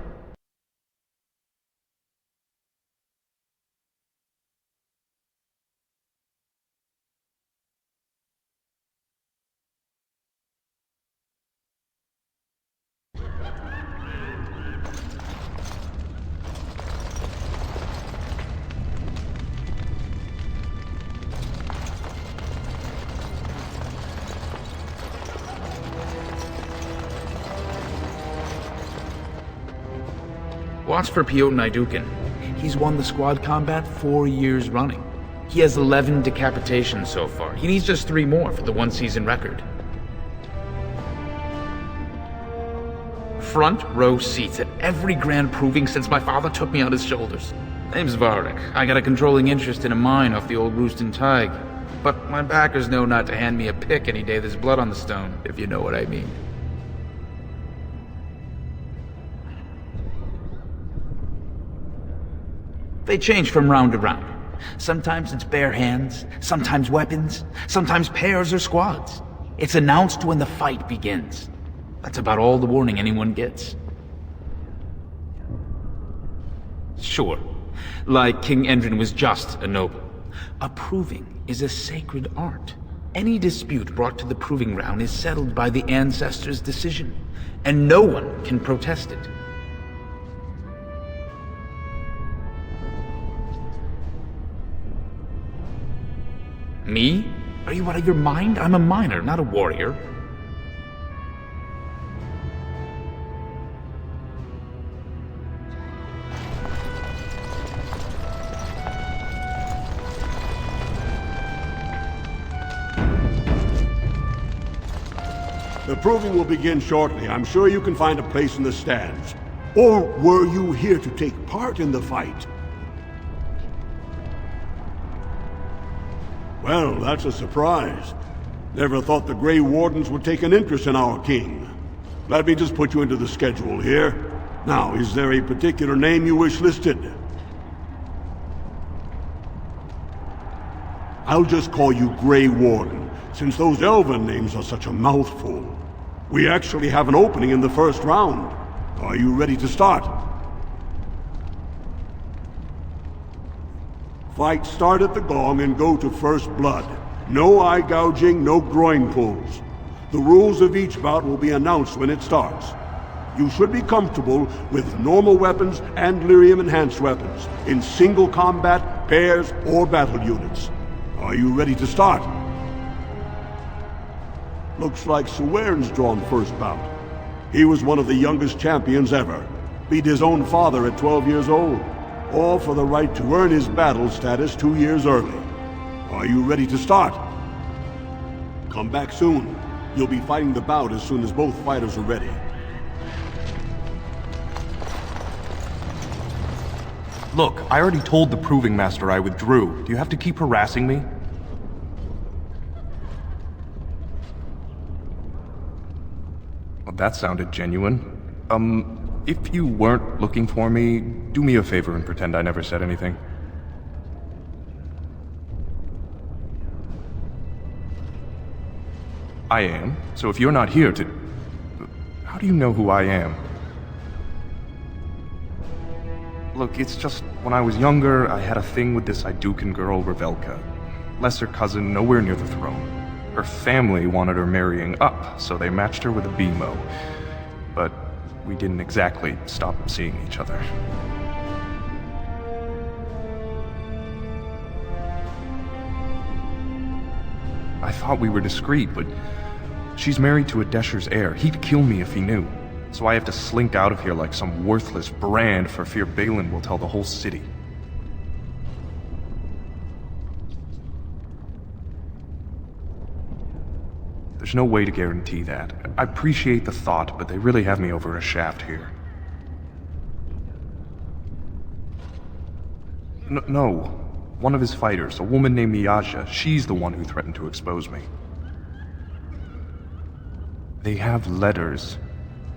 Watch for Piotr Naidukin. He's won the squad combat 4 years running. He has 11 decapitations so far. He needs just 3 more for the one-season record. Front row seats at every grand proving since my father took me on his shoulders. Name's Varric. I got a controlling interest in a mine off the old Roostin Tig. But my backers know not to hand me a pick any day there's blood on the stone, if you know what I mean. They change from round to round. Sometimes it's bare hands, sometimes weapons, sometimes pairs or squads. It's announced when the fight begins. That's about all the warning anyone gets. Sure, like King Endrin was just a noble. A proving is a sacred art. Any dispute brought to the proving ground is settled by the ancestors' decision, and no one can protest it. Me? Are you out of your mind? I'm a miner, not a warrior. The proving will begin shortly. I'm sure you can find a place in the stands. Or were you here to take part in the fight? Well, that's a surprise. Never thought the Grey Wardens would take an interest in our king. Let me just put you into the schedule here. Now, is there a particular name you wish listed? I'll just call you Grey Warden, since those elven names are such a mouthful. We actually have an opening in the first round. Are you ready to start? Fight start at the gong and go to first blood. No eye gouging, no groin pulls. The rules of each bout will be announced when it starts. You should be comfortable with normal weapons and lyrium enhanced weapons, in single combat, pairs, or battle units. Are you ready to start? Looks like Suern's drawn first bout. He was one of the youngest champions ever. Beat his own father at 12 years old. All for the right to earn his battle status 2 years early. Are you ready to start? Come back soon. You'll be fighting the bout as soon as both fighters are ready. Look, I already told the Proving Master I withdrew. Do you have to keep harassing me? Well, that sounded genuine. If you weren't looking for me, do me a favor and pretend I never said anything. I am, so if you're not here to... How do you know who I am? Look, it's just, when I was younger, I had a thing with this Idukan girl, Revelka. Lesser cousin, nowhere near the throne. Her family wanted her marrying up, so they matched her with a BMO. But we didn't exactly stop seeing each other. I thought we were discreet, but she's married to a Desher's heir. He'd kill me if he knew. So I have to slink out of here like some worthless brand for fear Balin will tell the whole city. There's no way to guarantee that. I appreciate the thought, but they really have me over a shaft here. No. One of his fighters, a woman named Miyaja, she's the one who threatened to expose me. They have letters.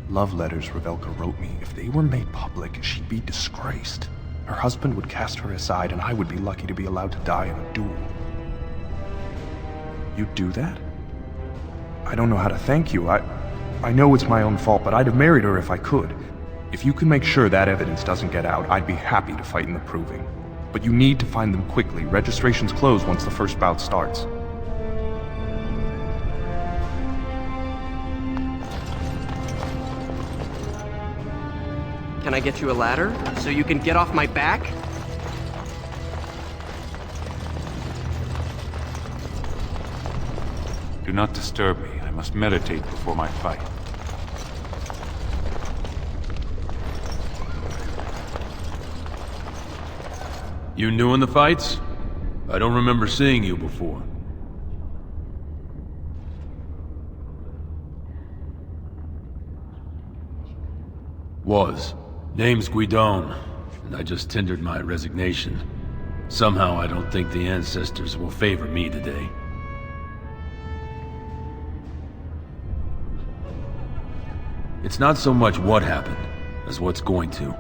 Love letters Revelka wrote me. If they were made public, she'd be disgraced. Her husband would cast her aside, and I would be lucky to be allowed to die in a duel. You'd do that? I don't know how to thank you. I know it's my own fault, but I'd have married her if I could. If you can make sure that evidence doesn't get out, I'd be happy to fight in the Proving. But you need to find them quickly. Registrations close once the first bout starts. Can I get you a ladder so you can get off my back? Do not disturb me. I must meditate before my fight. You new in the fights? I don't remember seeing you before. Was. Name's Guidon, and I just tendered my resignation. Somehow I don't think the ancestors will favor me today. It's not so much what happened, as what's going to.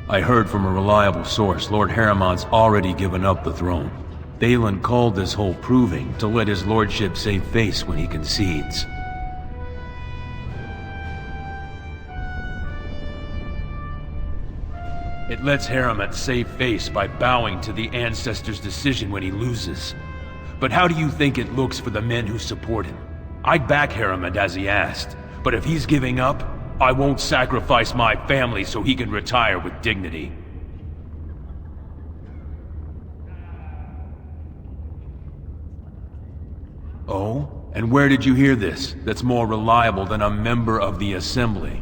I heard from a reliable source Lord Harriman's already given up the throne. Balin called this whole Proving to let his lordship save face when he concedes. It lets Harriman save face by bowing to the ancestors' decision when he loses. But how do you think it looks for the men who support him? I'd back Harriman as he asked, but if he's giving up, I won't sacrifice my family so he can retire with dignity. Oh? And where did you hear this that's more reliable than a member of the Assembly?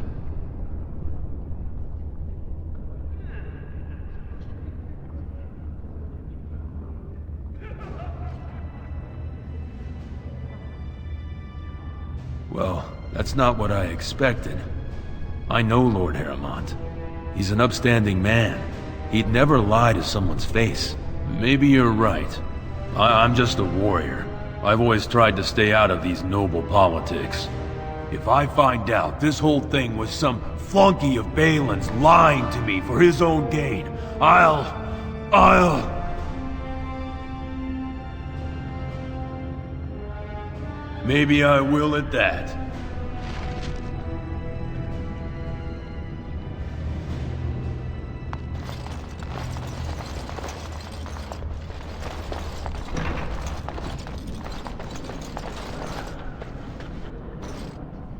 Well, that's not what I expected. I know Lord Harriman. He's an upstanding man. He'd never lie to someone's face. Maybe you're right. I'm just a warrior. I've always tried to stay out of these noble politics. If I find out this whole thing was some flunky of Balin's lying to me for his own gain, Maybe I will at that.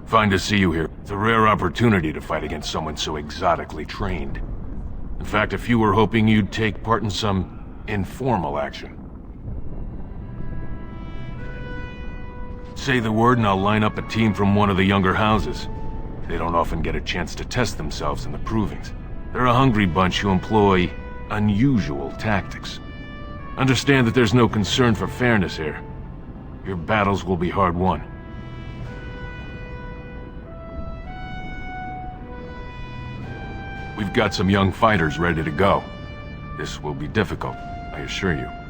Fine to see you here. It's a rare opportunity to fight against someone so exotically trained. In fact, a few were hoping you'd take part in some informal action. Say the word and I'll line up a team from one of the younger houses. They don't often get a chance to test themselves in the provings. They're a hungry bunch who employ unusual tactics. Understand that there's no concern for fairness here. Your battles will be hard won. We've got some young fighters ready to go. This will be difficult, I assure you.